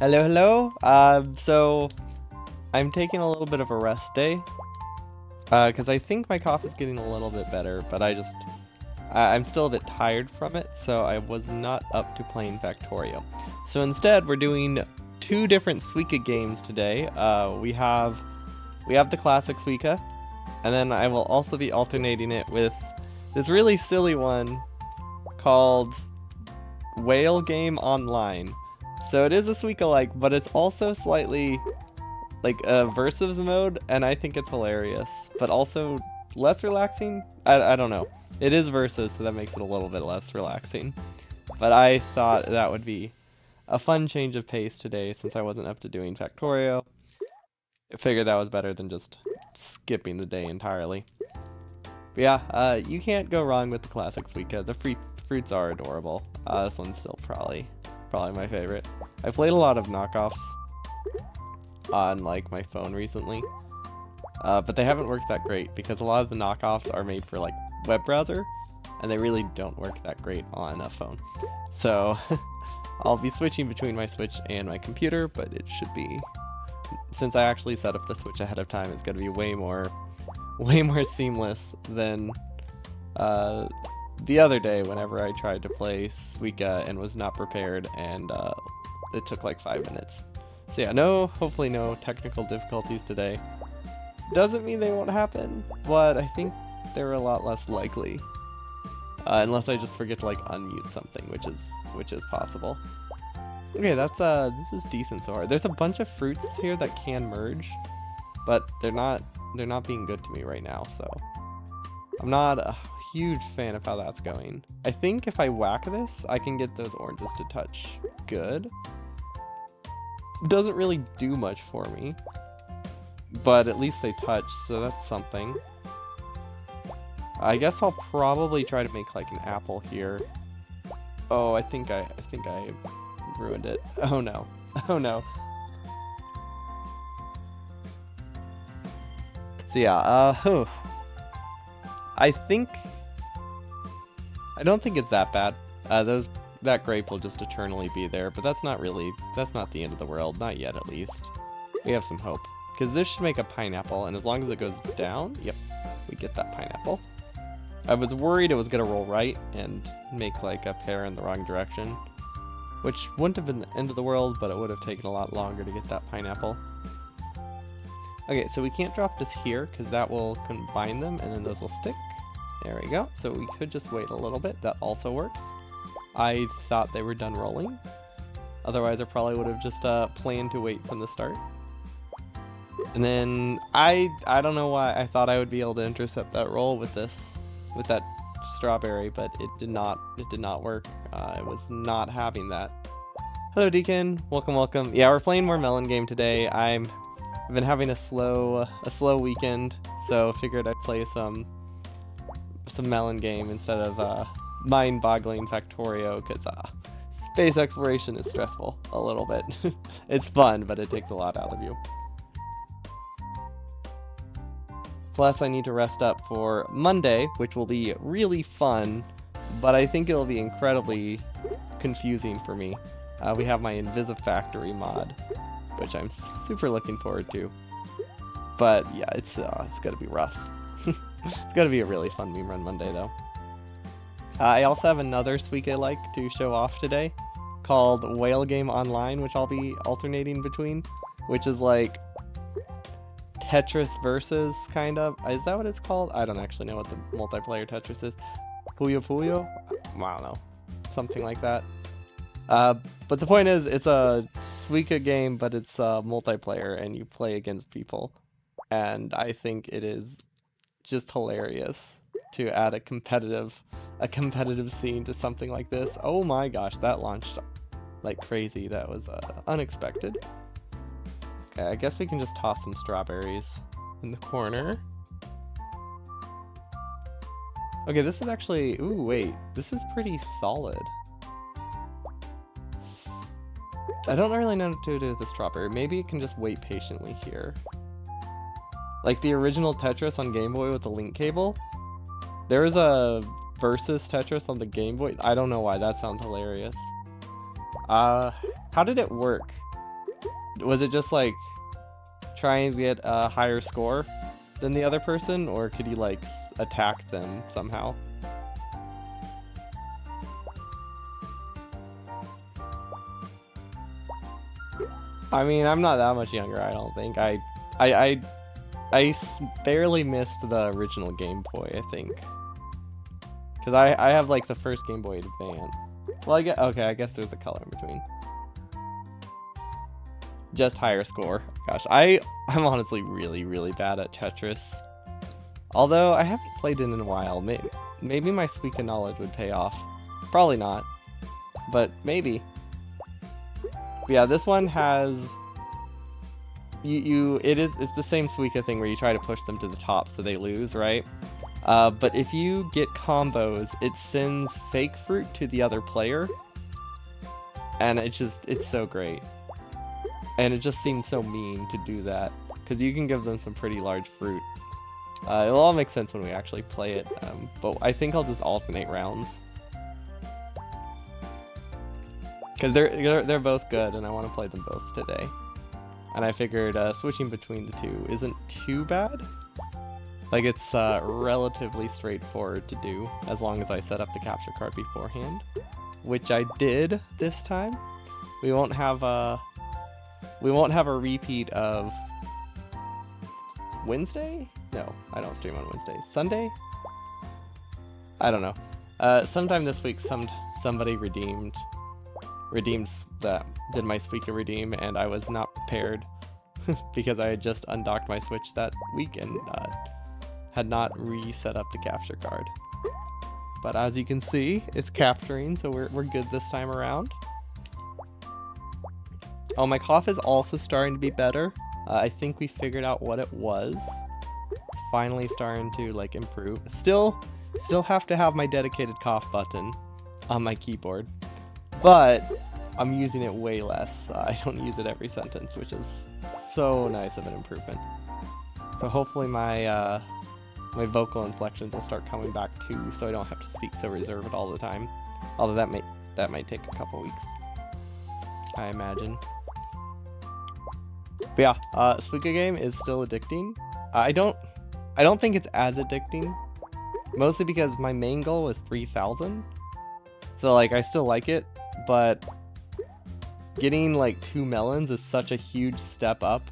Hello, hello. So I'm taking a little bit of a rest day, because I think my cough is getting a little bit better, but I'm still a bit tired from it, so I was not up to playing Factorio. So instead, we're doing two different Suika games today. We have the classic Suika, and then I will also be alternating it with this really silly one called Whale Game Online. So it is a Suika-like, but it's also slightly like a versus mode, and I think it's hilarious, but also less relaxing. I don't know. It is versus, so that makes it a little bit less relaxing. But I thought that would be a fun change of pace today since I wasn't up to doing Factorio. I figured that was better than just skipping the day entirely. But yeah, you can't go wrong with the classic Suika. The fruits are adorable. This one's still probably my favorite. I played a lot of knockoffs on like my phone recently, but they haven't worked that great because a lot of the knockoffs are made for like web browser, and they really don't work that great on a phone. So I'll be switching between my Switch and my computer, but it should be, since I actually set up the Switch ahead of time, it's going to be way more seamless than the other day whenever I tried to play Suika and was not prepared, and it took like 5 minutes. So yeah, hopefully no technical difficulties today. Doesn't mean they won't happen, but I think they're a lot less likely. Unless I just forget to like unmute something, which is possible. Okay, this is decent so far. There's a bunch of fruits here that can merge, but they're not being good to me right now, so I'm not a huge fan of how that's going. I think if I whack this, I can get those oranges to touch good. Doesn't really do much for me, but at least they touch, so that's something. I guess I'll probably try to make like an apple here. Oh, I think I ruined it. Oh no. Oh no. So yeah, I don't think it's that bad. That grape will just eternally be there, but that's not the end of the world, not yet at least. We have some hope. Because this should make a pineapple, and as long as it goes down, yep, we get that pineapple. I was worried it was going to roll right and make like a pear in the wrong direction, which wouldn't have been the end of the world, but it would have taken a lot longer to get that pineapple. Okay, so we can't drop this here, because that will combine them, and then those will stick. There we go. So we could just wait a little bit. That also works. I thought they were done rolling. Otherwise, I probably would have just planned to wait from the start. And then I don't know why I thought I would be able to intercept that roll with that strawberry, but it did not work. I was not having that. Hello, Deacon. Welcome. Yeah, we're playing more Melon Game today. I've been having a slow weekend, so figured I'd play some Melon Game instead of mind-boggling Factorio, because space exploration is stressful a little bit. It's fun, but it takes a lot out of you. Plus, I need to rest up for Monday, which will be really fun, but I think it'll be incredibly confusing for me. We have my Invisifactory mod, which I'm super looking forward to. But yeah, it's gonna be rough. It's gonna be a really fun meme run Monday, though. I also have another Suika-like to show off today, called Whale Game Online, which I'll be alternating between, which is like Tetris versus, kind of. Is that what it's called? I don't actually know what the multiplayer Tetris is. Puyo Puyo? I don't know. Something like that. But the point is, it's a Suika game, but it's multiplayer, and you play against people. And I think it is just hilarious to add a competitive scene to something like this. Oh my gosh, that launched like crazy. That was unexpected. Okay, I guess we can just toss some strawberries in the corner. Okay, this is actually... Ooh, wait. This is pretty solid. I don't really know what to do with the strawberry. Maybe it can just wait patiently here. Like the original Tetris on Game Boy with the link cable. There is a versus Tetris on the Game Boy. I don't know why. That sounds hilarious. How did it work? Was it just like trying to get a higher score than the other person, or could he like attack them somehow? I mean, I'm not that much younger, I don't think. I barely missed the original Game Boy, I think. Because I have like the first Game Boy Advance. Well, I guess there's a color in between. Just higher score. Gosh, I'm honestly really, really bad at Tetris. Although I haven't played it in a while. Maybe my Suika knowledge would pay off. Probably not, but maybe. But yeah, this one has it's the same Suika thing where you try to push them to the top so they lose, right? But if you get combos, it sends fake fruit to the other player, and it's so great. And it just seems so mean to do that, because you can give them some pretty large fruit. It'll all make sense when we actually play it, but I think I'll just alternate rounds. Because they're both good, and I want to play them both today. And I figured switching between the two isn't too bad. Like, it's relatively straightforward to do, as long as I set up the capture card beforehand. Which I did this time. We won't have a repeat of Wednesday? No, I don't stream on Wednesdays. Sunday? I don't know. Sometime this week, somebody redeemed that did my Suika redeem, and I was not prepared because I had just undocked my Switch that week and had not reset up the capture card. But as you can see, it's capturing, so we're good this time around. Oh, my cough is also starting to be better. I think we figured out what it was. It's finally starting to like improve. Still have to have my dedicated cough button on my keyboard, but I'm using it way less. I don't use it every sentence, which is so nice of an improvement. So hopefully my my vocal inflections will start coming back too, so I don't have to speak so reserved all the time. Although that might take a couple weeks, I imagine. But yeah, Suika game is still addicting. I don't think it's as addicting, mostly because my main goal was 3,000. So like I still like it, but getting like 2 melons is such a huge step up,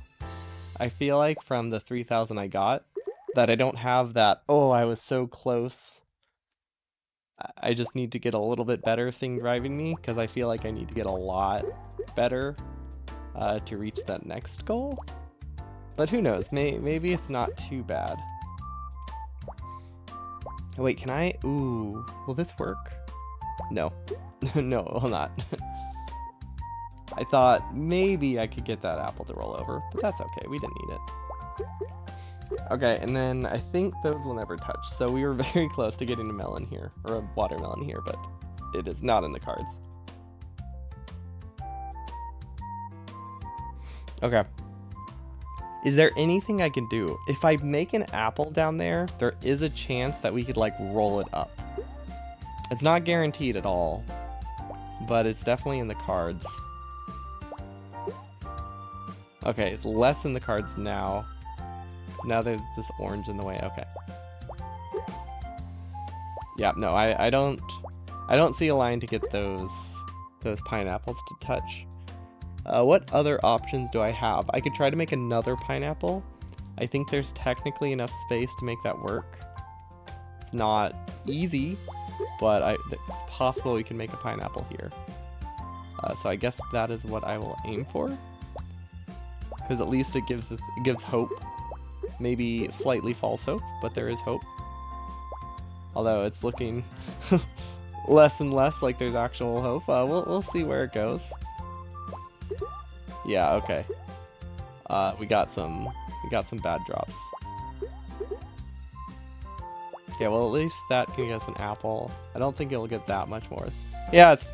I feel like, from the 3,000 I got, that I don't have that, oh, I was so close, I just need to get a little bit better thing driving me, because I feel like I need to get a lot better to reach that next goal. But who knows, maybe it's not too bad. Wait, can I? Ooh, will this work? No. No, it will not. I thought maybe I could get that apple to roll over, but that's okay, we didn't need it. Okay, and then I think those will never touch, so we were very close to getting a melon here, or a watermelon here, but it is not in the cards. Okay. Is there anything I can do? If I make an apple down there, there is a chance that we could like roll it up. It's not guaranteed at all, but it's definitely in the cards. Okay, it's less in the cards now. So now there's this orange in the way. Okay. Yeah, no, I don't see a line to get those pineapples to touch. What other options do I have? I could try to make another pineapple. I think there's technically enough space to make that work. It's not easy, but it's possible we can make a pineapple here. So I guess that is what I will aim for, because at least it gives hope. Maybe slightly false hope, but there is hope. Although it's looking less and less like there's actual hope. We'll see where it goes. Yeah, okay. We got some bad drops. Yeah, well, at least that can get us an apple. I don't think it'll get that much more. Yeah, it's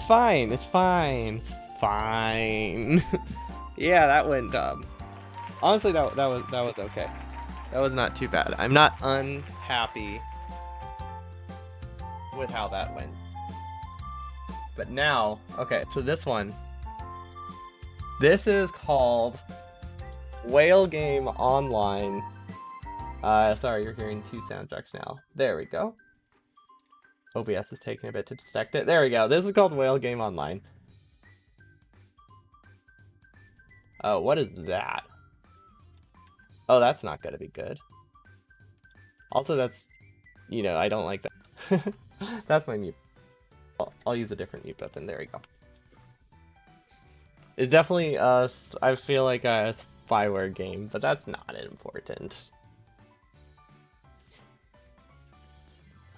fine. It's fine. It's fine. Yeah, that went honestly, that was okay. That was not too bad. I'm not unhappy with how that went. But now, okay, so this one, This is called Whale Game Online. Sorry, you're hearing two soundtracks now. There we go. OBS is taking a bit to detect it. There we go. This is called Whale Game Online. Oh, what is that? Oh, that's not gonna be good. Also, that's, you know, I don't like that. That's my mute. I'll use a different mute button. There we go. It's definitely, I feel like a spyware game, but that's not important.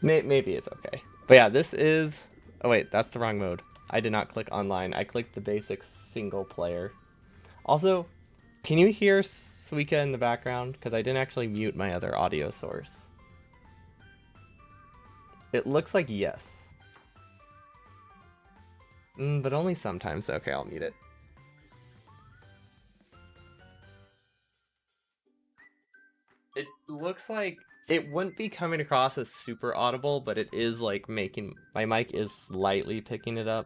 Maybe it's okay. But yeah, this is... Oh wait, that's the wrong mode. I did not click online. I clicked the basic single player. Also, can you hear Suika in the background? Because I didn't actually mute my other audio source. It looks like yes. But only sometimes. Okay, I'll mute it. It looks like it wouldn't be coming across as super audible, but it is like making... My mic is slightly picking it up.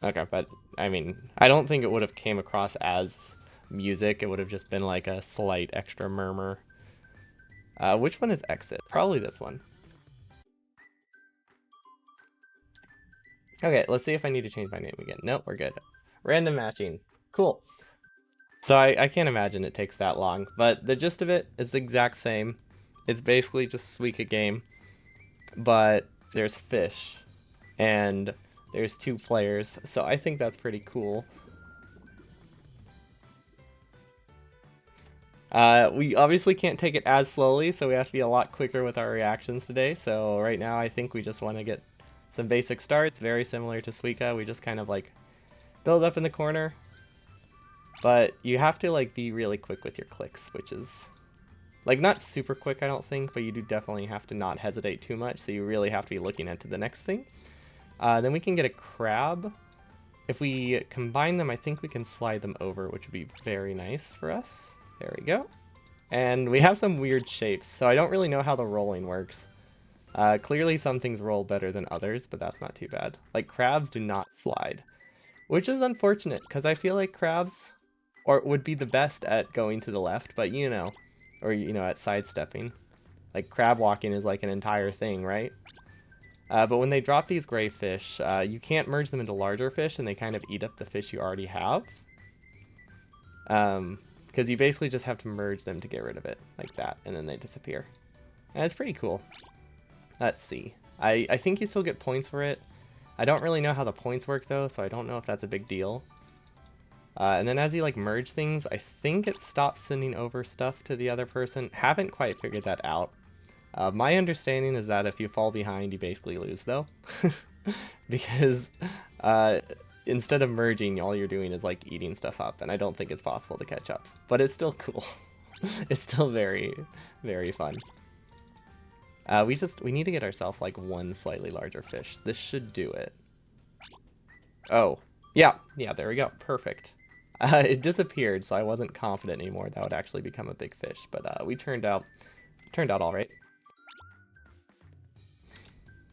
Okay, but I mean, I don't think it would have came across as music. It would have just been like a slight extra murmur. Which one is exit? Probably this one. Okay, let's see if I need to change my name again. Nope, we're good. Random matching. Cool. So I can't imagine it takes that long, but the gist of it is the exact same. It's basically just Suika game, but there's fish, and there's 2 players, so I think that's pretty cool. We obviously can't take it as slowly, so we have to be a lot quicker with our reactions today. So right now I think we just want to get some basic starts, very similar to Suika. We just kind of like build up in the corner. But you have to like be really quick with your clicks, which is like not super quick, I don't think, but you do definitely have to not hesitate too much. So you really have to be looking into the next thing. Then we can get a crab. If we combine them, I think we can slide them over, which would be very nice for us. There we go. And we have some weird shapes, so I don't really know how the rolling works. Clearly some things roll better than others, but that's not too bad. Like crabs do not slide, which is unfortunate, because I feel like crabs would be the best at going to the left, but you know, or you know, at sidestepping. Like crab walking is like an entire thing, right? But when they drop these gray fish, you can't merge them into larger fish, and they kind of eat up the fish you already have. Because you basically just have to merge them to get rid of it, like that, and then they disappear. And it's pretty cool. Let's see. I think you still get points for it. I don't really know how the points work, though, so I don't know if that's a big deal. And then as you, like, merge things, I think it stops sending over stuff to the other person. Haven't quite figured that out. My understanding is that if you fall behind, you basically lose, though. Because instead of merging, all you're doing is like eating stuff up, and I don't think it's possible to catch up. But it's still cool. It's still very, very fun. We need to get ourselves like 1 slightly larger fish. This should do it. Oh, yeah, there we go. Perfect. It disappeared, so I wasn't confident anymore that would actually become a big fish, but we turned out all right.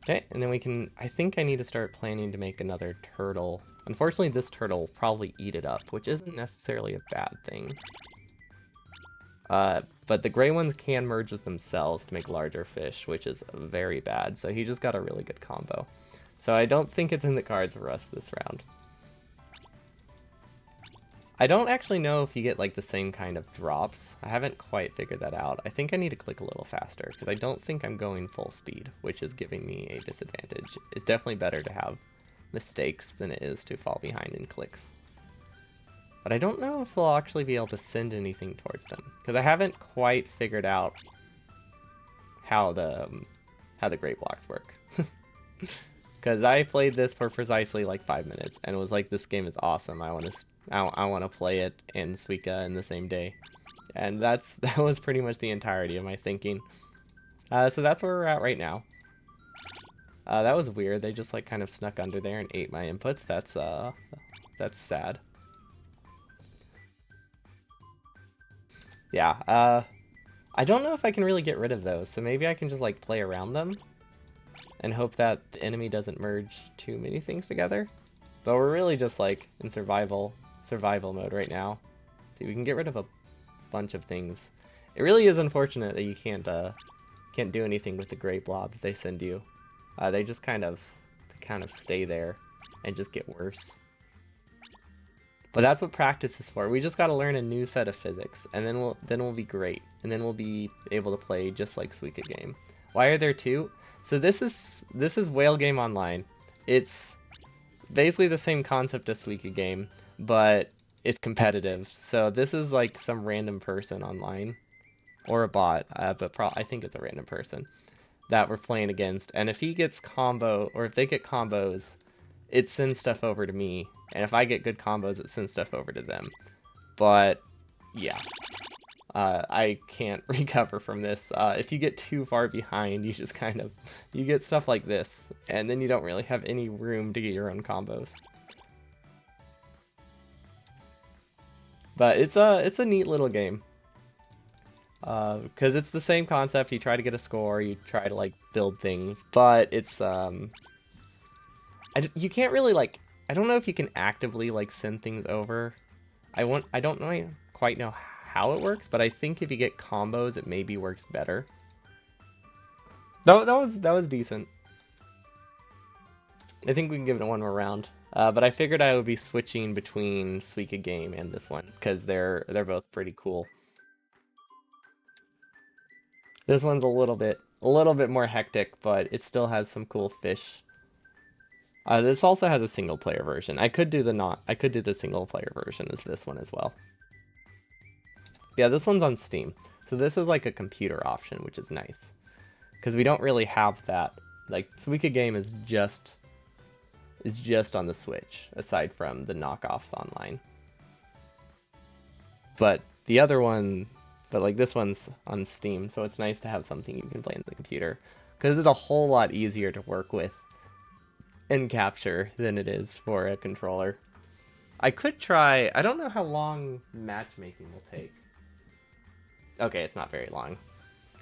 Okay, and then we can, I think I need to start planning to make another turtle. Unfortunately, this turtle will probably eat it up, which isn't necessarily a bad thing. But the gray ones can merge with themselves to make larger fish, which is very bad, so he just got a really good combo. So I don't think it's in the cards for us this round. I don't actually know if you get like the same kind of drops. I haven't quite figured that out. I think I need to click a little faster because I don't think I'm going full speed, which is giving me a disadvantage. It's definitely better to have mistakes than it is to fall behind in clicks. But I don't know if we'll actually be able to send anything towards them because I haven't quite figured out how the great blocks work. Because I played this for precisely like 5 minutes and it was like, this game is awesome. I want to play it and Suika in the same day, and that was pretty much the entirety of my thinking. So that's where we're at right now. That was weird. They just like kind of snuck under there and ate my inputs. That's sad. Yeah. I don't know if I can really get rid of those, so maybe I can just like play around them and hope that the enemy doesn't merge too many things together. But we're really just like in survival mode right now. See, we can get rid of a bunch of things. It really is unfortunate that you can't do anything with the gray blobs they send you. They just kind of stay there and just get worse. But that's what practice is for. We just gotta learn a new set of physics, and then we'll be great, and then we'll be able to play just like Suika game. Why are there two? So this is Whale Game Online. It's basically the same concept as Suika game, but it's competitive. So this is like some random person online, or a bot, but I think it's a random person that we're playing against. And if he gets combo, or if they get combos, it sends stuff over to me. And if I get good combos, it sends stuff over to them. But yeah, I can't recover from this. If you get too far behind, you just you get stuff like this, and then you don't really have any room to get your own combos. But it's a neat little game. Because it's the same concept. You try to get a score, you try to like build things, but it's you can't really like, I don't know if you can actively like send things over. I don't know quite know how it works, but I think if you get combos, it maybe works better. That was decent. I think we can give it one more round. But I figured I would be switching between Suika game and this one because they're both pretty cool. This one's a little bit more hectic, but it still has some cool fish. This also has a single player version. I could do the single player version as this one as well. Yeah, this one's on Steam. So this is like a computer option, which is nice. Because we don't really have that. Like, Suika game is just on the Switch, aside from the knockoffs online. But the other one, like this one's on Steam, so it's nice to have something you can play on the computer. Because it's a whole lot easier to work with and capture than it is for a controller. I could try, I don't know how long matchmaking will take. Okay, it's not very long.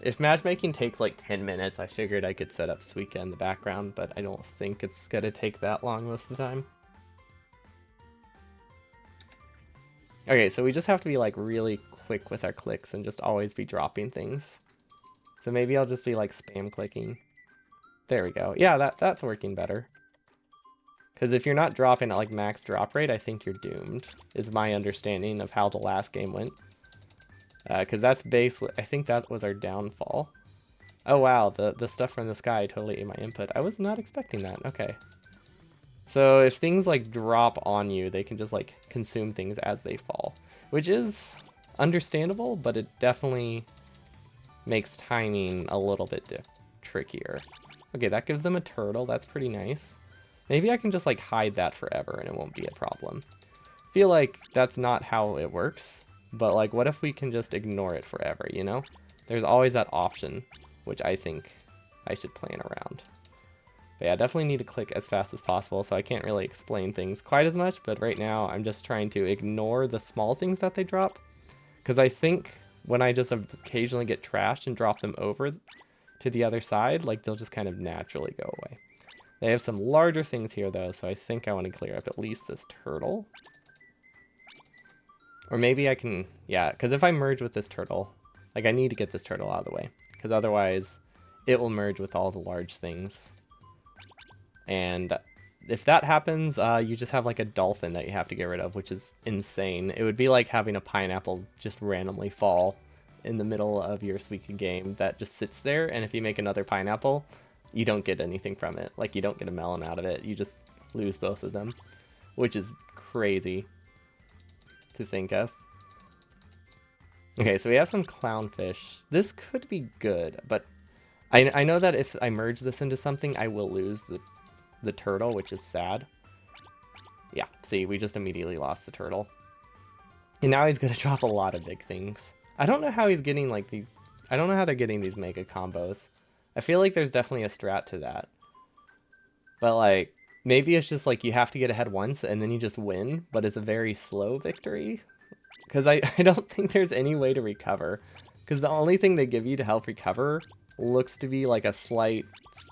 If matchmaking takes like 10 minutes, I figured I could set up Suika in the background, but I don't think it's gonna take that long most of the time. Okay, so we just have to be like really quick with our clicks and just always be dropping things. So maybe I'll just be like spam clicking. There we go. Yeah, that's working better. Because if you're not dropping at like max drop rate, I think you're doomed, is my understanding of how the last game went. Because that's basically, I think that was our downfall. Oh wow, the stuff from the sky totally ate my input. I was not expecting that. Okay. So if things like drop on you, they can just like consume things as they fall, which is understandable, but it definitely makes timing a little bit trickier. Okay, that gives them a turtle. That's pretty nice. Maybe I can just like hide that forever and it won't be a problem. Feel like that's not how it works, but like what if we can just ignore it forever, you know? There's always that option, which I think I should plan around. But yeah, I definitely need to click as fast as possible, so I can't really explain things quite as much, but right now I'm just trying to ignore the small things that they drop, because I think when I just occasionally get trashed and drop them over to the other side, like they'll just kind of naturally go away. They have some larger things here though, so I think I want to clear up at least this turtle. Or maybe I can, yeah, because if I merge with this turtle, like I need to get this turtle out of the way, because otherwise it will merge with all the large things. And if that happens, you just have like a dolphin that you have to get rid of, which is insane. It would be like having a pineapple just randomly fall in the middle of your Suika game that just sits there, and if you make another pineapple, you don't get anything from it. Like, you don't get a melon out of it. You just lose both of them, which is crazy to think of. Okay, so we have some clownfish. This could be good, but I know that if I merge this into something, I will lose the turtle, which is sad. Yeah, see, we just immediately lost the turtle. And now he's gonna drop a lot of big things. I don't know how he's getting like I don't know how they're getting these mega combos. I feel like there's definitely a strat to that. But like, maybe it's just like you have to get ahead once and then you just win, but it's a very slow victory. Because I don't think there's any way to recover. Because the only thing they give you to help recover looks to be like a slight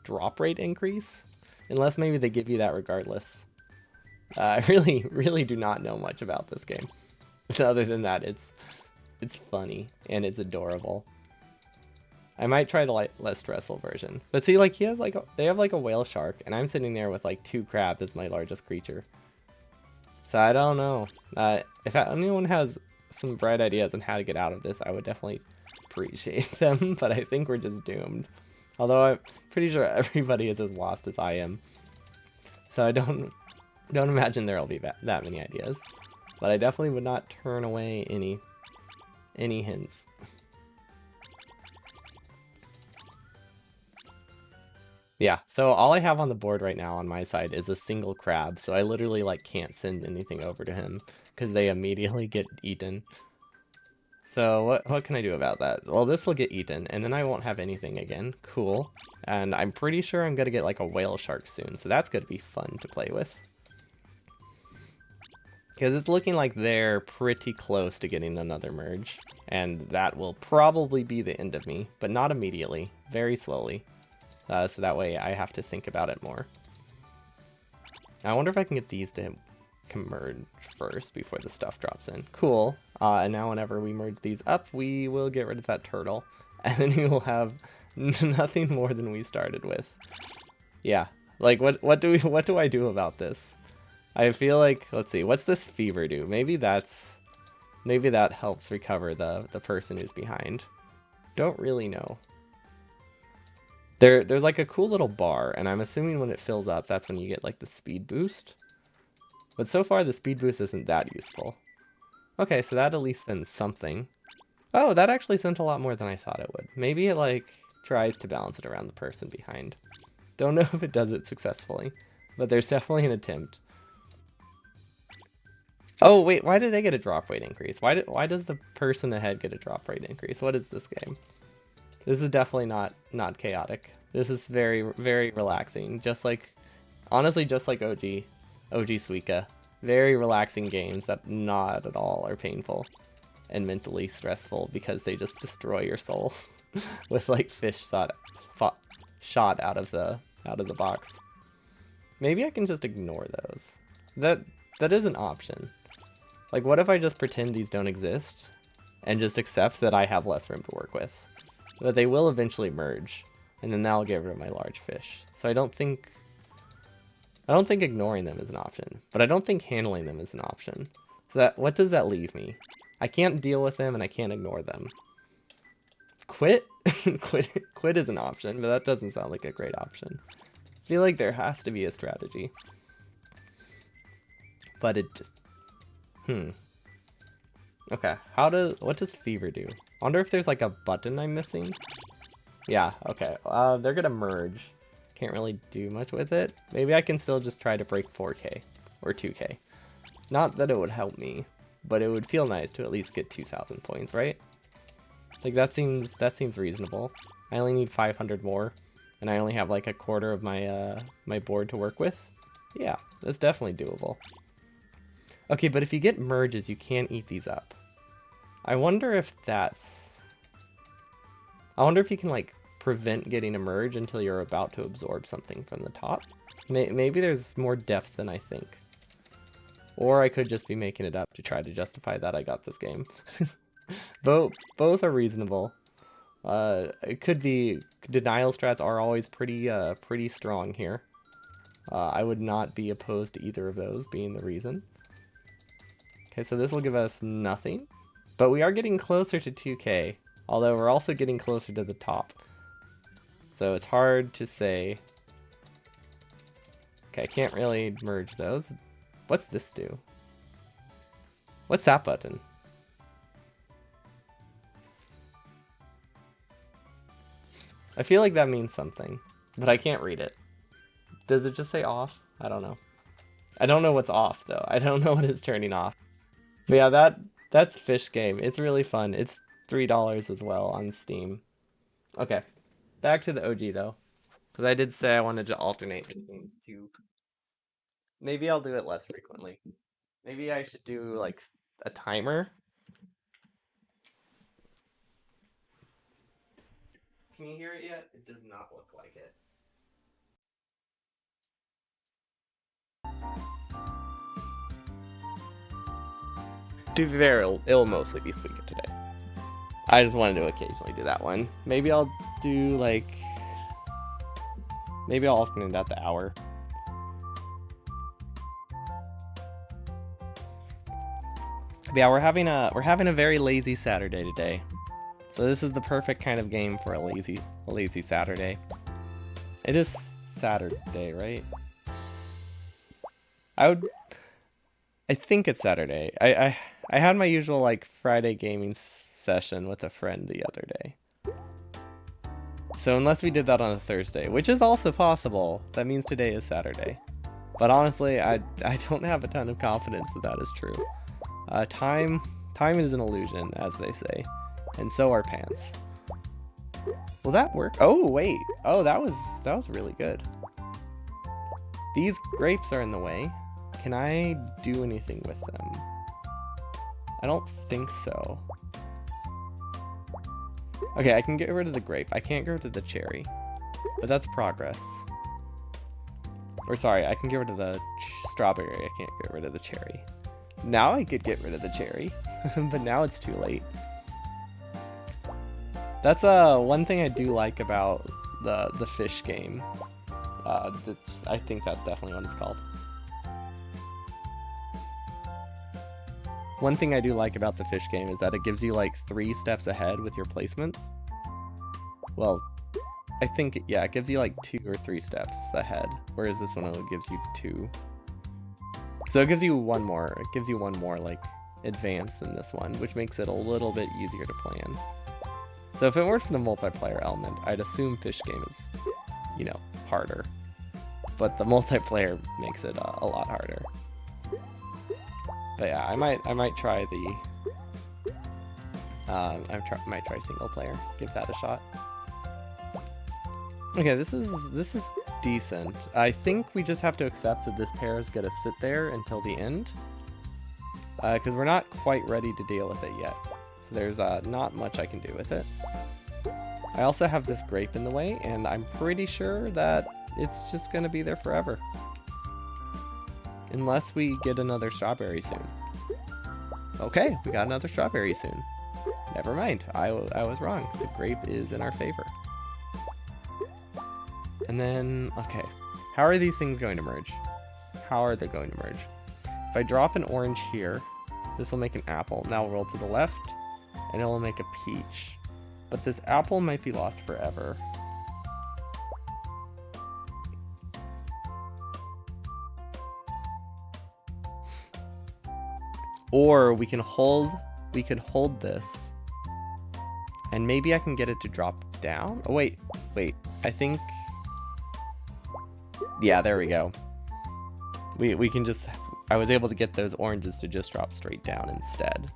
drop rate increase. Unless maybe they give you that regardless. I really, really do not know much about this game. Other than that, it's funny and it's adorable. I might try the less stressful version. But see, like he has like they have like a whale shark, and I'm sitting there with like 2 crabs as my largest creature. So I don't know. If anyone has some bright ideas on how to get out of this, I would definitely appreciate them. But I think we're just doomed. Although I'm pretty sure everybody is as lost as I am. So I don't imagine there'll be that many ideas. But I definitely would not turn away any hints. Yeah, so all I have on the board right now on my side is a single crab, so I literally like can't send anything over to him because they immediately get eaten. So what can I do about that? Well, this will get eaten, and then I won't have anything again. Cool. And I'm pretty sure I'm gonna get like a whale shark soon, so that's gonna be fun to play with. Because it's looking like they're pretty close to getting another merge, and that will probably be the end of me, but not immediately, very slowly. So that way I have to think about it more. I wonder if I can get these to merge first before the stuff drops in. Cool. And now whenever we merge these up, we will get rid of that turtle. And then we will have nothing more than we started with. Yeah. Like, what do I do about this? I feel like, let's see, what's this fever do? Maybe that helps recover the person who's behind. Don't really know. There's like a cool little bar, and I'm assuming when it fills up, that's when you get like the speed boost. But so far, the speed boost isn't that useful. Okay, so that at least sends something. Oh, that actually sent a lot more than I thought it would. Maybe it like tries to balance it around the person behind. Don't know if it does it successfully, but there's definitely an attempt. Oh wait, why did they get a drop rate increase? Why does the person ahead get a drop rate increase? What is this game? This is definitely not chaotic. This is very very relaxing. Just like honestly just like OG Suika. Very relaxing games that not at all are painful and mentally stressful because they just destroy your soul with like fish shot out of the box. Maybe I can just ignore those. That is an option. Like what if I just pretend these don't exist and just accept that I have less room to work with? But they will eventually merge, and then that'll get rid of my large fish. So I don't think ignoring them is an option, but I don't think handling them is an option. So what does that leave me? I can't deal with them and I can't ignore them. Quit? Quit is an option, but that doesn't sound like a great option. I feel like there has to be a strategy. But it just Okay, what does fever do? I wonder if there's like a button I'm missing. Yeah, okay. They're gonna merge. Can't really do much with it. Maybe I can still just try to break 4K or 2K. Not that it would help me, but it would feel nice to at least get 2,000 points, right? Like that seems reasonable. I only need 500 more, and I only have like a quarter of my my board to work with. Yeah, that's definitely doable. Okay, but if you get merges, you can't eat these up. I wonder if you can like prevent getting a merge until you're about to absorb something from the top. Maybe there's more depth than I think. Or I could just be making it up to try to justify that I got this game. Both are reasonable. It could be denial strats are always pretty strong here. I would not be opposed to either of those being the reason. Okay, so this will give us nothing. But we are getting closer to 2K, although we're also getting closer to the top. So it's hard to say. Okay, I can't really merge those. What's this do? What's that button? I feel like that means something, but I can't read it. Does it just say off? I don't know. I don't know what's off though. I don't know what is turning off. But yeah, that's Fish Game. It's really fun. It's $3 as well on Steam. Okay, back to the OG though, because I did say I wanted to alternate between two. Maybe I'll do it less frequently. Maybe I should do like a timer. Can you hear it yet? It does not look like it. To be fair, it'll mostly be Suika today. I just wanted to occasionally do that one. Maybe I'll do like... Maybe I'll alternate out the hour. But yeah, we're having a very lazy Saturday today. So this is the perfect kind of game for a lazy Saturday. It is Saturday, right? I think it's Saturday. I had my usual like Friday gaming session with a friend the other day. So unless we did that on a Thursday, which is also possible, that means today is Saturday. But honestly, I don't have a ton of confidence that that is true. Time is an illusion, as they say, and so are pants. Will that work? Oh wait, oh that was really good. These grapes are in the way. Can I do anything with them? I don't think so. Okay, I can get rid of the grape. I can't get rid of the cherry, but that's progress. Or sorry, I can get rid of the strawberry. I can't get rid of the cherry. Now I could get rid of the cherry, but now it's too late. That's one thing I do like about the fish game. I think that's definitely what it's called. One thing I do like about the fish game is that it gives you like 3 steps ahead with your placements. Well, I think, yeah, it gives you like 2 or 3 steps ahead, whereas this one only gives you 2. So it gives you one more. It gives you one more like advance than this one, which makes it a little bit easier to plan. So if it weren't for the multiplayer element, I'd assume fish game is, you know, harder. But the multiplayer makes it a lot harder. But yeah, I might try the might try single player. Give that a shot. Okay, this is decent. I think we just have to accept that this pair is gonna sit there until the end, because we're not quite ready to deal with it yet. So there's not much I can do with it. I also have this grape in the way, and I'm pretty sure that it's just gonna be there forever. Unless we get another strawberry soon. Okay, we got another strawberry soon. Never mind, I was wrong. The grape is in our favor. And then, okay, how are these things going to merge? How are they going to merge? If I drop an orange here, this will make an apple. Now we'll roll to the left, and it will make a peach. But this apple might be lost forever. Or we can hold this, and maybe I can get it to drop down. Oh wait, I think, yeah, there we go. We can just, I was able to get those oranges to just drop straight down instead.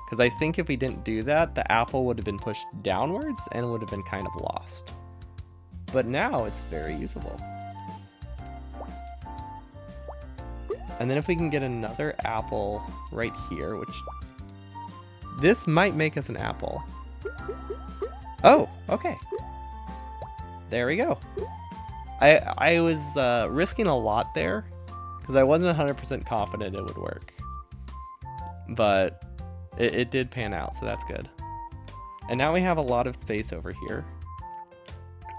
Because I think if we didn't do that, the apple would have been pushed downwards and would have been kind of lost. But now it's very usable. And then if we can get another apple right here, which... This might make us an apple. Oh, okay. There we go. I was risking a lot there, because I wasn't 100% confident it would work. But it did pan out, so that's good. And now we have a lot of space over here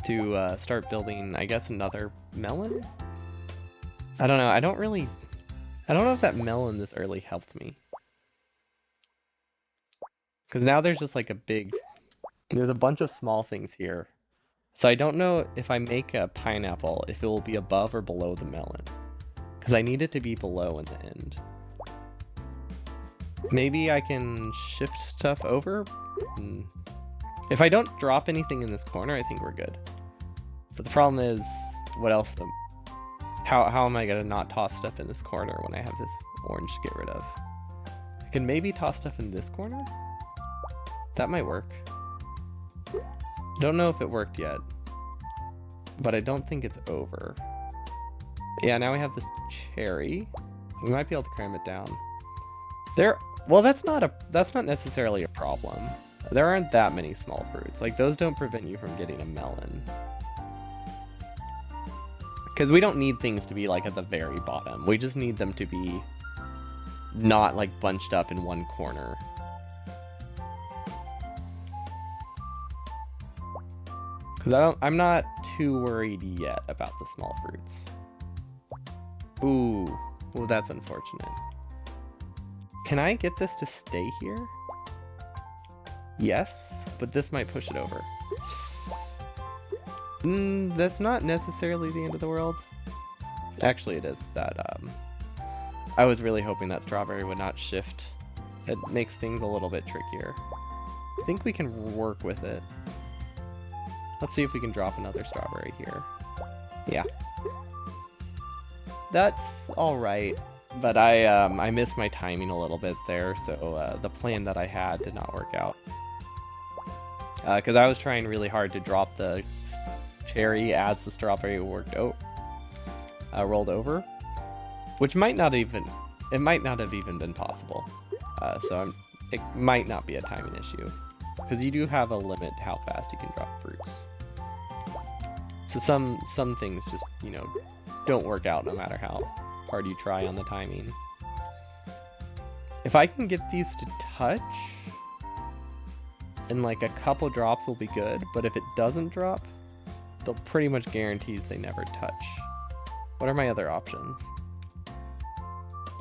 to start building, I guess, another melon? I don't know, I don't know if that melon this early helped me. Because now there's just like there's a bunch of small things here. So I don't know if I make a pineapple, if it will be above or below the melon. Because I need it to be below in the end. Maybe I can shift stuff over? If I don't drop anything in this corner, I think we're good. But the problem is, what else? How am I going to not toss stuff in this corner when I have this orange to get rid of? I can maybe toss stuff in this corner? That might work. Don't know if it worked yet. But I don't think it's over. Yeah, now we have this cherry. We might be able to cram it down. Well, that's not necessarily a problem. There aren't that many small fruits. Like, those don't prevent you from getting a melon. Because we don't need things to be like at the very bottom. We just need them to be not like bunched up in one corner. Because I'm not too worried yet about the small fruits. Ooh, well, that's unfortunate. Can I get this to stay here? Yes, but this might push it over. That's not necessarily the end of the world. Actually, it is. That I was really hoping that strawberry would not shift. It makes things a little bit trickier. I think we can work with it. Let's see if we can drop another strawberry here. Yeah. That's alright, but I missed my timing a little bit there, so the plan that I had did not work out. Because I was trying really hard to drop the cherry as the strawberry rolled over, which might not have even been possible. So it might not be a timing issue, because you do have a limit to how fast you can drop fruits. So some things just, you know, don't work out no matter how hard you try on the timing. If I can get these to touch, and like a couple drops will be good, but if it doesn't drop, they'll pretty much guarantees they never touch. What are my other options?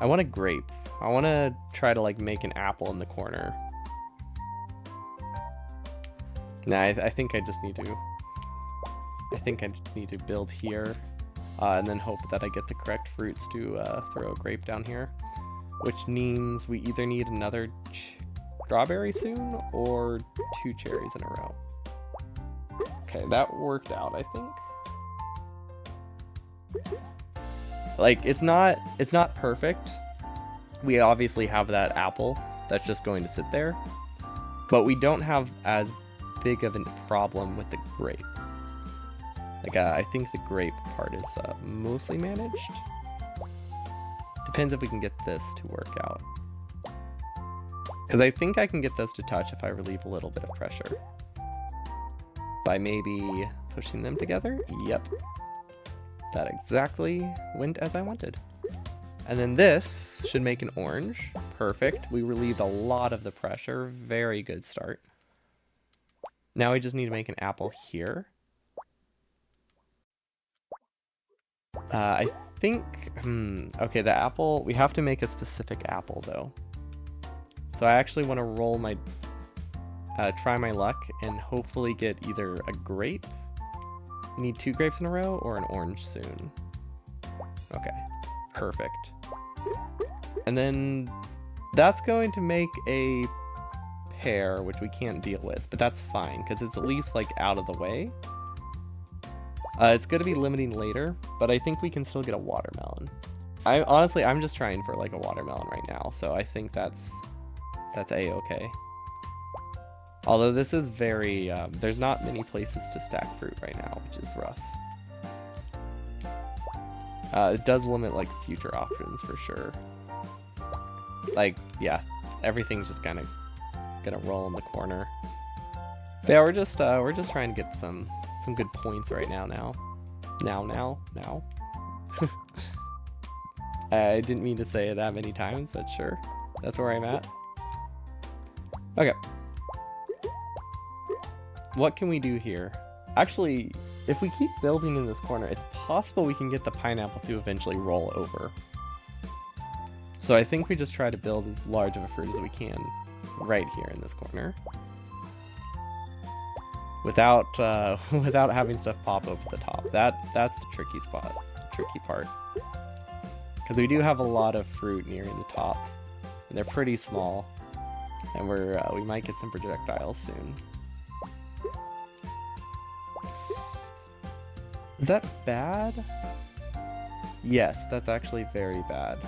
I want a grape. I want to try to like make an apple in the corner. Nah, I think I just need to... I think I just need to build here, and then hope that I get the correct fruits to throw a grape down here. Which means we either need another strawberry soon, or 2 cherries in a row. Okay, that worked out, I think. Like, it's not perfect. We obviously have that apple that's just going to sit there, but we don't have as big of a problem with the grape. Like, I think the grape part is mostly managed. Depends if we can get this to work out. Because I think I can get those to touch if I relieve a little bit of pressure. By maybe pushing them together? Yep. That exactly went as I wanted. And then this should make an orange. Perfect. We relieved a lot of the pressure. Very good start. Now we just need to make an apple here. I think... okay, the apple... We have to make a specific apple, though. So I actually want to roll my... try my luck and hopefully get either a grape. We need 2 grapes in a row or an orange soon. Okay, perfect. And then that's going to make a pear, which we can't deal with, but that's fine because it's at least like out of the way. It's going to be limiting later, but I think we can still get a watermelon. Honestly, I'm just trying for like a watermelon right now, so I think that's a-okay. Although this is very, there's not many places to stack fruit right now, which is rough. It does limit like future options for sure. Like, yeah, everything's just kind of gonna roll in the corner. But yeah, we're just trying to get some good points right now. Now. I didn't mean to say it that many times, but sure, that's where I'm at. Okay. What can we do here? Actually, if we keep building in this corner, it's possible we can get the pineapple to eventually roll over. So I think we just try to build as large of a fruit as we can right here in this corner. Without having stuff pop over the top. That's the tricky spot, the tricky part. Because we do have a lot of fruit nearing the top, and they're pretty small, and we might get some projectiles soon. Is that bad? Yes, that's actually very bad.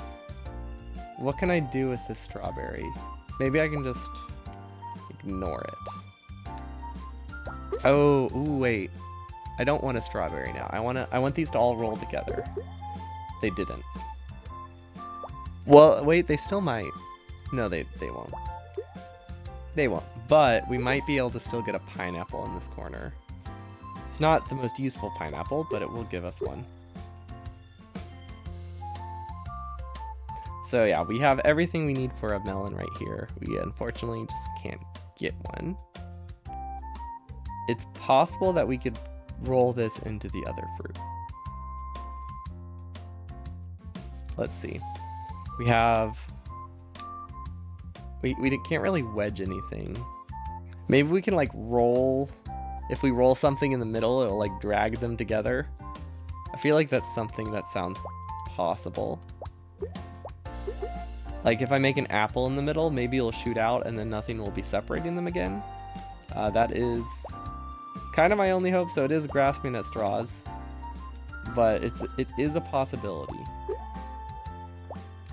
What can I do with this strawberry? Maybe I can just ignore it. Oh, ooh, wait. I don't want a strawberry now. I want these to all roll together. They didn't. Well, wait, they still might. No, they won't. They won't. But we might be able to still get a pineapple in this corner. It's not the most useful pineapple, but it will give us one. So yeah, we have everything we need for a melon right here. We unfortunately just can't get one. It's possible that we could roll this into the other fruit. Let's see. We have... We can't really wedge anything. Maybe we can like roll... If we roll something in the middle, it'll like drag them together. I feel like that's something that sounds possible. Like if I make an apple in the middle, maybe it'll shoot out and then nothing will be separating them again. That is kind of my only hope, so it is grasping at straws. But it is a possibility.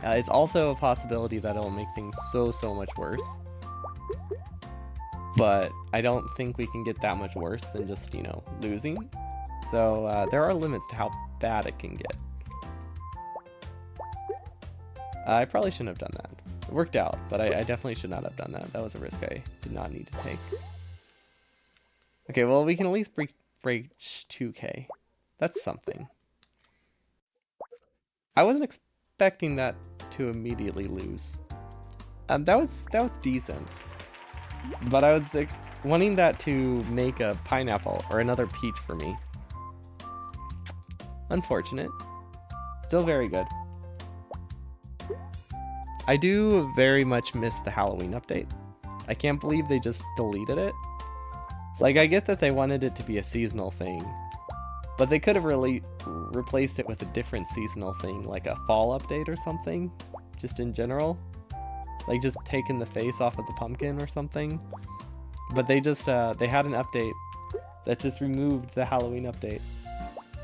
It's also a possibility that it'll make things so much worse. But I don't think we can get that much worse than just, you know, losing. So there are limits to how bad it can get. I probably shouldn't have done that. It worked out, but I definitely should not have done that. That was a risk I did not need to take. Okay, well, we can at least break 2K. That's something. I wasn't expecting that to immediately lose. That was decent. But I was like, wanting that to make a pineapple or another peach for me. Unfortunate. Still very good. I do very much miss the Halloween update. I can't believe they just deleted it. Like, I get that they wanted it to be a seasonal thing, but they could have really replaced it with a different seasonal thing, like a fall update or something, just in general. Like, just taking the face off of the pumpkin or something. But they just, they had an update that just removed the Halloween update.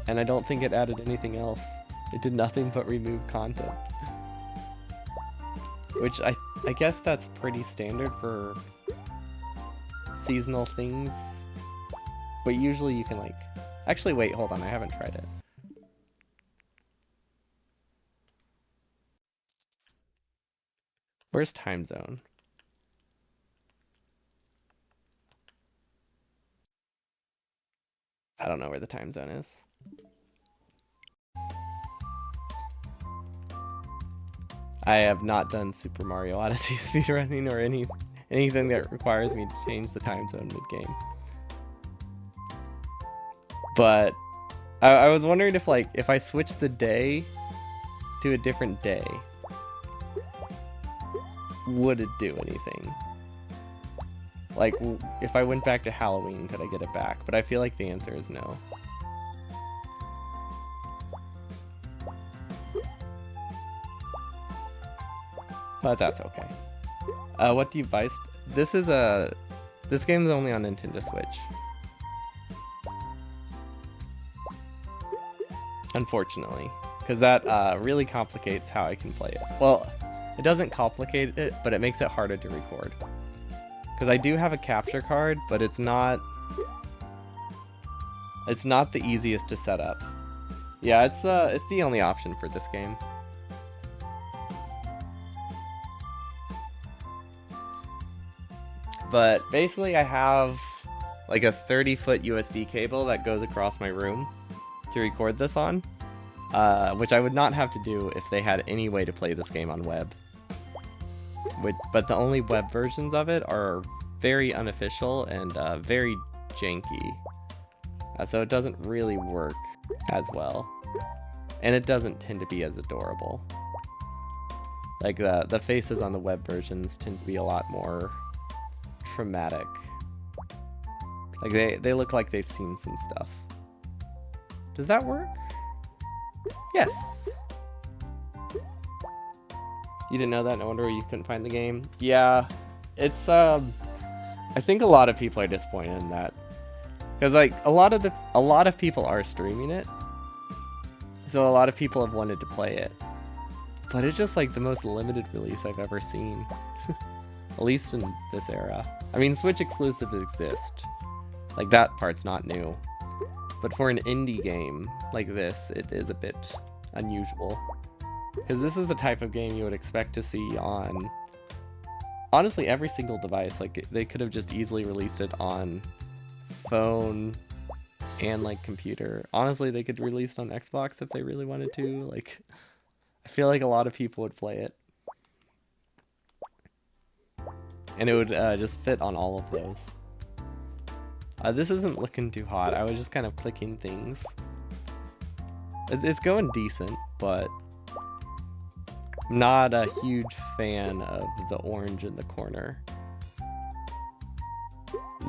And I don't think it added anything else. It did nothing but remove content. Which I guess that's pretty standard for seasonal things. But usually you can like... Actually, wait, hold on, I haven't tried it. Where's time zone? I don't know where the time zone is. I have not done Super Mario Odyssey speedrunning or anything that requires me to change the time zone mid-game. But I was wondering if like if I switch the day to a different day, would it do anything? Like if I went back to Halloween, could I get it back? But I feel like the answer is no. But that's okay. What device? This game is only on Nintendo Switch. Unfortunately, because that really complicates how I can play it. Well, it doesn't complicate it, but it makes it harder to record. Because I do have a capture card, but it's not the easiest to set up. Yeah, it's the only option for this game. But basically I have like a 30-foot USB cable that goes across my room to record this on, which I would not have to do if they had any way to play this game on web. But the only web versions of it are very unofficial and very janky, so it doesn't really work as well, and it doesn't tend to be as adorable. Like the faces on the web versions tend to be a lot more traumatic. Like they look like they've seen some stuff. Does that work? Yes. You didn't know that? No wonder you couldn't find the game. Yeah, it's I think a lot of people are disappointed in that, because like a lot of people are streaming it, so a lot of people have wanted to play it, but it's just like the most limited release I've ever seen. At least in this era. I mean, Switch exclusives exist. Like, that part's not new. But for an indie game like this, it is a bit unusual. Because this is the type of game you would expect to see on, honestly, every single device. Like, they could have just easily released it on phone and, like, computer. Honestly, they could release it on Xbox if they really wanted to. Like, I feel like a lot of people would play it. And it would just fit on all of those. This isn't looking too hot. I was just kind of clicking things. It's going decent, but I'm not a huge fan of the orange in the corner.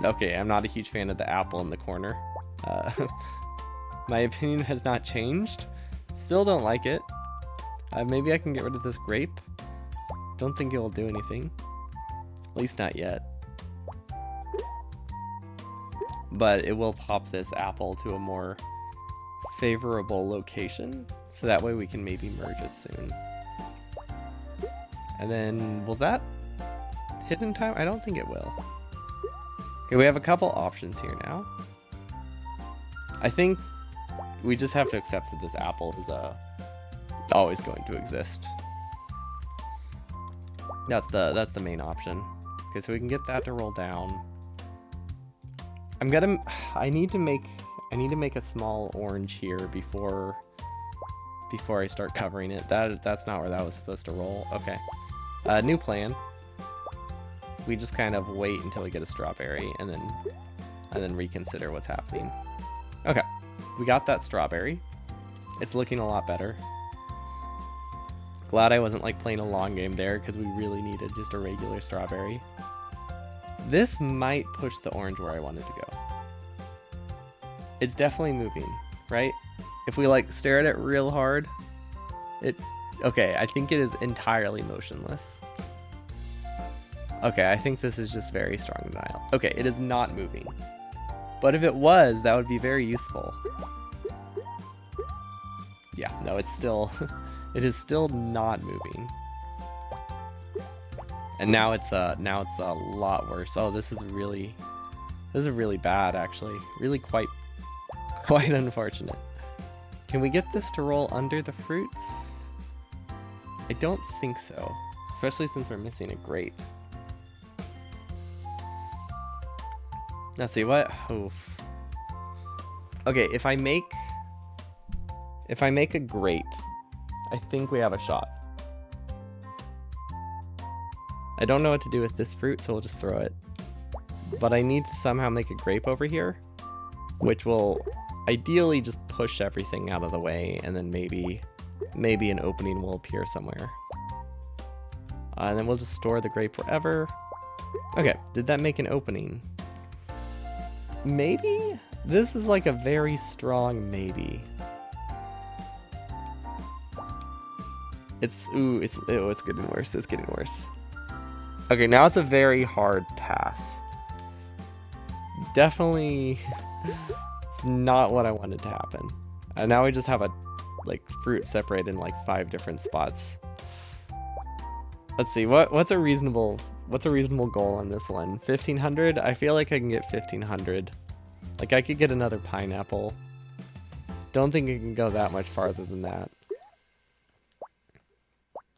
Okay, I'm not a huge fan of the apple in the corner. My opinion has not changed. Still don't like it. Maybe I can get rid of this grape. Don't think it will do anything. At least not yet. But it will pop this apple to a more favorable location. So that way we can maybe merge it soon. And then, will that hit in time? I don't think it will. Okay, we have a couple options here now. I think we just have to accept that this apple is always going to exist. That's the main option. Okay, so we can get that to roll down. I need to make a small orange here before I start covering it. That's not where that was supposed to roll. Okay. New plan. We just kind of wait until we get a strawberry and then reconsider what's happening. Okay. We got that strawberry. It's looking a lot better. Glad I wasn't like playing a long game there because we really needed just a regular strawberry. This might push the orange where I wanted to go. It's definitely moving, right? If we like stare at it real hard, okay, I think it is entirely motionless. Okay, I think this is just very strong denial. Okay, it is not moving. But if it was, that would be very useful. Yeah, no, it's still it is still not moving. And now it's a lot worse. Oh, this is really bad actually. Really quite unfortunate. Can we get this to roll under the fruits? I don't think so, especially since we're missing a grape. Let's see what. Oof. Okay, if I make a grape, I think we have a shot. I don't know what to do with this fruit, so we'll just throw it. But I need to somehow make a grape over here, which will ideally just push everything out of the way, and then maybe an opening will appear somewhere. And then we'll just store the grape wherever. Okay, did that make an opening? Maybe? This is like a very strong maybe. It's getting worse. It's getting worse. Okay, now it's a very hard pass. Definitely it's not what I wanted to happen. And now we just have a fruit separated in like 5 different spots. Let's see, what's a reasonable goal on this one? 1500? I feel like I can get 1500. Like I could get another pineapple. Don't think it can go that much farther than that.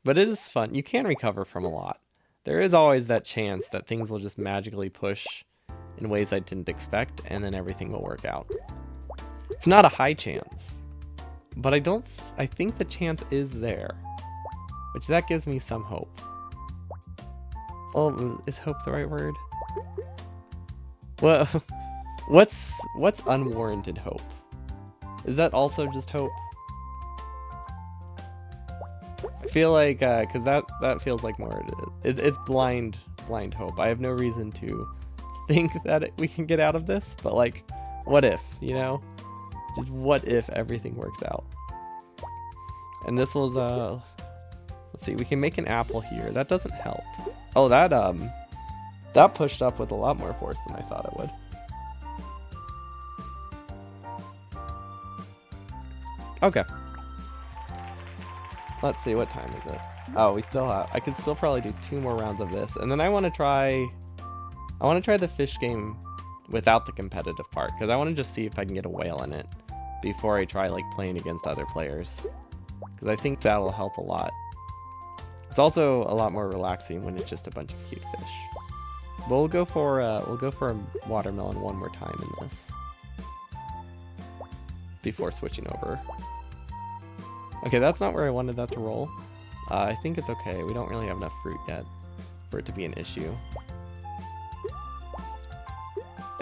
But it is fun. You can recover from a lot. There is always that chance that things will just magically push in ways I didn't expect, and then everything will work out. It's not a high chance, but I think the chance is there, which that gives me some hope. Well, is hope the right word? Well, what's unwarranted hope? Is that also just hope? I feel like, because that feels like more, it's blind hope. I have no reason to think that we can get out of this, but like, what if, you know? Just what if everything works out? And this was, let's see, we can make an apple here. That doesn't help. Oh, that pushed up with a lot more force than I thought it would. Okay. Let's see, what time is it? Oh, I could still probably do 2 more rounds of this. And then I want to try the fish game without the competitive part, because I want to just see if I can get a whale in it before I try like playing against other players, because I think that'll help a lot. It's also a lot more relaxing when it's just a bunch of cute fish. But we'll go for a watermelon one more time in this before switching over. Okay, that's not where I wanted that to roll. I think it's okay. We don't really have enough fruit yet for it to be an issue.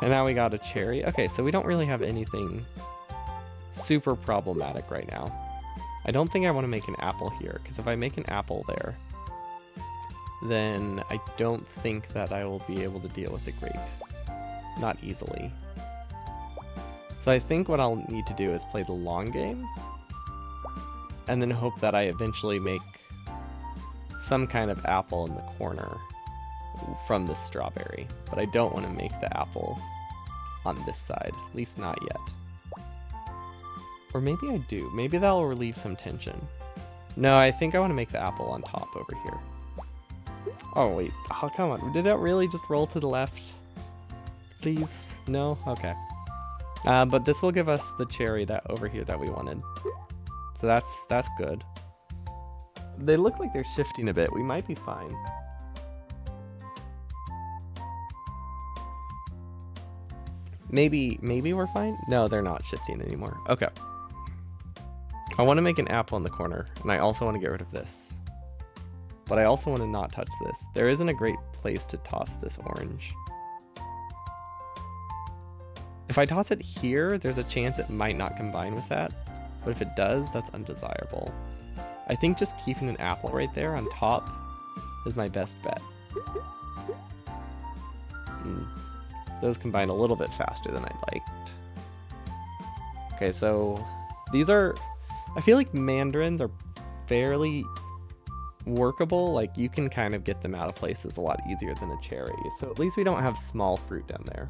And now we got a cherry. Okay, so we don't really have anything super problematic right now. I don't think I want to make an apple here, because if I make an apple there, then I don't think that I will be able to deal with the grape. Not easily. So I think what I'll need to do is play the long game, and then hope that I eventually make some kind of apple in the corner from this strawberry. But I don't want to make the apple on this side, at least not yet. Or maybe I do. Maybe that'll relieve some tension. No, I think I want to make the apple on top over here. Oh, wait. Oh, come on. Did that really just roll to the left? Please? No? Okay. But this will give us the cherry that over here that we wanted. So that's good. They look like they're shifting a bit. We might be fine. Maybe we're fine? No, they're not shifting anymore. Okay. I want to make an apple in the corner, and I also want to get rid of this. But I also want to not touch this. There isn't a great place to toss this orange. If I toss it here, there's a chance it might not combine with that. But if it does, that's undesirable. I think just keeping an apple right there on top is my best bet. Those combine a little bit faster than I liked. Okay, so these are... I feel like mandarins are fairly workable. Like, you can kind of get them out of places a lot easier than a cherry. So at least we don't have small fruit down there.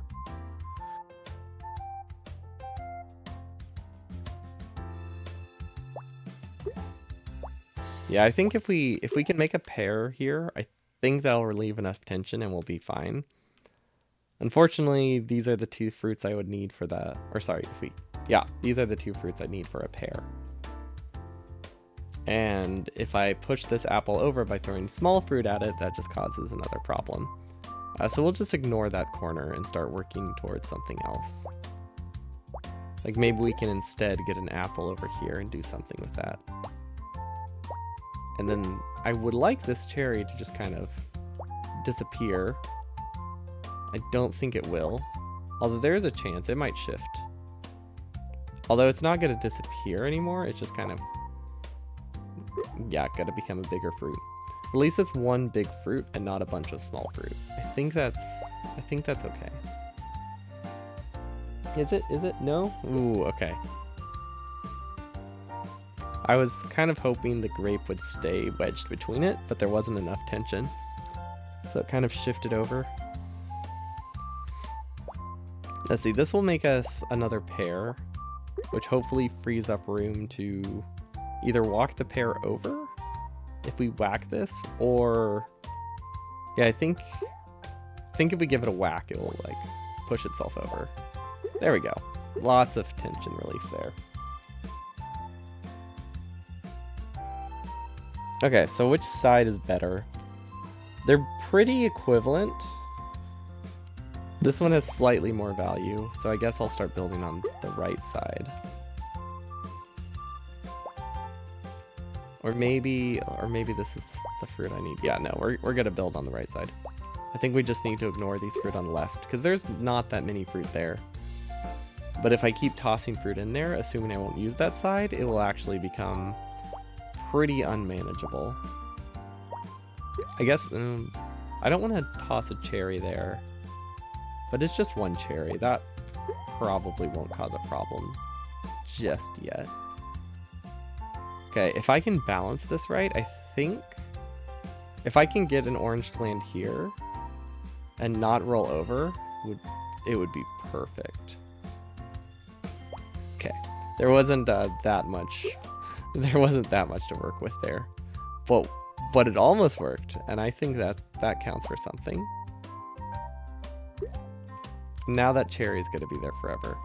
Yeah, I think if we can make a pear here, I think that'll relieve enough tension and we'll be fine. Unfortunately, these are the two fruits I would need for that. Or sorry, these are the two fruits I need for a pear. And if I push this apple over by throwing small fruit at it, that just causes another problem. So we'll just ignore that corner and start working towards something else. Like maybe we can instead get an apple over here and do something with that. And then I would like this cherry to just kind of disappear. I don't think it will. Although there is a chance it might shift. Although it's not going to disappear anymore, it's just kind of... yeah, gotta become a bigger fruit. At least it's one big fruit and not a bunch of small fruit. I think that's okay. Is it? No? Ooh, okay. I was kind of hoping the grape would stay wedged between it, but there wasn't enough tension. So it kind of shifted over. Let's see, this will make us another pear, which hopefully frees up room to either walk the pear over if we whack this, or yeah, I think if we give it a whack, it will like push itself over. There we go. Lots of tension relief there. Okay, so which side is better? They're pretty equivalent. This one has slightly more value, so I guess I'll start building on the right side. Or maybe this is the fruit I need. Yeah, no, we're gonna build on the right side. I think we just need to ignore these fruit on the left, because there's not that many fruit there. But if I keep tossing fruit in there, assuming I won't use that side, it will actually become pretty unmanageable. I guess, I don't want to toss a cherry there, but it's just one cherry. That probably won't cause a problem just yet. Okay, if I can balance this right, I think if I can get an orange to land here and not roll over, it would be perfect. Okay, there wasn't that much to work with there, but it almost worked, and I think that counts for something. Now that cherry is going to be there forever,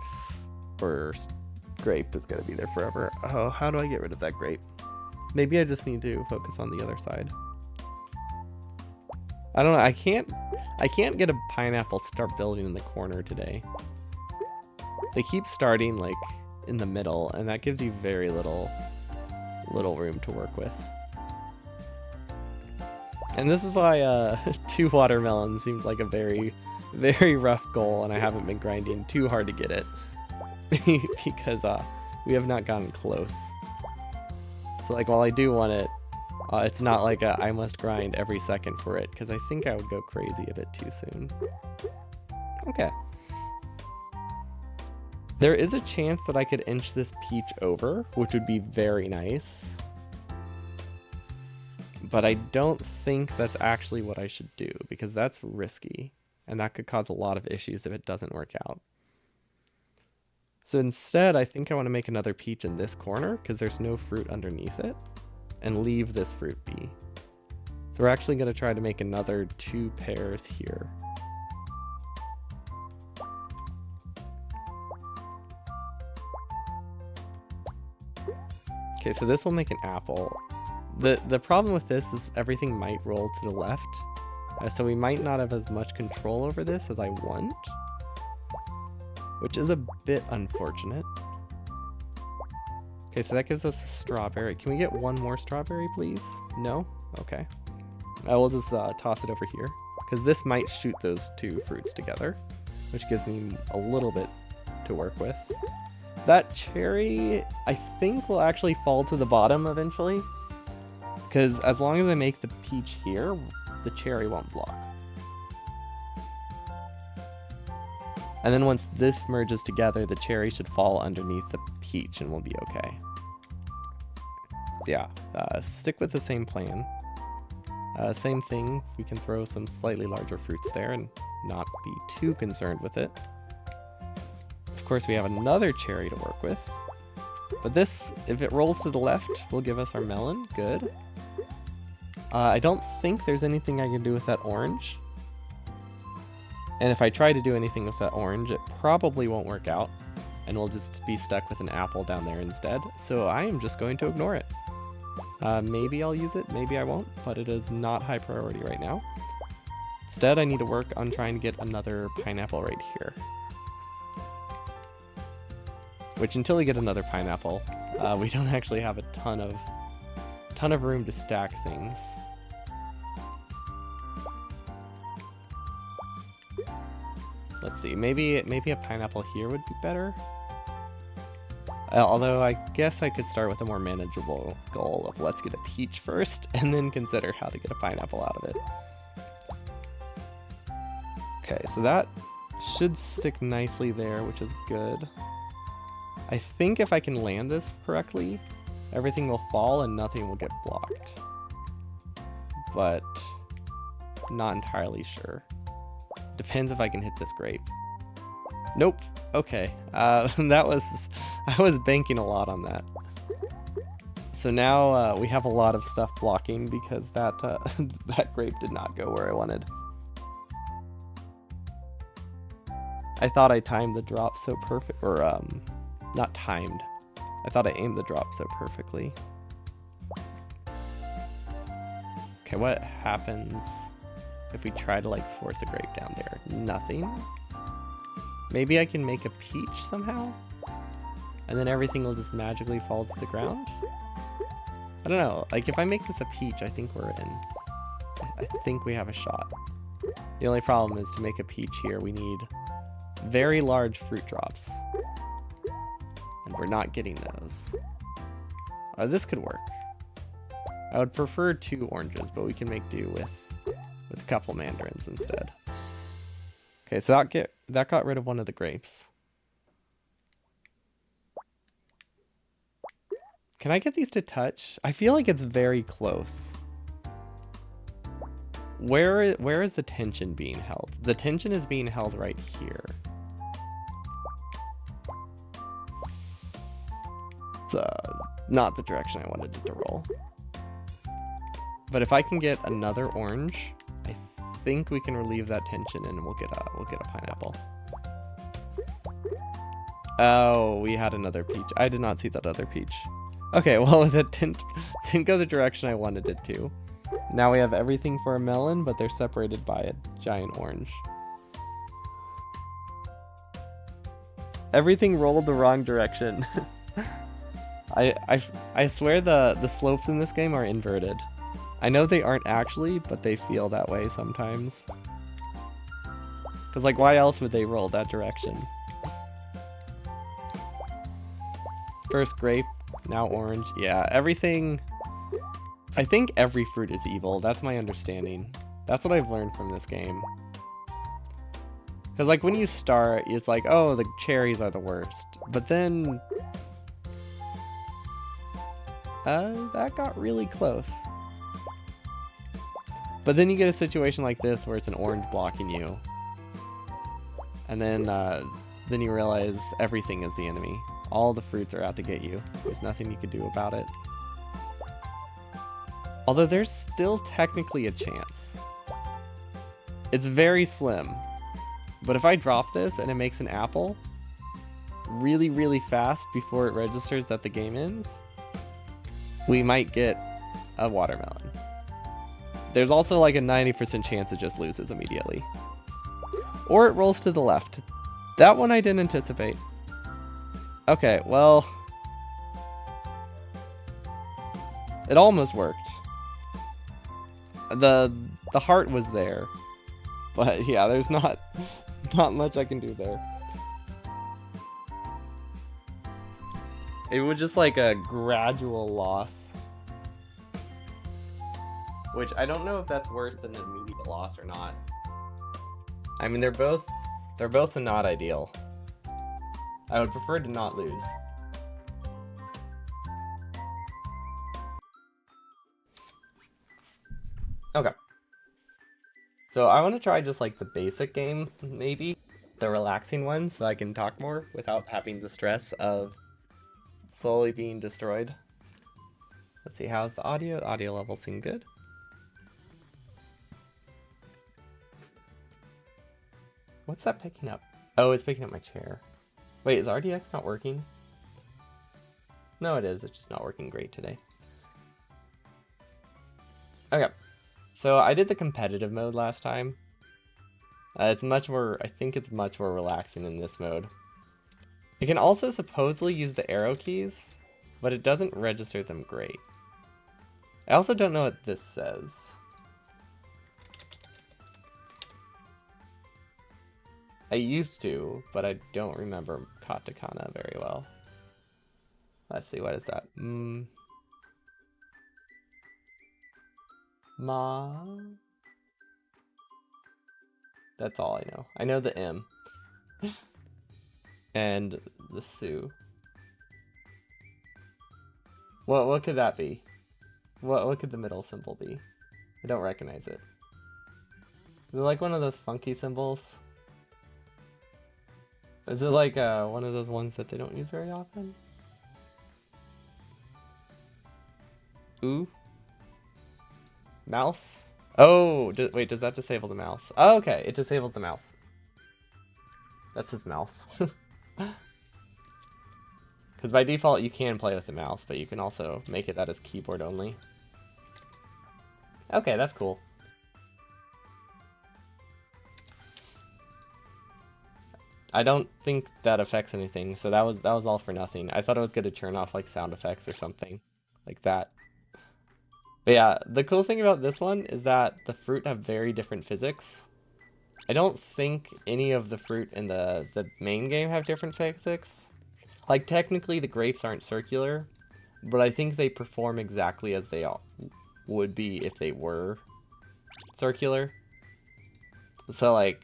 or grape is going to be there forever. Oh, how do I get rid of that grape? Maybe I just need to focus on the other side. I don't know. I can't get a pineapple to start building in the corner today. They keep starting like in the middle, and that gives you very little room to work with. And this is why 2 watermelons seems like a very Very rough goal, and I haven't been grinding too hard to get it. Because we have not gotten close. So like while I do want it, it's not like I must grind every second for it, because I think I would go crazy a bit too soon. Okay. There is a chance that I could inch this peach over, which would be very nice. But I don't think that's actually what I should do, because that's risky, and that could cause a lot of issues if it doesn't work out. So instead, I think I want to make another peach in this corner, because there's no fruit underneath it, and leave this fruit be. So we're actually going to try to make another 2 pairs here. Okay, so this will make an apple. The problem with this is everything might roll to the left, so we might not have as much control over this as I want, which is a bit unfortunate. Okay, so that gives us a strawberry. Can we get one more strawberry, please? No? Okay. I will just toss it over here, because this might shoot those 2 fruits together, which gives me a little bit to work with. That cherry, I think, will actually fall to the bottom eventually, because as long as I make the peach here, the cherry won't block. And then once this merges together, the cherry should fall underneath the peach and we'll be okay. So yeah, stick with the same plan. Same thing, we can throw some slightly larger fruits there and not be too concerned with it. Of course, we have another cherry to work with. But this, if it rolls to the left, will give us our melon. Good. I don't think there's anything I can do with that orange. And if I try to do anything with that orange, it probably won't work out. And we'll just be stuck with an apple down there instead. So I am just going to ignore it. Maybe I'll use it, maybe I won't, but it is not high priority right now. Instead, I need to work on trying to get another pineapple right here. Which, until we get another pineapple, we don't actually have a ton of room to stack things. Let's see, maybe a pineapple here would be better. Although I guess I could start with a more manageable goal of let's get a peach first, and then consider how to get a pineapple out of it. Okay, so that should stick nicely there, which is good. I think if I can land this correctly, everything will fall and nothing will get blocked. But not entirely sure. Depends if I can hit this grape. Nope. Okay. I was banking a lot on that. So now we have a lot of stuff blocking because that that grape did not go where I wanted. I thought I timed the drop so perfect, or not timed. I thought I aimed the drop so perfectly. Okay, what happens if we try to like force a grape down there? Nothing. Maybe I can make a peach somehow? And then everything will just magically fall to the ground? I don't know, like if I make this a peach, I think we're in. I think we have a shot. The only problem is to make a peach here, we need very large fruit drops. And we're not getting those. This could work. I would prefer 2 oranges, but we can make do with a couple mandarins instead. Okay, so that got rid of one of the grapes. Can I get these to touch? I feel like it's very close. Where is the tension being held? The tension is being held right here. It's not the direction I wanted it to roll. But if I can get another orange, I think we can relieve that tension and we'll get a pineapple. Oh, we had another peach. I did not see that other peach. Okay, well, that didn't go the direction I wanted it to. Now we have everything for a melon, but they're separated by a giant orange. Everything rolled the wrong direction. I swear the slopes in this game are inverted. I know they aren't actually, but they feel that way sometimes. Because, like, why else would they roll that direction? First grape, now orange. Yeah, everything... I think every fruit is evil. That's my understanding. That's what I've learned from this game. Because, like, when you start, it's like, oh, the cherries are the worst. But then... that got really close. But then you get a situation like this where it's an orange blocking you. And then you realize everything is the enemy. All the fruits are out to get you. There's nothing you can do about it. Although there's still technically a chance. It's very slim. But if I drop this and it makes an apple really, really fast before it registers that the game ends, we might get a watermelon. There's also like a 90% chance it just loses immediately. Or it rolls to the left. That one I didn't anticipate. Okay, well... it almost worked. The heart was there. But yeah, there's not much I can do there. It was just like a gradual loss. Which I don't know if that's worse than an immediate loss or not. I mean, they're both not ideal. I would prefer to not lose. Okay. So I want to try just like the basic game, maybe. The relaxing one, so I can talk more without having the stress of slowly being destroyed. Let's see, how's the audio? The audio levels seem good. What's that picking up? Oh, it's picking up my chair. Wait, is RDX not working? No, it is. It's just not working great today. Okay. So I did the competitive mode last time. It's much more, I think it's much more relaxing in this mode. You can also supposedly use the arrow keys, but it doesn't register them great. I also don't know what this says. I used to, but I don't remember katakana very well. Let's see, what is that? Ma? That's all I know. I know the M. And the Su. What could that be? What could the middle symbol be? I don't recognize it. Is it like one of those funky symbols? Is it like one of those ones that they don't use very often? Ooh. Mouse? Oh, wait, does that disable the mouse? Oh, okay, it disables the mouse. That's his mouse. Because by default, you can play with the mouse, but you can also make it that is keyboard only. Okay, that's cool. I don't think that affects anything, so that was all for nothing. I thought it was going to turn off like sound effects or something like that. But yeah, the cool thing about this one is that the fruit have very different physics. I don't think any of the fruit in the main game have different physics. Like, technically the grapes aren't circular, but I think they perform exactly as they would be if they were circular. So, like,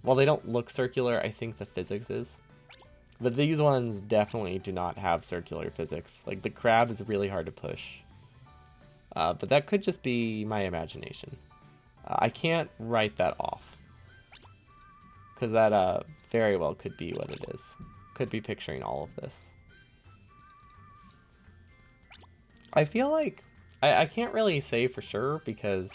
while they don't look circular, I think the physics is. But these ones definitely do not have circular physics. Like, the crab is really hard to push. But that could just be my imagination. I can't write that off. Because that very well could be what it is. Could be picturing all of this. I feel like I can't really say for sure because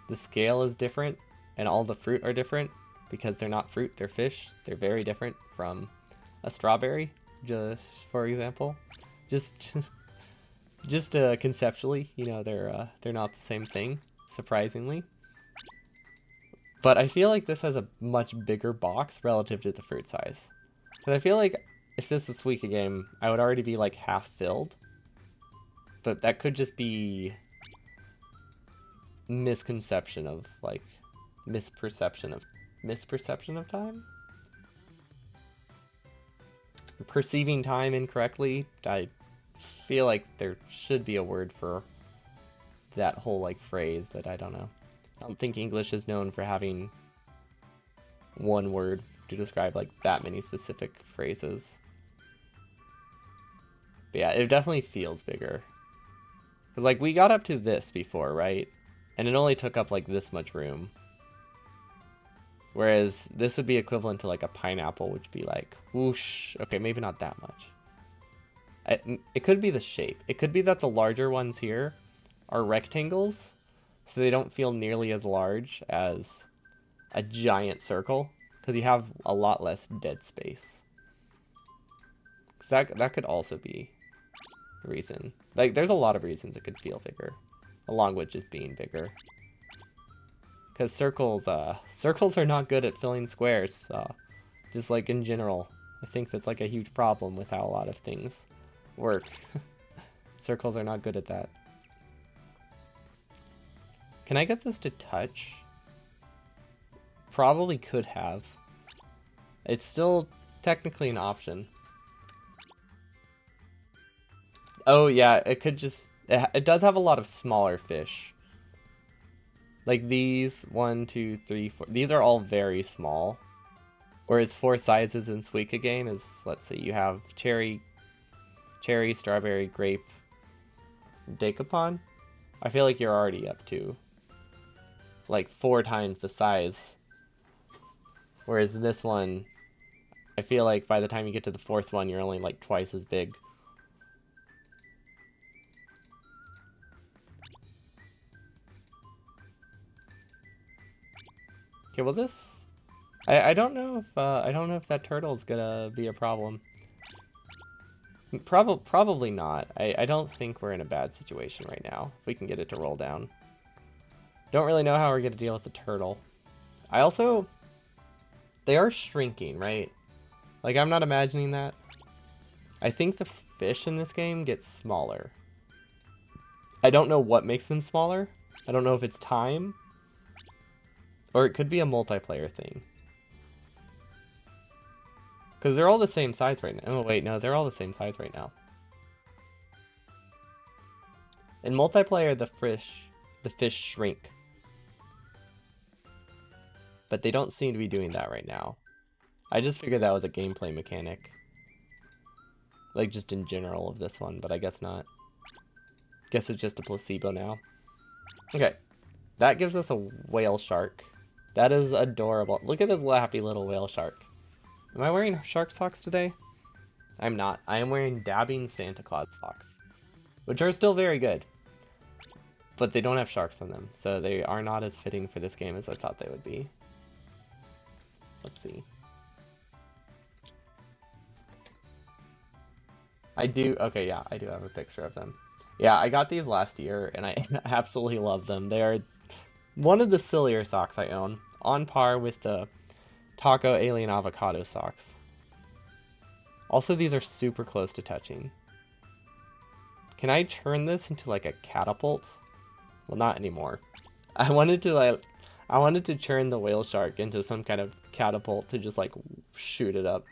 the scale is different and all the fruit are different because they're not fruit, they're fish. They're very different from a strawberry, just for example. Just conceptually, you know, they're not the same thing, surprisingly. But I feel like this has a much bigger box relative to the fruit size. Because I feel like if this is a Suika game, I would already be like half filled. But that could just be misperception of misperception of time? Perceiving time incorrectly? I feel like there should be a word for that whole like phrase, but I don't know. I don't think English is known for having one word to describe like that many specific phrases. But yeah, it definitely feels bigger. Because like we got up to this before, right? And it only took up like this much room. Whereas this would be equivalent to like a pineapple, which would be like whoosh. Okay, maybe not that much. It could be the shape. It could be that the larger ones here are rectangles, so they don't feel nearly as large as a giant circle, because you have a lot less dead space. So that could also be the reason. Like, there's a lot of reasons it could feel bigger, along with just being bigger. Because circles are not good at filling squares, just like in general. I think that's like a huge problem with how a lot of things work. Circles are not good at that. Can I get this to touch? Probably could have. It's still technically an option. Oh yeah, it could just... It does have a lot of smaller fish. Like these, 1, 2, 3, 4. These are all very small. Whereas 4 sizes in Suika game is, let's see, you have cherry, strawberry, grape, decapon. I feel like you're already up to like 4 times the size. Whereas this one, I feel like by the time you get to the 4th one, you're only like twice as big. Okay, well this, I don't know if that turtle's gonna be a problem. Probably not. I don't think we're in a bad situation right now, if we can get it to roll down. Don't really know how we're gonna deal with the turtle. I also, they are shrinking, right? Like, I'm not imagining that. I think the fish in this game get smaller. I don't know what makes them smaller. I don't know if it's time, or it could be a multiplayer thing. Because they're all the same size right now. Oh, wait, no, they're all the same size right now. In multiplayer, the fish shrink. But they don't seem to be doing that right now. I just figured that was a gameplay mechanic. Like, just in general of this one, but I guess not. Guess it's just a placebo now. Okay. That gives us a whale shark. That is adorable. Look at this happy little whale shark. Am I wearing shark socks today? I'm not. I am wearing dabbing Santa Claus socks, which are still very good. But they don't have sharks on them, so they are not as fitting for this game as I thought they would be. Let's see. I do, okay, yeah, I do have a picture of them. Yeah, I got these last year, and I absolutely love them. They are one of the sillier socks I own, on par with the Taco Alien Avocado socks. Also, these are super close to touching. Can I turn this into like a catapult? Well, not anymore. I wanted to turn the whale shark into some kind of catapult to just like shoot it up.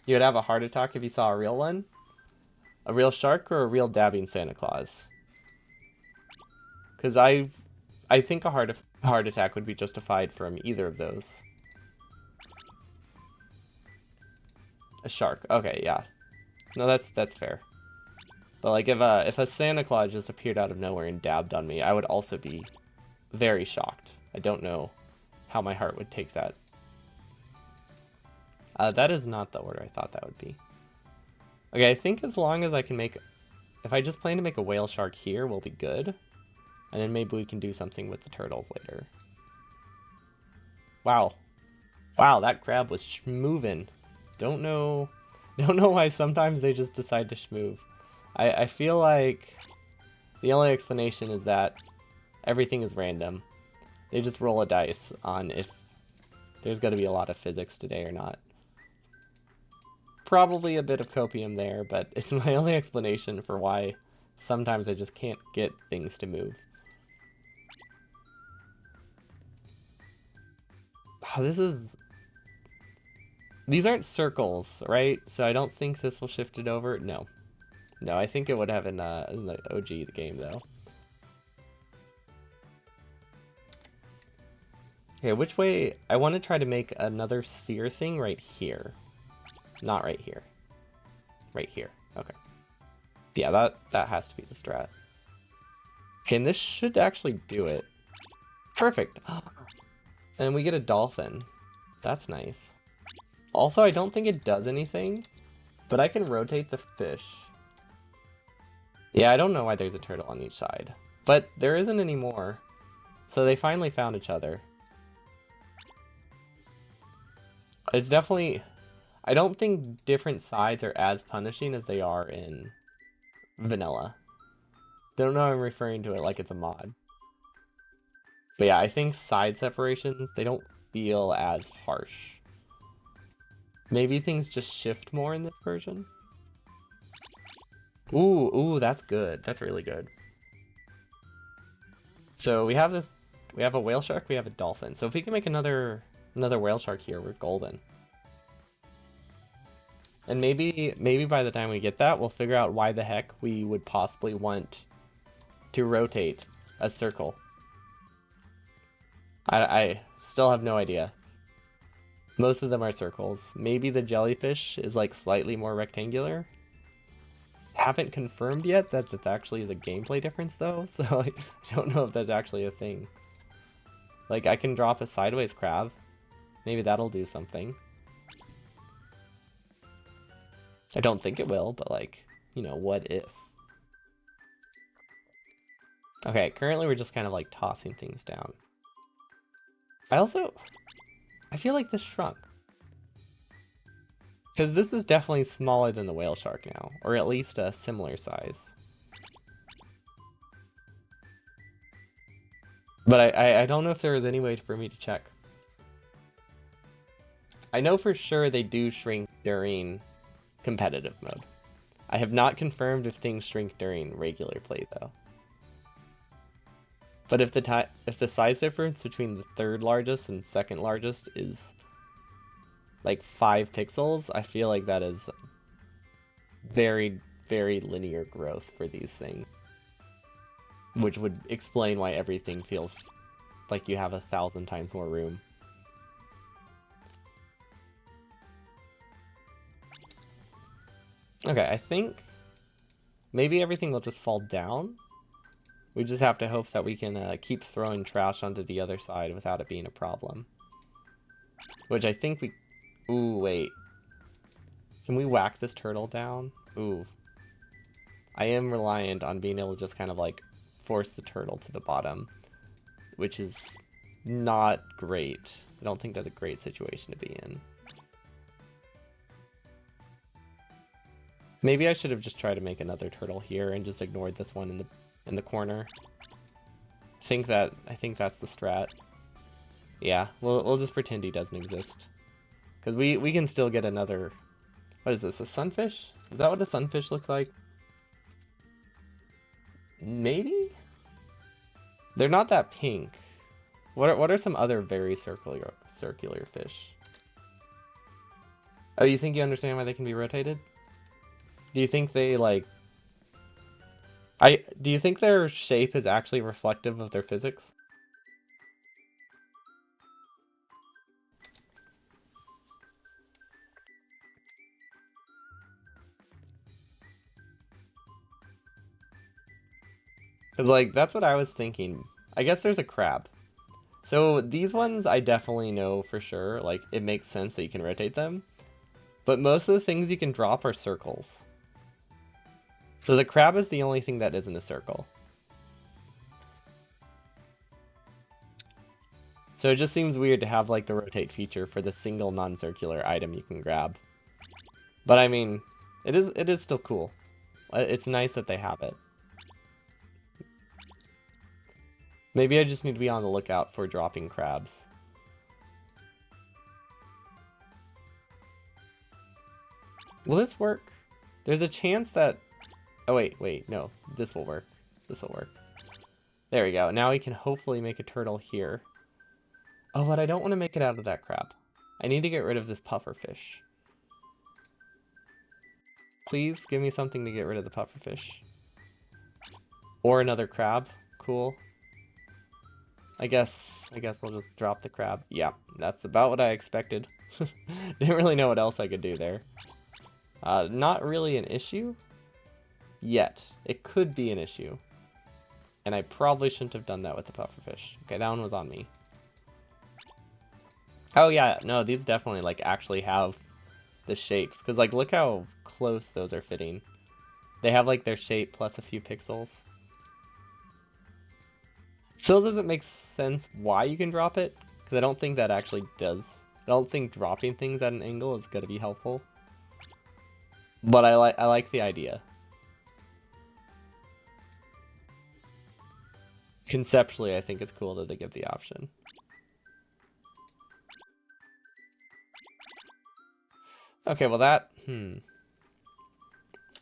You would have a heart attack if you saw a real one? A real shark or a real dabbing Santa Claus? Because I think a heart attack would be justified from either of those. A shark. Okay, yeah. No, that's fair. But like if a Santa Claus just appeared out of nowhere and dabbed on me, I would also be very shocked. I don't know how my heart would take that. That is not the order I thought that would be. Okay, I think as long as I can make... If I just plan to make a whale shark here, we'll be good. And then maybe we can do something with the turtles later. Wow. Wow, that crab was schmoovin'. Don't know why sometimes they just decide to schmoove. I feel like the only explanation is that everything is random. They just roll a dice on if there's going to be a lot of physics today or not. Probably a bit of copium there, but it's my only explanation for why sometimes I just can't get things to move. Oh, this is... These aren't circles, right? So I don't think this will shift it over. No. No, I think it would have in the OG game, though. Okay, which way? I want to try to make another sphere thing right here. Not right here. Right here. Okay. Yeah, that has to be the strat. Okay, and this should actually do it. Perfect. And we get a dolphin. That's nice. Also, I don't think it does anything, but I can rotate the fish. Yeah, I don't know why there's a turtle on each side, but there isn't anymore. So they finally found each other. It's definitely... I don't think different sides are as punishing as they are in vanilla. Don't know I'm referring to it like it's a mod. But yeah, I think side separations, they don't feel as harsh. Maybe things just shift more in this version? Ooh, that's good. That's really good. So we have this, we have a whale shark, we have a dolphin. So if we can make another whale shark here, we're golden. And maybe by the time we get that, we'll figure out why the heck we would possibly want to rotate a circle. I still have no idea. Most of them are circles. Maybe the jellyfish is like slightly more rectangular. Haven't confirmed yet that that actually is a gameplay difference though, so I don't know if that's actually a thing. Like I can drop a sideways crab. Maybe that'll do something. I don't think it will, but like, you know, what if? Okay, currently we're just kind of like tossing things down. I feel like this shrunk. Because this is definitely smaller than the whale shark now, or at least a similar size. But I don't know if there is any way for me to check. I know for sure they do shrink during competitive mode. I have not confirmed if things shrink during regular play though. But if the size difference between the third largest and second largest is like 5 pixels, I feel like that is very, very linear growth for these things. Which would explain why everything feels like you have 1,000 times more room. Okay, I think maybe everything will just fall down. We just have to hope that we can keep throwing trash onto the other side without it being a problem. Which I think we... Ooh, wait. Can we whack this turtle down? Ooh. I am reliant on being able to just kind of like force the turtle to the bottom, which is not great. I don't think that's a great situation to be in. Maybe I should have just tried to make another turtle here and just ignored this one in the corner. I think that's the strat. Yeah, we'll just pretend he doesn't exist. Because we can still get another... What is this, a sunfish? Is that what a sunfish looks like? Maybe? They're not that pink. What are some other very circular fish? Oh, you think you understand why they can be rotated? Do you think they like... do you think their shape is actually reflective of their physics? Because, like, that's what I was thinking. I guess there's a crab. So these ones I definitely know for sure. Like, it makes sense that you can rotate them. But most of the things you can drop are circles. So the crab is the only thing that isn't a circle. So it just seems weird to have, like, the rotate feature for the single non-circular item you can grab. But, I mean, it is still cool. It's nice that they have it. Maybe I just need to be on the lookout for dropping crabs. Will this work? There's a chance that... Oh, wait, no. This will work. This will work. There we go. Now we can hopefully make a turtle here. Oh, but I don't want to make it out of that crab. I need to get rid of this puffer fish. Please give me something to get rid of the puffer fish. Or another crab. Cool. I guess I'll just drop the crab. Yeah, that's about what I expected. Didn't really know what else I could do there. Not really an issue yet. It could be an issue. And I probably shouldn't have done that with the pufferfish. Okay, that one was on me. Oh yeah, no, these definitely like actually have the shapes. Because like look how close those are fitting. They have like their shape plus a few pixels. Still doesn't make sense why you can drop it. Because I don't think that actually does. I don't think dropping things at an angle is going to be helpful. But I like the idea. Conceptually, I think it's cool that they give the option. Okay, well that,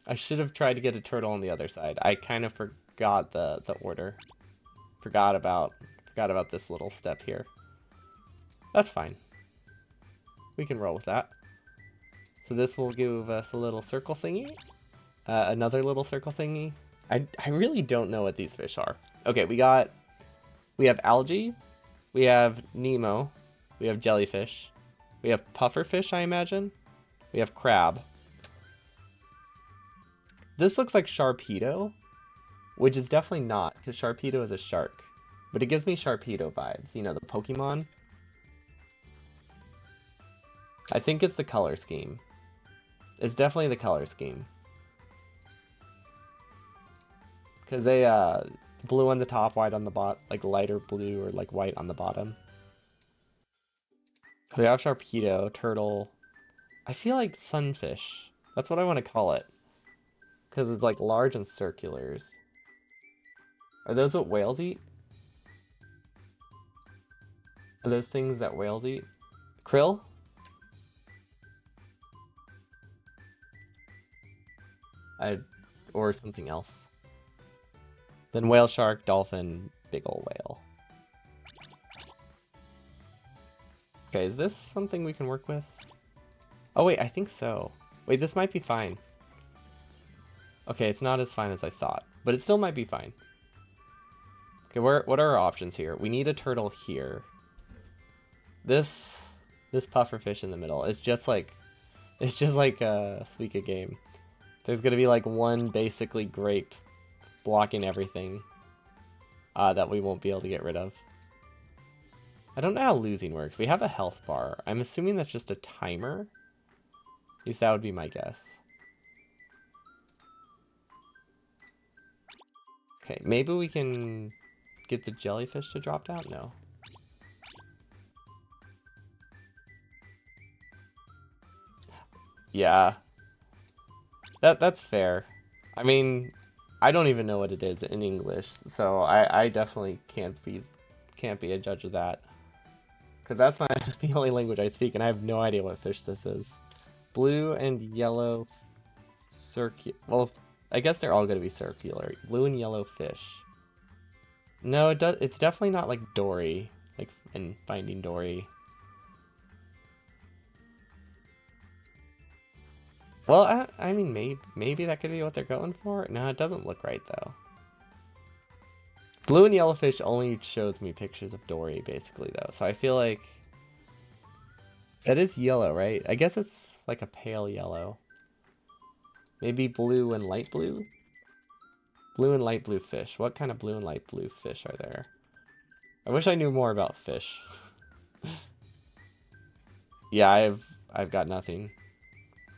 I should have tried to get a turtle on the other side. I kind of forgot the order. Forgot about this little step here. That's fine. We can roll with that. So this will give us a little circle thingy. Another little circle thingy. I really don't know what these fish are. Okay, we have algae, we have Nemo, we have jellyfish, we have pufferfish, I imagine, we have crab. This looks like Sharpedo, which is definitely not, because Sharpedo is a shark. But it gives me Sharpedo vibes, you know, the Pokemon. I think it's the color scheme. It's definitely the color scheme. Because they, blue on the top, white on the bottom, like lighter blue or like white on the bottom. We have Sharpedo, turtle. I feel like sunfish. That's what I want to call it. Because it's like large and circulars. Are those what whales eat? Are those things that whales eat? Krill? Or something else. Then whale, shark, dolphin, big ol' whale. Okay, is this something we can work with? Oh wait, I think so. Wait, this might be fine. Okay, it's not as fine as I thought, but it still might be fine. Okay, what are our options here? We need a turtle here. This pufferfish in the middle is just like a Suika game. There's gonna be like one basically grape blocking everything that we won't be able to get rid of. I don't know how losing works. We have a health bar. I'm assuming that's just a timer. At least that would be my guess. Okay, maybe we can get the jellyfish to drop down? No. Yeah. That's fair. I mean, I don't even know what it is in English, so I definitely can't be a judge of that. Because that's the only language I speak, and I have no idea what fish this is. Blue and yellow well, I guess they're all going to be circular. Blue and yellow fish. No, it's definitely not like Dory, like in Finding Dory. Well, I mean, maybe that could be what they're going for. No, it doesn't look right though. Blue and yellow fish only shows me pictures of Dory, basically, though. So I feel like that is yellow, right? I guess it's like a pale yellow. Maybe blue and light blue? Blue and light blue fish. What kind of blue and light blue fish are there? I wish I knew more about fish. Yeah, I've got nothing.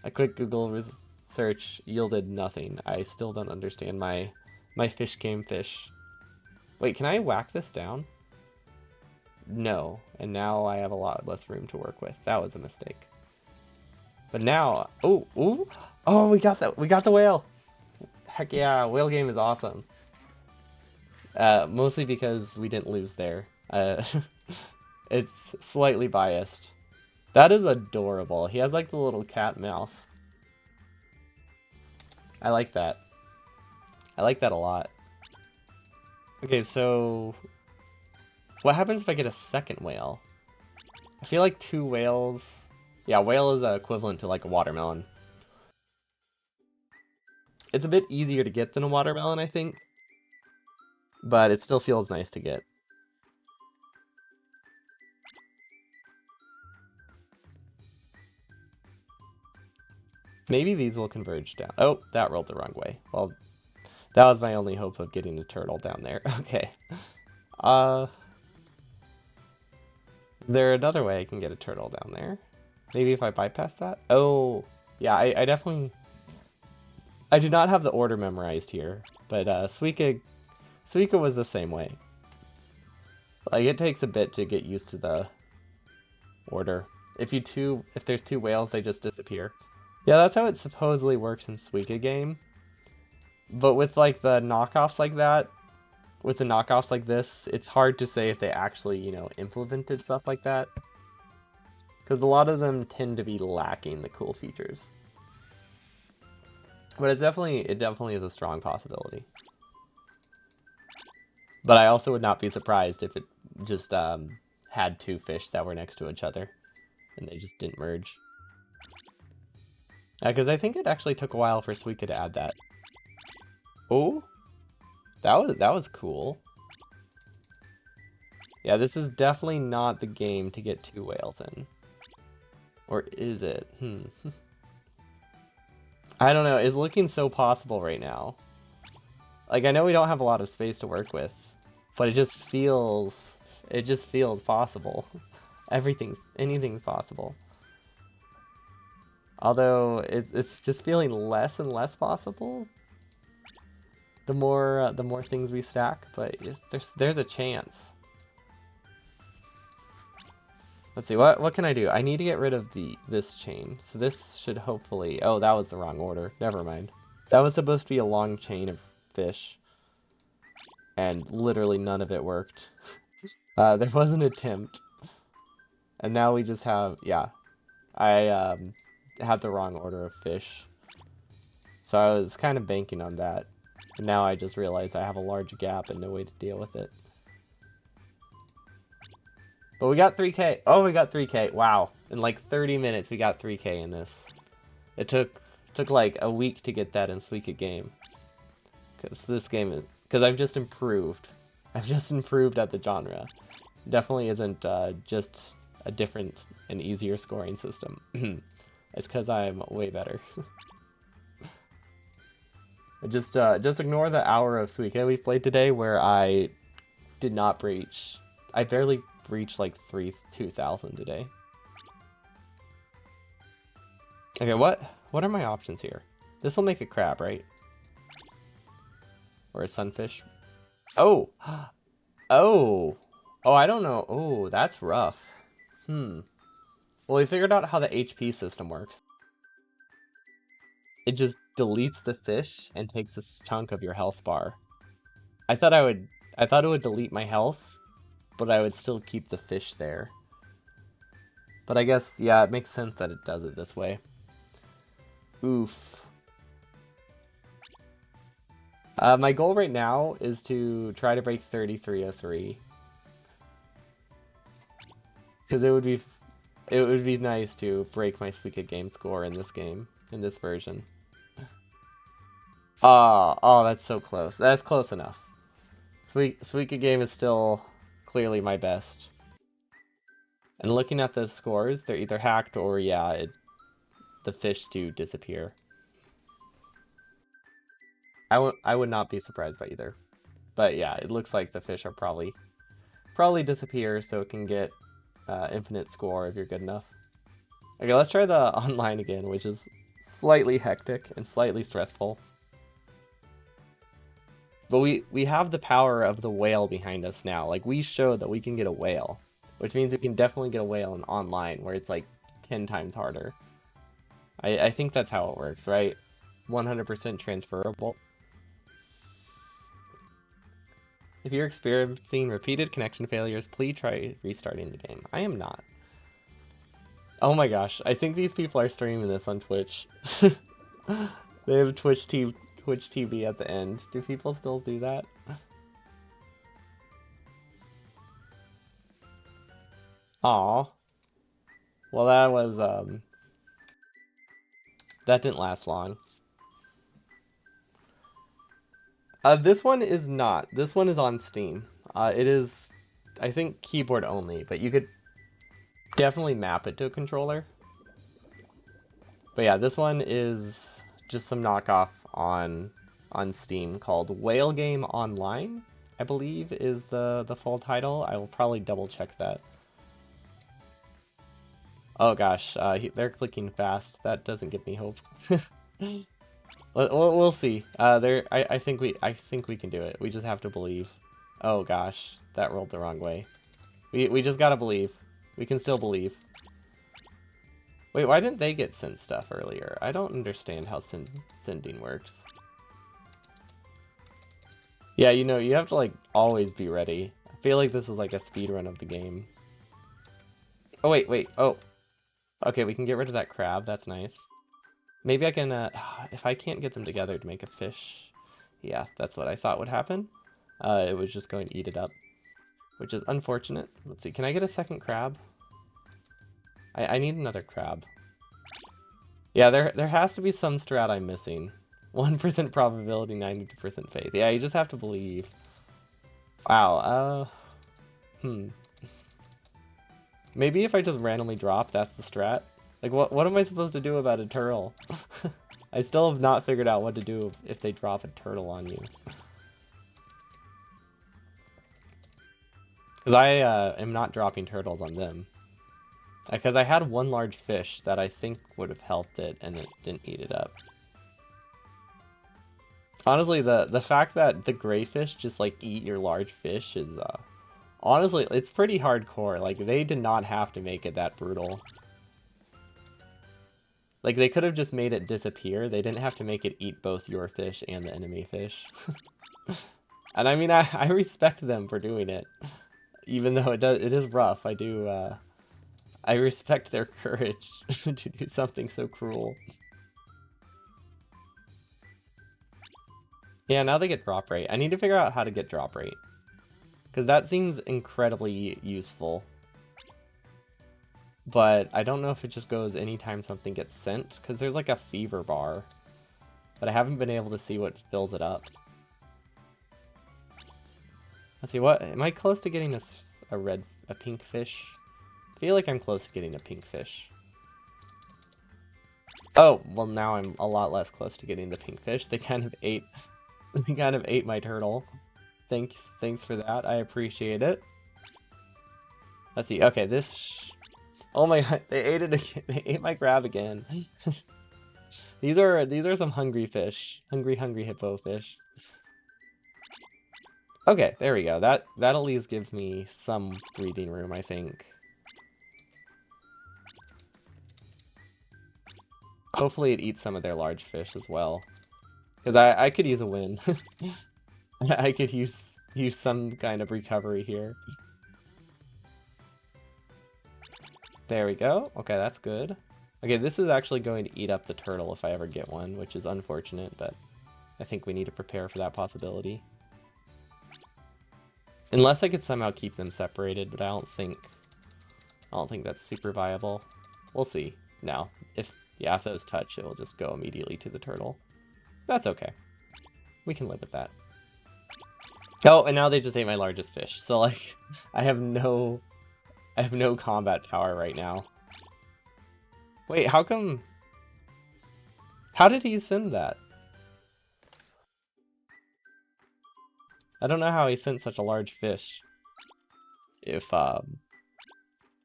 A quick Google search yielded nothing. I still don't understand my fish game fish. Wait, can I whack this down? No, and now I have a lot less room to work with. That was a mistake. But now, oh, we got the whale. Heck yeah, whale game is awesome. Mostly because we didn't lose there. It's slightly biased. That is adorable. He has like the little cat mouth. I like that. I like that a lot. Okay, so what happens if I get a second whale? I feel like 2 whales... Yeah, whale is equivalent to like a watermelon. It's a bit easier to get than a watermelon, I think. But it still feels nice to get. Maybe these will converge down. Oh, that rolled the wrong way. Well, that was my only hope of getting a turtle down there. Okay. Uh... Is there another way I can get a turtle down there? Maybe if I bypass that? Oh, yeah, I definitely... I do not have the order memorized here, but Suika was the same way. Like, it takes a bit to get used to the order. If there's 2 whales, they just disappear. Yeah, that's how it supposedly works in Suika game. But with like the knockoffs like that, with the knockoffs like this, it's hard to say if they actually, implemented stuff like that. Because a lot of them tend to be lacking the cool features. But it definitely is a strong possibility. But I also would not be surprised if it just had 2 fish that were next to each other and they just didn't merge. Because I think it actually took a while for Suika to add that. Oh, that was cool. Yeah, this is definitely not the game to get 2 whales in. Or is it? I don't know. It's looking so possible right now. Like, I know we don't have a lot of space to work with, but it just feels possible. Anything's possible. Although it's just feeling less and less possible. The more things we stack, but there's a chance. Let's see, what can I do? I need to get rid of this chain. So this should hopefully... Oh, that was the wrong order. Never mind. That was supposed to be a long chain of fish. And literally none of it worked. There was an attempt. And now we just have... Yeah. I had the wrong order of fish. So I was kind of banking on that. And now I just realized I have a large gap and no way to deal with it. But we got 3K. Oh, we got 3K. Wow. In like 30 minutes, we got 3K in this. It took like a week to get that in Suika game. Because I've just improved. I've just improved at the genre. Definitely isn't just a different and easier scoring system. It's because I'm way better. Just ignore the hour of Suika we played today where I did not breach. I barely breached like 2,000 today. Okay, what are my options here? This will make a crab, right? Or a sunfish? Oh! Oh! Oh, I don't know. Oh, that's rough. Well, we figured out how the HP system works. It just deletes the fish and takes this chunk of your health bar. I thought it would delete my health, but I would still keep the fish there. But I guess, yeah, it makes sense that it does it this way. Oof. My goal right now is to try to break 3303. Because it would be nice to break my Suika game score in this game, in this version. Oh, that's so close. That's close enough. Suika game is still clearly my best. And looking at the scores, they're either hacked or, yeah, the fish do disappear. I would not be surprised by either. But yeah, it looks like the fish are probably disappear, so it can get infinite score if you're good enough. Okay, let's try the online again, which is slightly hectic and slightly stressful. But we have the power of the whale behind us now. Like, we showed that we can get a whale, which means we can definitely get a whale in online, where it's like 10 times harder. I think that's how it works, right? 100% transferable. If you're experiencing repeated connection failures, please try restarting the game. I am not. Oh my gosh, I think these people are streaming this on Twitch. They have Twitch TV at the end. Do people still do that? Aw. Well, that was, that didn't last long. This one is not. This one is on Steam. It is, I think, keyboard only, but you could definitely map it to a controller. But yeah, this one is just some knockoff on Steam called Whale Game Online, I believe is the full title. I will probably double check that. Oh gosh, they're clicking fast. That doesn't give me hope. We'll see. I think we can do it. We just have to believe. Oh gosh, that rolled the wrong way. We just gotta believe. We can still believe. Wait, why didn't they get sent stuff earlier? I don't understand how sending works. Yeah, you know, you have to like always be ready. I feel like this is like a speed run of the game. Oh wait. Oh, okay, we can get rid of that crab. That's nice. Maybe I can, if I can't get them together to make a fish. Yeah, that's what I thought would happen. It was just going to eat it up, which is unfortunate. Let's see, can I get a second crab? I need another crab. Yeah, there has to be some strat I'm missing. 1% probability, 90% faith. Yeah, you just have to believe. Wow, Maybe if I just randomly drop, that's the strat? Like, what am I supposed to do about a turtle? I still have not figured out what to do if they drop a turtle on you. Because I am not dropping turtles on them. Because I had one large fish that I think would have helped it, and it didn't eat it up. Honestly, the fact that the gray fish just, like, eat your large fish is, honestly, it's pretty hardcore. Like, they did not have to make it that brutal. Like, they could have just made it disappear. They didn't have to make it eat both your fish and the enemy fish. And I mean, I respect them for doing it. Even though it is rough, I respect their courage to do something so cruel. Yeah, now they get drop rate. I need to figure out how to get drop rate. Because that seems incredibly useful. But I don't know if it just goes anytime something gets sent. Because there's like a fever bar. But I haven't been able to see what fills it up. Let's see, what am I close to getting a pink fish? I feel like I'm close to getting a pink fish. Oh, well now I'm a lot less close to getting the pink fish. They kind of ate my turtle. Thanks for that. I appreciate it. Let's see. Okay, oh my god, they ate it again. They ate my crab again. These are some hungry fish. Hungry hippo fish. Okay, there we go. That at least gives me some breathing room, I think. Hopefully it eats some of their large fish as well. Because I could use a win. I could use some kind of recovery here. There we go. Okay, that's good. Okay, this is actually going to eat up the turtle if I ever get one, which is unfortunate, but I think we need to prepare for that possibility. Unless I could somehow keep them separated, but I don't think that's super viable. We'll see. Now, if those touch, it'll just go immediately to the turtle. That's okay. We can live with that. Oh, and now they just ate my largest fish. So like, I have no combat power right now. Wait, how come? How did he send that? I don't know how he sent such a large fish. If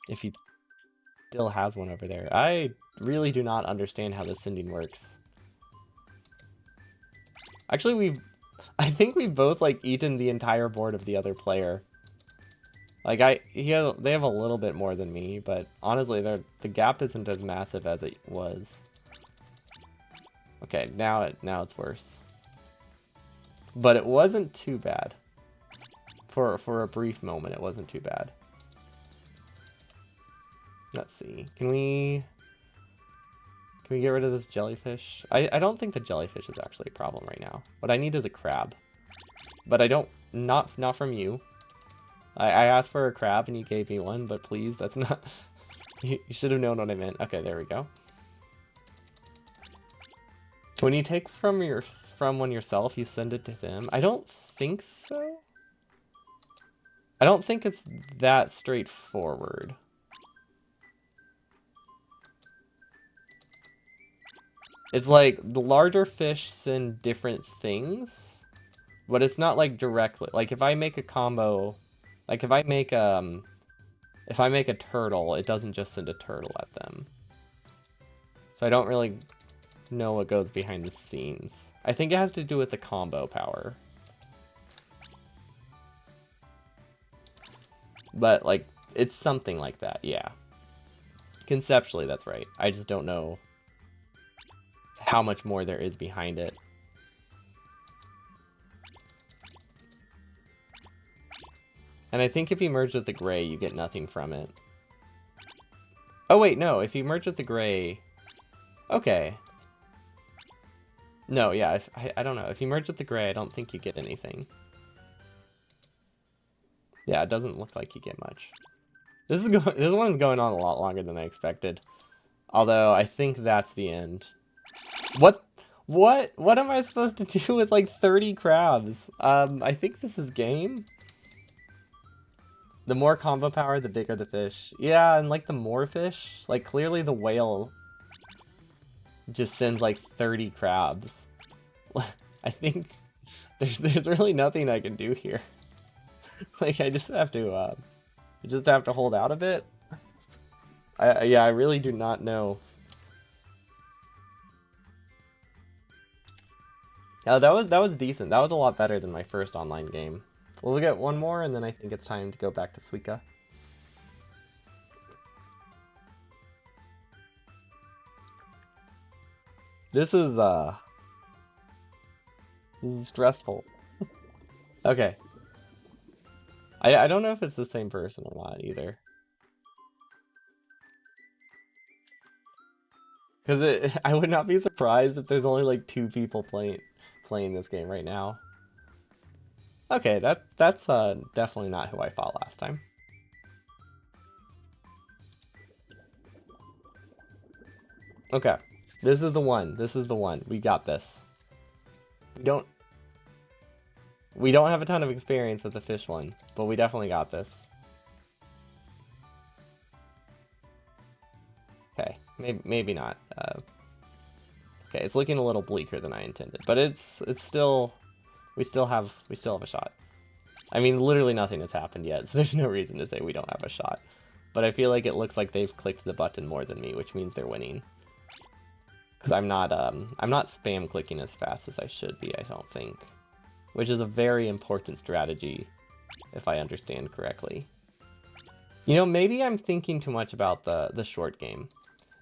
he still has one over there. I really do not understand how this sending works. Actually, I think we've both like eaten the entire board of the other player. Like they have a little bit more than me, but honestly, the gap isn't as massive as it was. Okay, now it's worse. But it wasn't too bad. For a brief moment, it wasn't too bad. Let's see. Can we get rid of this jellyfish? I don't think the jellyfish is actually a problem right now. What I need is a crab. But I don't, not from you. I asked for a crab and you gave me one, but please, that's not You should have known what I meant. Okay, there we go. When you take from one yourself, you send it to them. I don't think so. I don't think it's that straightforward. It's like the larger fish send different things, but it's not like directly. Like if I make a combo, like if I make a turtle, it doesn't just send a turtle at them. So I don't really know what goes behind the scenes. I think it has to do with the combo power. But like it's something like that, yeah. Conceptually, that's right. I just don't know how much more there is behind it. And I think if you merge with the gray, you get nothing from it. Oh wait, no, if you merge with the gray... Okay. No, yeah, I don't know. If you merge with the gray, I don't think you get anything. Yeah, it doesn't look like you get much. This one's going on a lot longer than I expected. Although, I think that's the end. What am I supposed to do with like 30 crabs? I think this is game. The more combo power, the bigger the fish. Yeah, and like the more fish, like clearly the whale just sends like 30 crabs. I think there's really nothing I can do here. Like I just have to hold out a bit. Yeah, I really do not know. Oh, that was decent. That was a lot better than my first online game. We'll get one more, and then I think it's time to go back to Suika. This is stressful. Okay. I don't know if it's the same person or not either. Because I would not be surprised if there's only like 2 people playing this game right now. Okay, that's definitely not who I fought last time. Okay, this is the one. This is the one. We got this. We don't have a ton of experience with the fish one, but we definitely got this. Okay, maybe not. Okay, it's looking a little bleaker than I intended, but it's still we still have a shot. I mean, literally nothing has happened yet, so there's no reason to say we don't have a shot. But I feel like it looks like they've clicked the button more than me, which means they're winning. Because I'm not spam clicking as fast as I should be, I don't think. Which is a very important strategy, if I understand correctly. You know, maybe I'm thinking too much about the short game.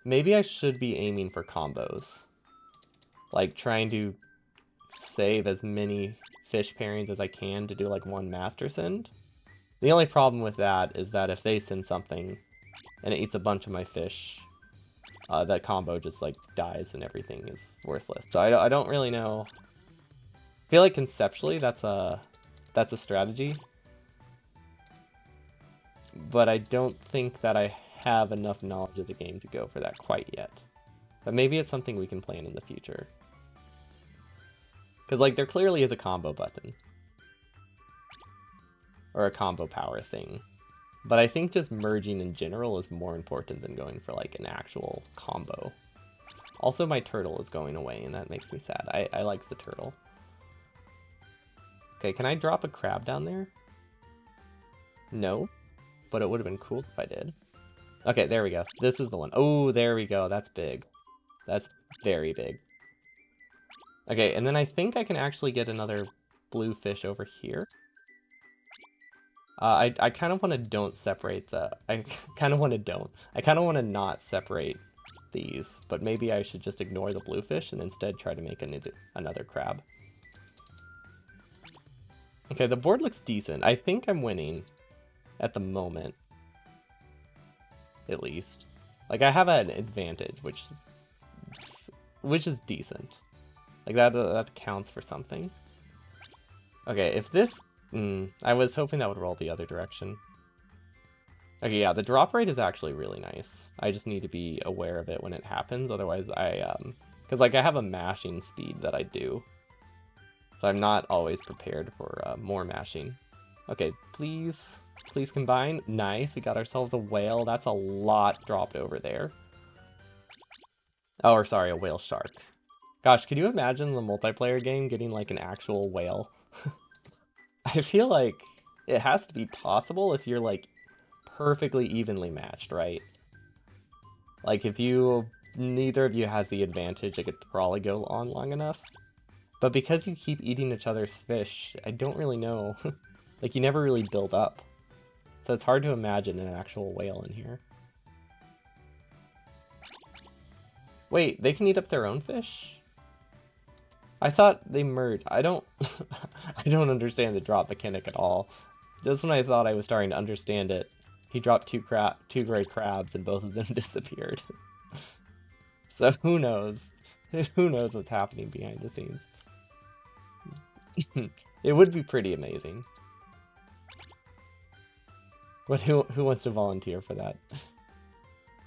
Maybe I should be aiming for combos. Like, trying to save as many fish pairings as I can to do, like, one master send. The only problem with that is that if they send something and it eats a bunch of my fish, that combo just, like, dies and everything is worthless. So I don't really know. I feel like conceptually that's a strategy. But I don't think that I have enough knowledge of the game to go for that quite yet. But maybe it's something we can plan in the future. Because, like, there clearly is a combo button. Or a combo power thing. But I think just merging in general is more important than going for, like, an actual combo. Also, my turtle is going away, and that makes me sad. I like the turtle. Okay, can I drop a crab down there? No. But it would have been cool if I did. Okay, there we go. This is the one. Oh, there we go. That's big. That's very big. Okay, and then I think I can actually get another blue fish over here. I kind of want to don't separate the... I kind of want to not separate these, but maybe I should just ignore the blue fish and instead try to make another crab. Okay, the board looks decent. I think I'm winning at the moment. At least. Like, I have an advantage, which is decent. Like, that counts for something. Okay, if this... I was hoping that would roll the other direction. Okay, yeah, the drop rate is actually really nice. I just need to be aware of it when it happens, otherwise because like I have a mashing speed that I do. So I'm not always prepared for more mashing. Okay, please combine. Nice, we got ourselves a whale. That's a lot dropped over there. Oh, or sorry, a whale shark. Gosh, could you imagine the multiplayer game getting like an actual whale? I feel like it has to be possible if you're like perfectly evenly matched, right? Like if neither of you has the advantage, it could probably go on long enough. But because you keep eating each other's fish, I don't really know. Like you never really build up. So it's hard to imagine an actual whale in here. Wait, they can eat up their own fish? I thought they merged. I don't I don't understand the drop mechanic at all. Just when I thought I was starting to understand it, he dropped two gray crabs and both of them disappeared. So who knows? Who knows what's happening behind the scenes? It would be pretty amazing. But who wants to volunteer for that?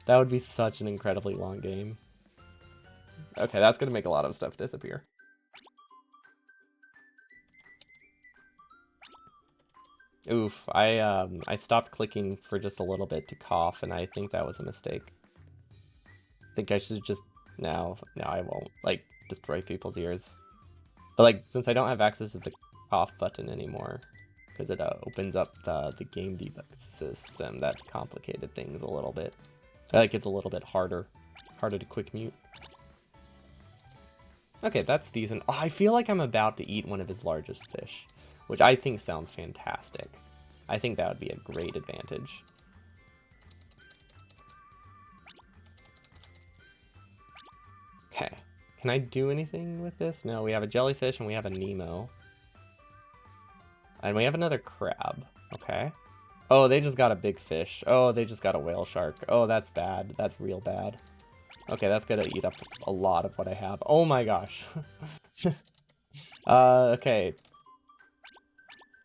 That would be such an incredibly long game. Okay, that's gonna make a lot of stuff disappear. Oof, I stopped clicking for just a little bit to cough, and I think that was a mistake. I think I should just no, I won't like destroy people's ears. But like since I don't have access to the cough button anymore, because it opens up the game debug system, that complicated things a little bit. Like it's a little bit harder to quick mute. Okay, that's decent. Oh, I feel like I'm about to eat one of his largest fish, which I think sounds fantastic. I think that would be a great advantage. Okay, can I do anything with this? No, we have a jellyfish and we have a Nemo. And we have another crab. Okay. Oh, they just got a big fish. Oh, they just got a whale shark. Oh, that's bad. That's real bad. Okay, that's gonna eat up a lot of what I have. Oh my gosh. Okay.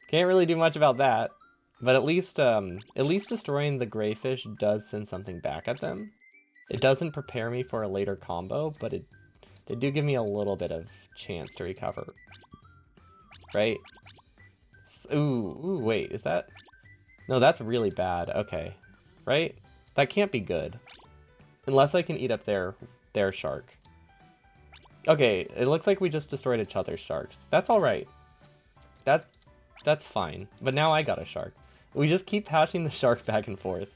Can't really do much about that. But at least destroying the gray fish does send something back at them. It doesn't prepare me for a later combo, but they do give me a little bit of chance to recover. Right? Ooh, wait, is that... No, that's really bad. Okay. Right? That can't be good. Unless I can eat up their shark. Okay, it looks like we just destroyed each other's sharks. That's alright. That's fine. But now I got a shark. We just keep passing the shark back and forth.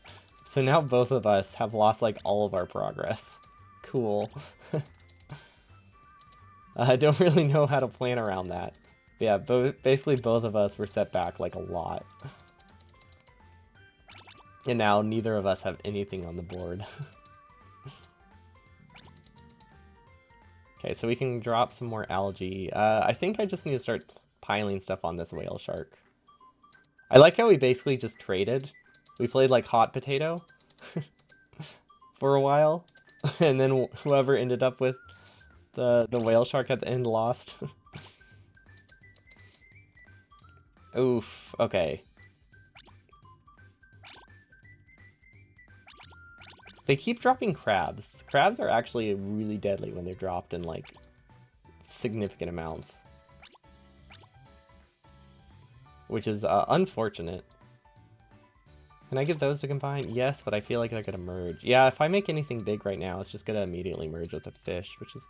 So now both of us have lost like all of our progress. Cool. I don't really know how to plan around that. But yeah, basically both of us were set back like a lot. And now neither of us have anything on the board. Okay, so we can drop some more algae. I think I just need to start piling stuff on this whale shark. I like how we basically just traded. We played like hot potato for a while. And then whoever ended up with the whale shark at the end lost. Oof, okay. They keep dropping crabs. Crabs are actually really deadly when they're dropped in like significant amounts. Which is unfortunate. Can I get those to combine? Yes, but I feel like they're gonna merge. Yeah, if I make anything big right now, it's just gonna immediately merge with a fish, which is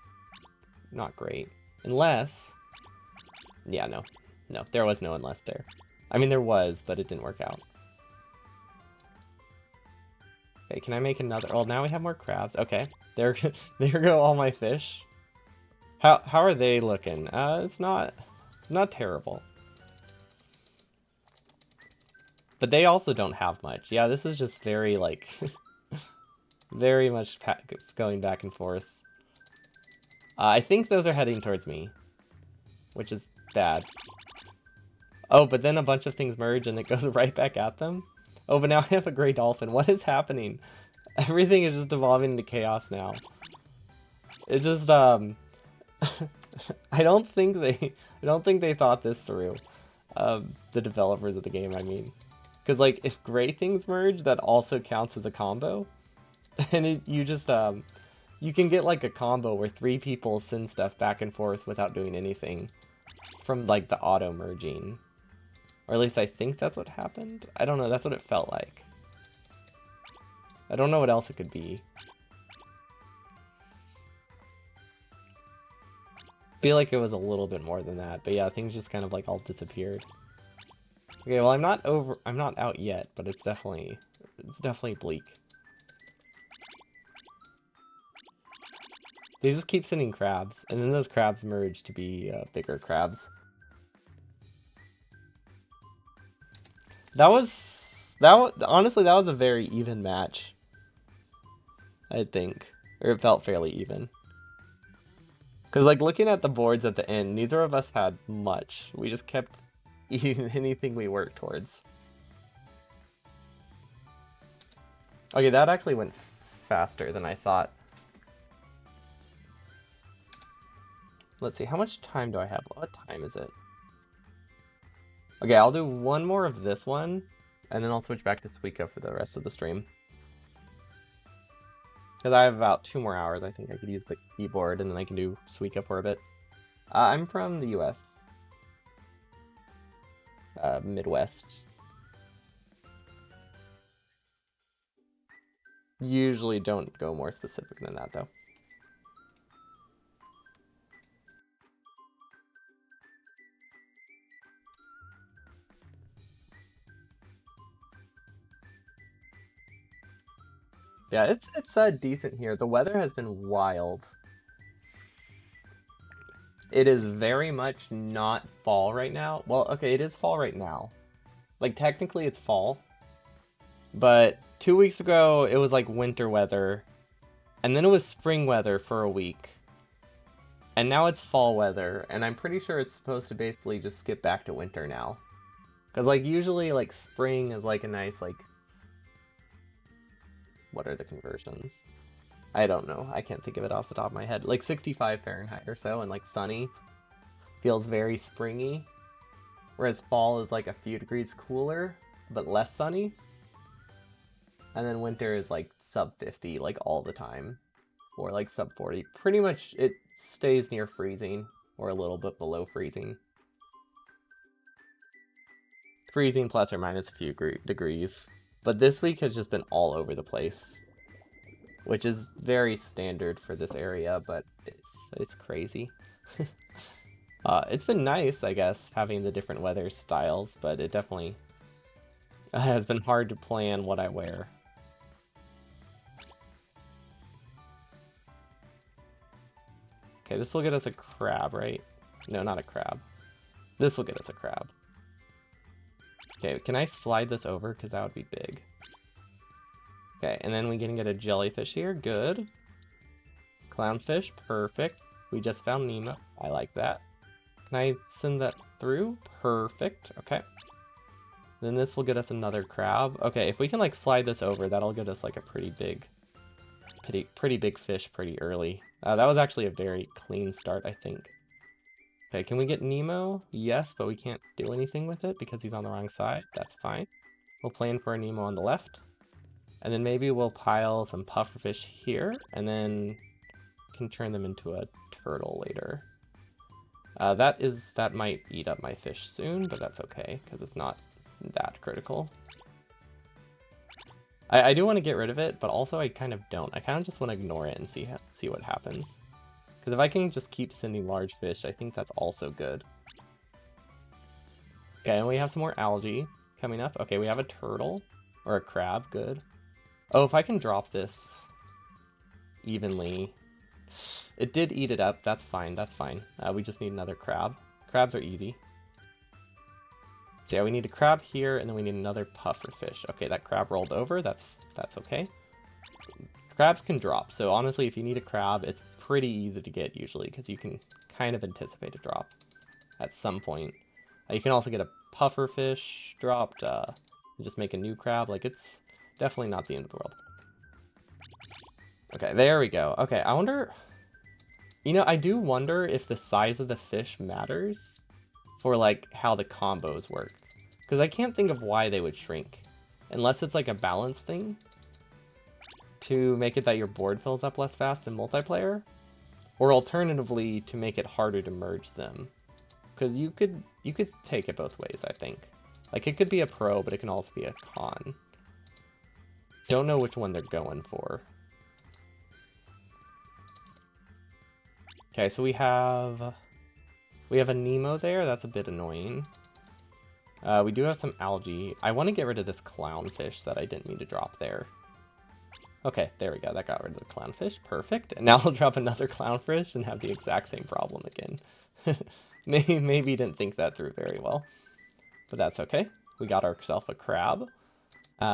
not great. Unless... Yeah, no. No, there was no unless there. I mean, there was, but it didn't work out. Okay, can I make another? Well, now we have more crabs. Okay, there go all my fish. How are they looking? It's not terrible. But they also don't have much. Yeah, this is just very like very much going back and forth. I think those are heading towards me, which is bad. Oh, but then a bunch of things merge and it goes right back at them. Oh, but now I have a gray dolphin. What is happening? Everything is just evolving into chaos now. It's just I don't think they thought this through. The developers of the game, I mean. Because, like, if gray things merge, that also counts as a combo. And you just, you can get, like, a combo where 3 people send stuff back and forth without doing anything from, like, the auto-merging. Or at least I think that's what happened. I don't know, that's what it felt like. I don't know what else it could be. I feel like it was a little bit more than that, but yeah, things just kind of, like, all disappeared. Okay, well, I'm not out yet, but it's definitely bleak. They just keep sending crabs, and then those crabs merge to be bigger crabs. Honestly, that was a very even match, I think. Or it felt fairly even. Because, like, looking at the boards at the end, neither of us had much. We just kept eating anything we worked towards. Okay, that actually went faster than I thought. Let's see, how much time do I have? What time is it? Okay, I'll do one more of this one, and then I'll switch back to Suika for the rest of the stream. Because I have about 2 more hours, I think I could use the keyboard, and then I can do Suika for a bit. I'm from the US. Midwest. Usually don't go more specific than that, though. Yeah, it's decent here. The weather has been wild. It is very much not fall right now. Well, okay, it is fall right now. Like, technically it's fall. But 2 weeks ago, it was like winter weather. And then it was spring weather for a week. And now it's fall weather. And I'm pretty sure it's supposed to basically just skip back to winter now. Because, like, usually, like, spring is like a nice, like... What are the conversions? I don't know. I can't think of it off the top of my head. Like 65 Fahrenheit or so, and like sunny. Feels very springy. Whereas fall is like a few degrees cooler, but less sunny. And then winter is like sub 50, like all the time. Or like sub 40. Pretty much it stays near freezing, or a little bit below freezing. Freezing plus or minus a few degrees. But this week has just been all over the place. Which is very standard for this area, but it's crazy. It's been nice, I guess, having the different weather styles, but it definitely has been hard to plan what I wear. Okay, this will get us a crab, right? No, not a crab. This will get us a crab. Okay, can I slide this over? Because that would be big. Okay, and then we can get a jellyfish here. Good. Clownfish. Perfect. We just found Nemo. I like that. Can I send that through? Perfect. Okay. Then this will get us another crab. Okay, if we can, like, slide this over, that'll get us, like, a pretty big fish pretty early. That was actually a very clean start, I think. Okay, can we get Nemo? Yes, but we can't do anything with it because he's on the wrong side. That's fine. We'll plan for a Nemo on the left. And then maybe we'll pile some pufferfish here, and then can turn them into a turtle later. That might eat up my fish soon, but that's okay, because it's not that critical. I do want to get rid of it, but also I kind of don't. I kind of just want to ignore it and see what happens. Because if I can just keep sending large fish, I think that's also good. Okay, and we have some more algae coming up. Okay, we have a turtle, or a crab, good. Oh, if I can drop this evenly. It did eat it up, that's fine, that's fine. We just need another crab. Crabs are easy. So yeah, we need a crab here, and then we need another pufferfish. Okay, that crab rolled over, that's okay. Crabs can drop, so honestly, if you need a crab, it's pretty easy to get usually, because you can kind of anticipate a drop at some point. You can also get a pufferfish dropped, and just make a new crab. Like, it's definitely not the end of the world. Okay, there we go. Okay, I wonder... You know, I do wonder if the size of the fish matters for, like, how the combos work. Because I can't think of why they would shrink. Unless it's like a balance thing. To make it that your board fills up less fast in multiplayer. Or alternatively, to make it harder to merge them. Because you could take it both ways, I think. Like, it could be a pro, but it can also be a con. Don't know which one they're going for. Okay, so we have a Nemo there. That's a bit annoying. We do have some algae. I want to get rid of this clownfish that I didn't mean to drop there. Okay, there we go. That got rid of the clownfish. Perfect. And now I'll drop another clownfish and have the exact same problem again. Maybe didn't think that through very well. But that's okay. We got ourselves a crab.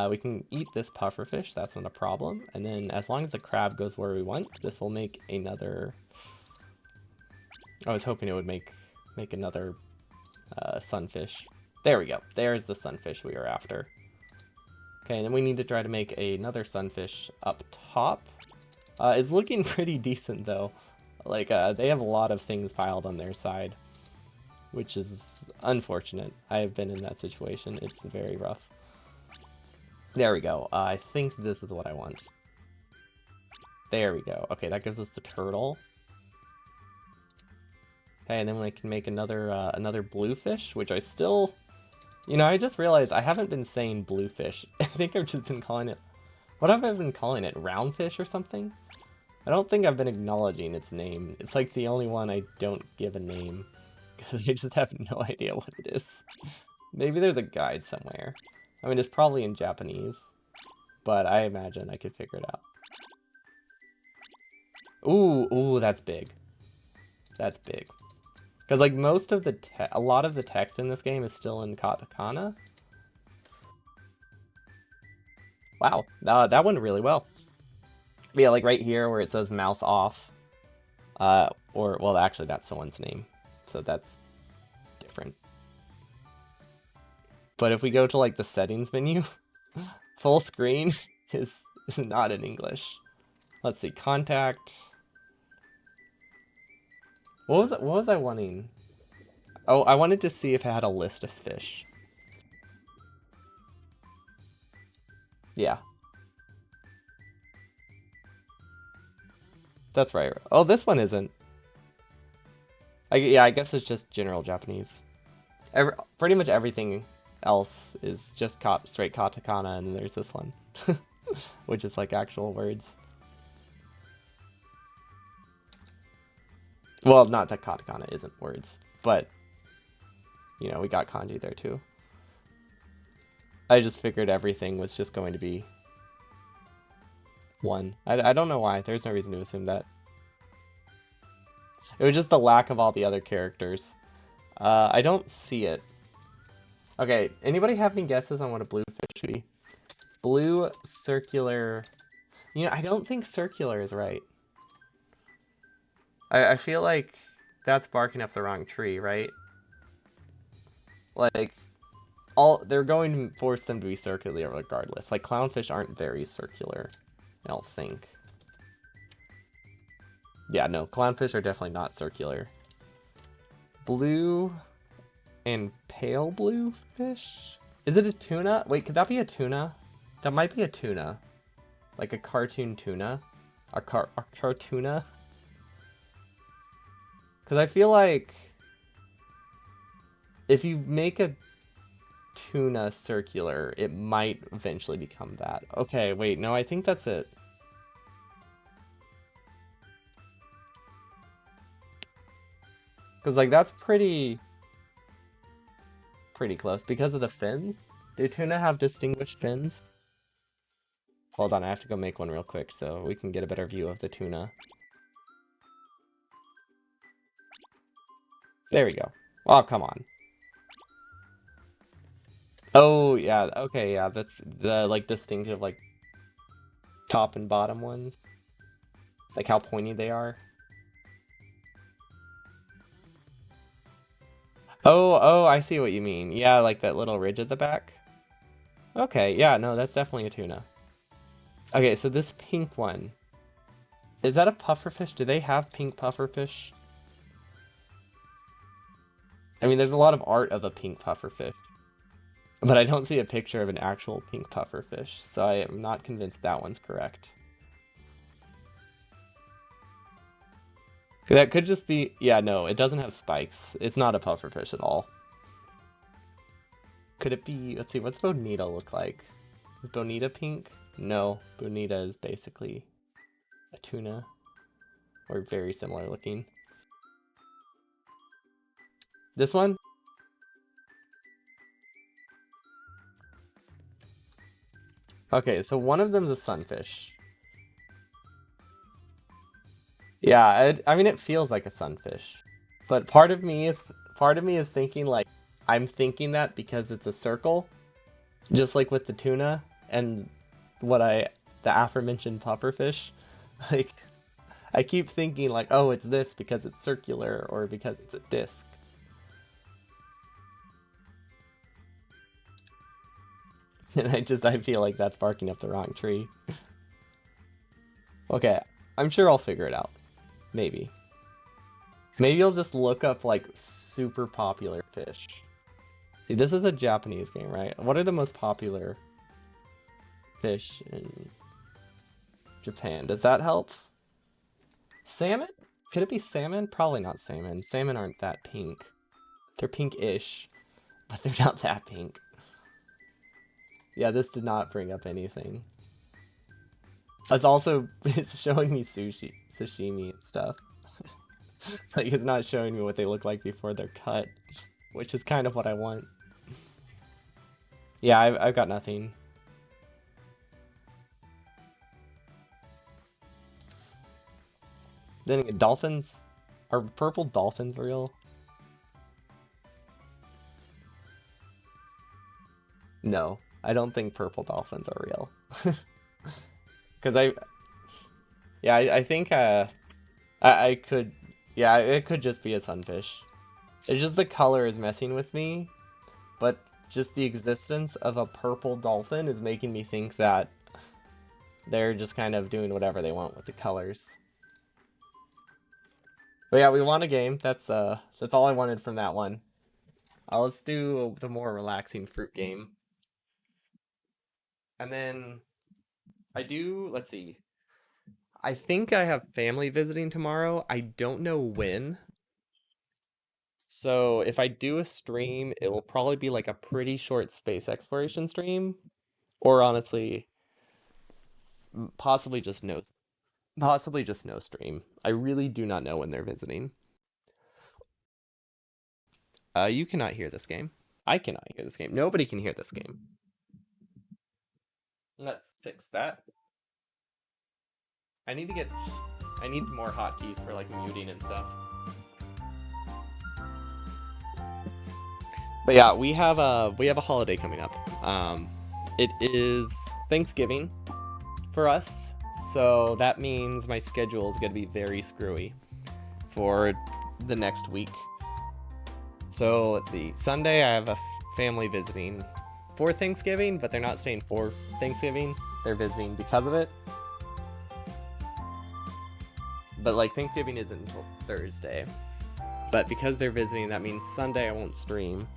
We can eat this pufferfish. That's not a problem. And then as long as the crab goes where we want, this will make another... I was hoping it would make another sunfish. There we go. There's the sunfish we were after. Okay, and then we need to try to make another sunfish up top. It's looking pretty decent, though. Like, they have a lot of things piled on their side, which is unfortunate. I have been in that situation. It's very rough. There we go. I think this is what I want. There we go. Okay, that gives us the turtle. Okay, and then we can make another bluefish, which I still... You know, I just realized I haven't been saying bluefish. I think I've just been calling it... What have I been calling it? Roundfish or something? I don't think I've been acknowledging its name. It's like the only one I don't give a name. Because I just have no idea what it is. Maybe there's a guide somewhere. I mean, it's probably in Japanese. But I imagine I could figure it out. Ooh, that's big. That's big. Because, like, most of a lot of the text in this game is still in katakana. Wow, that went really well. Yeah, like right here where it says mouse off. Well, actually, that's someone's name. So that's different. But if we go to, like, the settings menu, full screen is not in English. Let's see, contact... What was I wanting? Oh, I wanted to see if it had a list of fish. Yeah. That's right. Oh, this one isn't. Yeah, I guess it's just general Japanese. Pretty much everything else is just straight katakana, and there's this one. Which is like actual words. Well, not that katakana isn't words, but, you know, we got kanji there too. I just figured everything was just going to be one. I don't know why. There's no reason to assume that. It was just the lack of all the other characters. I don't see it. Okay, anybody have any guesses on what a blue fish should be? Blue, circular... You know, I don't think circular is right. I feel like that's barking up the wrong tree, right? Like, they're going to force them to be circular regardless. Like, clownfish aren't very circular, I don't think. Yeah, no, clownfish are definitely not circular. Blue and pale blue fish? Is it a tuna? Wait, could that be a tuna? That might be a tuna. Like a cartoon tuna? A cartoona? Because I feel like if you make a tuna circular, it might eventually become that. Okay, wait, no, I think that's it. Because, like, that's pretty close. Because of the fins? Do tuna have distinguished fins? Hold on, I have to go make one real quick so we can get a better view of the tuna. There we go. Oh, come on. Oh, yeah, okay, yeah, the like, distinctive, like, top and bottom ones. Like, how pointy they are. Oh, I see what you mean. Yeah, like that little ridge at the back. Okay, yeah, no, that's definitely a tuna. Okay, so this pink one. Is that a pufferfish? Do they have pink pufferfish? I mean, there's a lot of art of a pink pufferfish. But I don't see a picture of an actual pink pufferfish, so I am not convinced that one's correct. That could just be... Yeah, no, it doesn't have spikes. It's not a pufferfish at all. Could it be... Let's see, what's Bonita look like? Is Bonita pink? No, Bonita is basically a tuna. Or very similar looking. This one? Okay, so one of them's a sunfish. Yeah, I mean it feels like a sunfish. But part of me is thinking like I'm thinking that because it's a circle, just like with the tuna and the aforementioned pufferfish. Like I keep thinking like, oh, it's this because it's circular or because it's a disc. And I feel like that's barking up the wrong tree. Okay, I'm sure I'll figure it out. Maybe. Maybe I'll just look up like super popular fish. See, this is a Japanese game, right? What are the most popular fish in Japan? Does that help? Salmon? Could it be salmon? Probably not salmon. Salmon aren't that pink. They're pink-ish, but they're not that pink. Yeah, this did not bring up anything. It's showing me sashimi and stuff. Like, it's not showing me what they look like before they're cut, which is kind of what I want. Yeah, I've got nothing. Then again, dolphins? Are purple dolphins real? No, I don't think purple dolphins are real. Because I think I could, yeah, it could just be a sunfish. It's just the color is messing with me, but just the existence of a purple dolphin is making me think that they're just kind of doing whatever they want with the colors. But yeah, we won a game. That's all I wanted from that one. Let's do the more relaxing fruit game. And then let's see. I think I have family visiting tomorrow. I don't know when. So if I do a stream, it will probably be like a pretty short space exploration stream, or honestly, possibly just no stream. I really do not know when they're visiting. You cannot hear this game. I cannot hear this game. Nobody can hear this game. Let's fix that. I need to get I need more hotkeys for like muting and stuff. But yeah, we have a holiday coming up. It is Thanksgiving for us, so that means my schedule is gonna be very screwy for the next week. So let's see. Sunday I have a family visiting for Thanksgiving, but they're not staying for Thanksgiving. They're visiting because of it. But like Thanksgiving isn't until Thursday. But because they're visiting, that means Sunday I won't stream.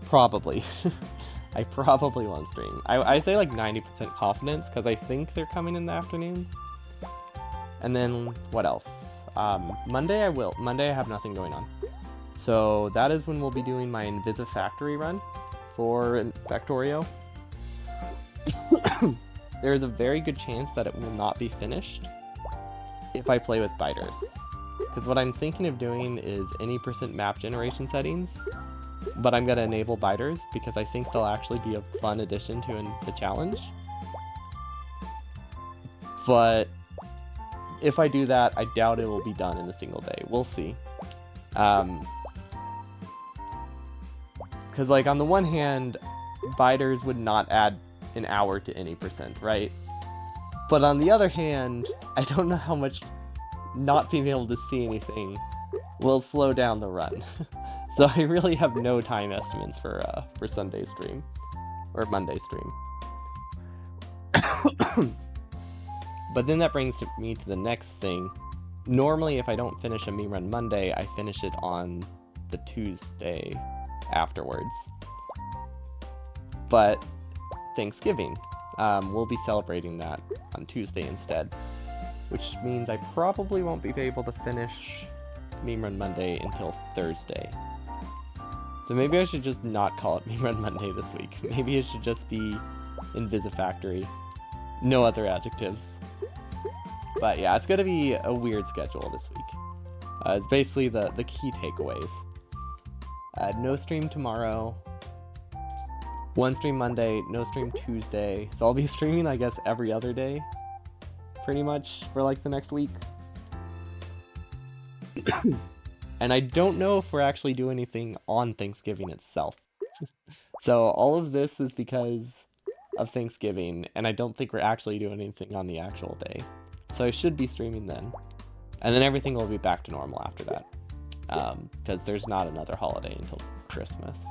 Probably. I probably won't stream. I say like 90% confidence because I think they're coming in the afternoon. And then what else? Monday I will. Monday I have nothing going on. So that is when we'll be doing my Invisifactory run for Factorio. There is a very good chance that it will not be finished if I play with biters. Because what I'm thinking of doing is any % map generation settings, but I'm going to enable biters because I think they'll actually be a fun addition to the challenge. But if I do that, I doubt it will be done in a single day. We'll see. Because like on the one hand, biters would not add an hour to any %, right? But on the other hand, I don't know how much not being able to see anything will slow down the run. So I really have no time estimates for Sunday stream or Monday stream. But then that brings me to the next thing. Normally, if I don't finish a meme run Monday, I finish it on the Tuesday afterwards. But Thanksgiving, we'll be celebrating that on Tuesday instead, which means I probably won't be able to finish Meme Run Monday until Thursday. So maybe I should just not call it Meme Run Monday this week. Maybe it should just be Invisifactory. No other adjectives. But yeah, it's going to be a weird schedule this week. It's basically the key takeaways. No stream tomorrow. One stream Monday, no stream Tuesday. So I'll be streaming, I guess, every other day. Pretty much for like the next week. And I don't know if we're actually doing anything on Thanksgiving itself. So all of this is because of Thanksgiving, and I don't think we're actually doing anything on the actual day. So I should be streaming then. And then everything will be back to normal after that. Because there's not another holiday until Christmas.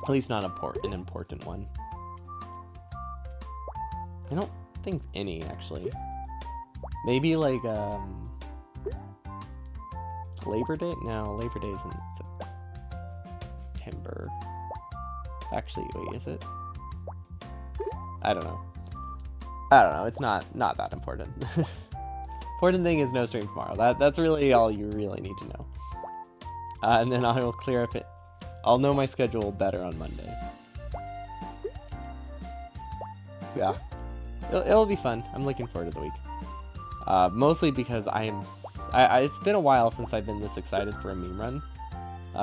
At least not an important one. I don't think any, actually. Maybe like, Labor Day? No, Labor Day is in September. Actually, wait, is it? I don't know. It's not that important. Important thing is no stream tomorrow. That's really all you really need to know. And then I will clear up it. I'll know my schedule better on Monday. Yeah. It'll be fun. I'm looking forward to the week. Mostly because it's been a while since I've been this excited for a meme run,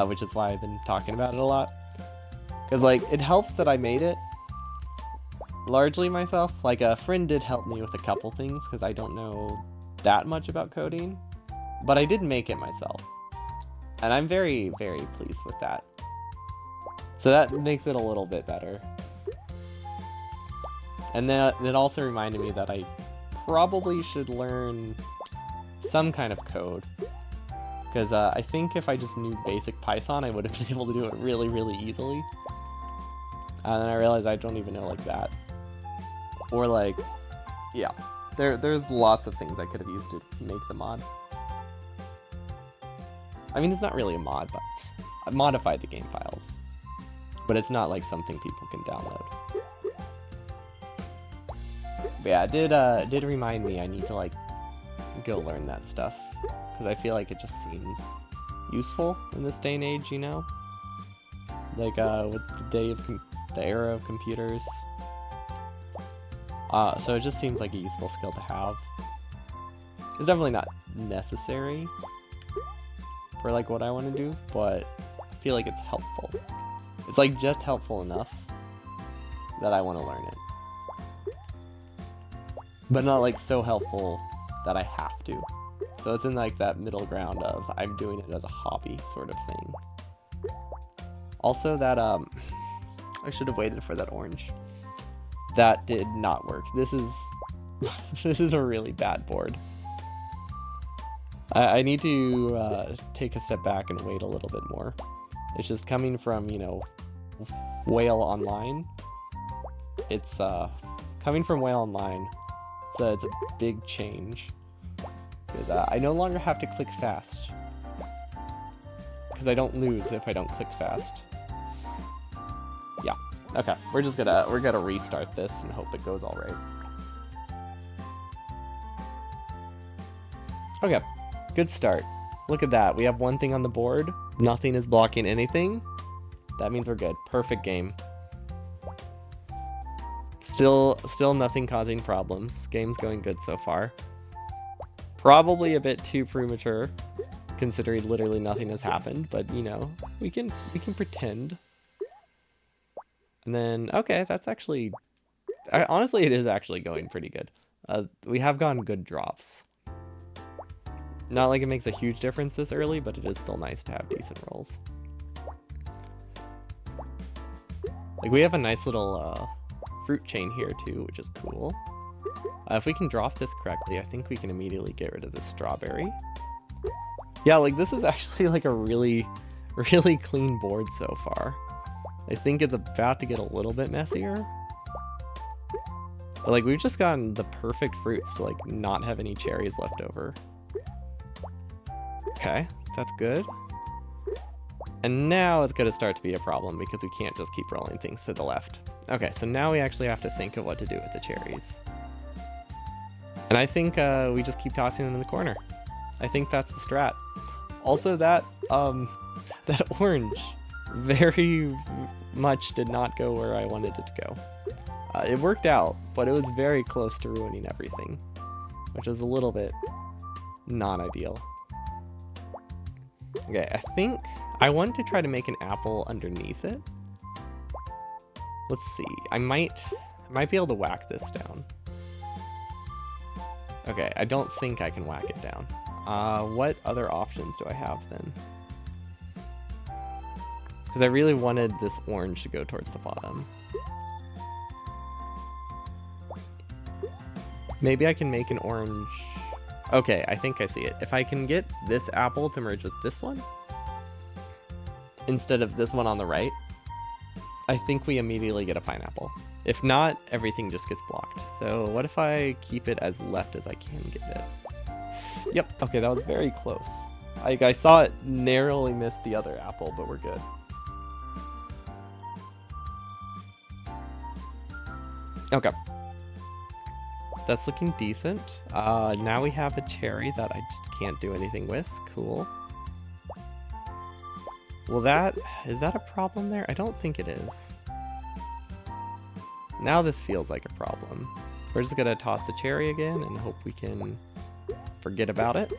which is why I've been talking about it a lot. Because, like, it helps that I made it largely myself. Like, a friend did help me with a couple things, because I don't know that much about coding, but I did make it myself. And I'm very, very pleased with that. So that makes it a little bit better. And then it also reminded me that I probably should learn some kind of code. Because I think if I just knew basic Python, I would have been able to do it really, really easily. And then I realized I don't even know like that. Or like, yeah. There's lots of things I could have used to make the mod. I mean, it's not really a mod, but I modified the game files. But it's not like something people can download. But yeah, it did remind me I need to like go learn that stuff. Because I feel like it just seems useful in this day and age, you know? Like with the era of computers. So it just seems like a useful skill to have. It's definitely not necessary for like what I want to do, but I feel like it's helpful. It's like just helpful enough that I want to learn it. But not like so helpful that I have to. So it's in like that middle ground of I'm doing it as a hobby sort of thing. Also that, I should have waited for that orange. That did not work. This is this is a really bad board. I need to take a step back and wait a little bit more. It's just coming from, you know, Whale Online. It's coming from Whale Online, so it's a big change. Because I no longer have to click fast. Because I don't lose if I don't click fast. Yeah. Okay, we're gonna restart this and hope it goes all right. Okay, good start. Look at that. We have one thing on the board. Nothing is blocking anything. That means we're good. Perfect game. Still nothing causing problems. Game's going good so far. Probably a bit too premature, considering literally nothing has happened. But you know, we can pretend. And then, okay, that's actually... honestly, it is actually going pretty good. We have gotten good drops. Not like it makes a huge difference this early, but it is still nice to have decent rolls. Like, we have a nice little fruit chain here, too, which is cool. If we can draw this correctly, I think we can immediately get rid of this strawberry. Yeah, like, this is actually, like, a really, really clean board so far. I think it's about to get a little bit messier. But, like, we've just gotten the perfect fruits to, like, not have any cherries left over. Okay, that's good. And now it's going to start to be a problem because we can't just keep rolling things to the left. Okay, so now we actually have to think of what to do with the cherries. And I think we just keep tossing them in the corner. I think that's the strat. Also, that orange very much did not go where I wanted it to go. It worked out, but it was very close to ruining everything, which was a little bit non-ideal. Okay, I think I want to try to make an apple underneath it. Let's see. I might be able to whack this down. Okay, I don't think I can whack it down. What other options do I have then? Because I really wanted this orange to go towards the bottom. Maybe I can make an orange... Okay, I think I see it. If I can get this apple to merge with this one, instead of this one on the right, I think we immediately get a pineapple. If not, everything just gets blocked. So what if I keep it as left as I can get it? Yep, okay, that was very close. Like, I saw it narrowly miss the other apple, but we're good. Okay. That's looking decent. Now we have a cherry that I just can't do anything with. Cool. Well, is that a problem there? I don't think it is. Now this feels like a problem. We're just gonna toss the cherry again and hope we can forget about it.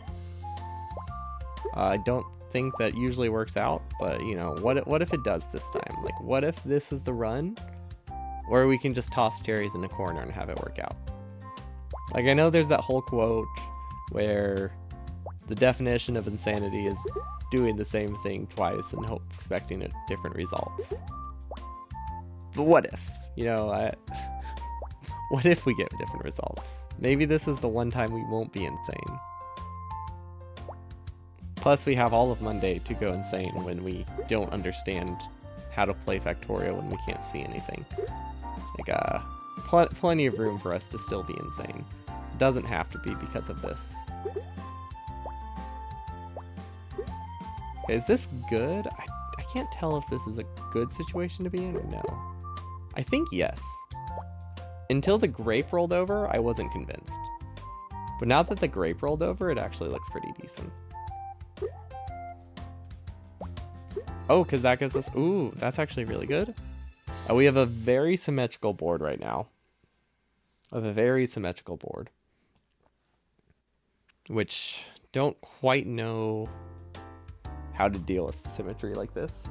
I don't think that usually works out, but you know, what if it does this time? Like, what if this is the run? Or we can just toss cherries in a corner and have it work out. Like, I know there's that whole quote where the definition of insanity is doing the same thing twice and expecting different results. But what if? You know, what if we get different results? Maybe this is the one time we won't be insane. Plus, we have all of Monday to go insane when we don't understand how to play Factorio when we can't see anything. Like, plenty of room for us to still be insane. Doesn't have to be because of this. Okay, is this good? I can't tell if this is a good situation to be in or no. I think yes. Until the grape rolled over, I wasn't convinced. But now that the grape rolled over, it actually looks pretty decent. Oh, because that gives us... Ooh, that's actually really good. We have a very symmetrical board right now. Of a very symmetrical board. Which don't quite know how to deal with symmetry like this.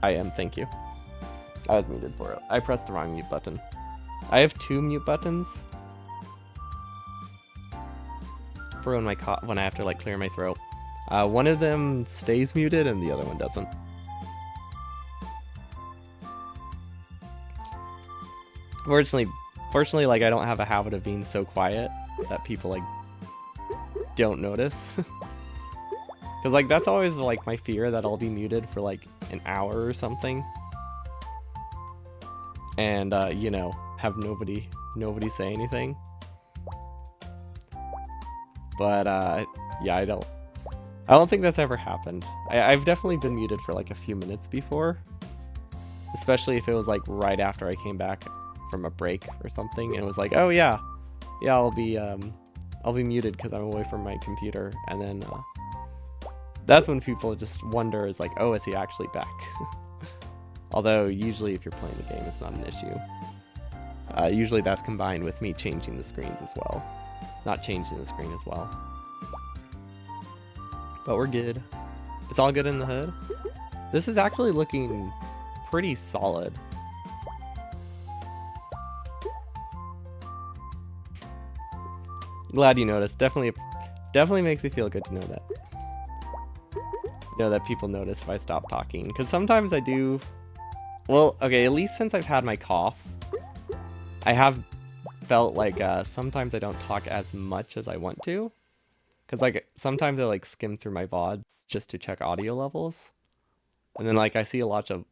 I am, thank you. I was muted for it. I pressed the wrong mute button. I have two mute buttons for when I have to like clear my throat. One of them stays muted and the other one doesn't. Fortunately, fortunately, like I don't have a habit of being so quiet that people like don't notice. Cause like that's always like my fear that I'll be muted for like an hour or something, and you know, have nobody say anything. But yeah, I don't think that's ever happened. I've definitely been muted for like a few minutes before, especially if it was like right after I came back from a break or something, and it was like, oh yeah, I'll be muted because I'm away from my computer, and then that's when people just wonder, is like, oh, is he actually back? Although usually if you're playing the game, it's not an issue. Usually that's combined with me changing the screens as well, not changing the screen as well. But we're good. It's all good in the hood. This is actually looking pretty solid. Glad you noticed. Definitely makes me feel good to know that. Know that people notice if I stop talking, because sometimes I do. Well, okay, at least since I've had my cough, I have felt like sometimes I don't talk as much as I want to, because like sometimes I like skim through my VODs just to check audio levels, and then like I see a lot of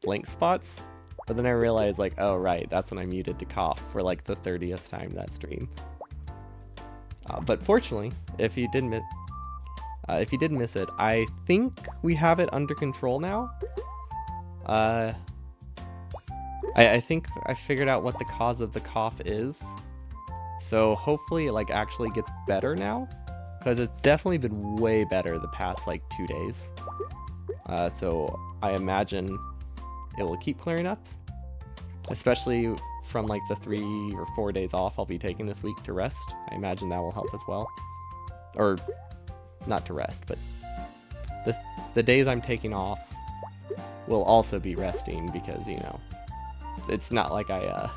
blank spots, but then I realize like, oh right, that's when I muted to cough for like the 30th time that stream. But fortunately, if you did miss it, I think we have it under control now. I think I figured out what the cause of the cough is. So hopefully it like actually gets better now, because it's definitely been way better the past like 2 days. So I imagine it will keep clearing up, especially from like the 3 or 4 days off I'll be taking this week to rest. I imagine that will help as well. Or not to rest, but the days I'm taking off will also be resting, because, you know, it's not like I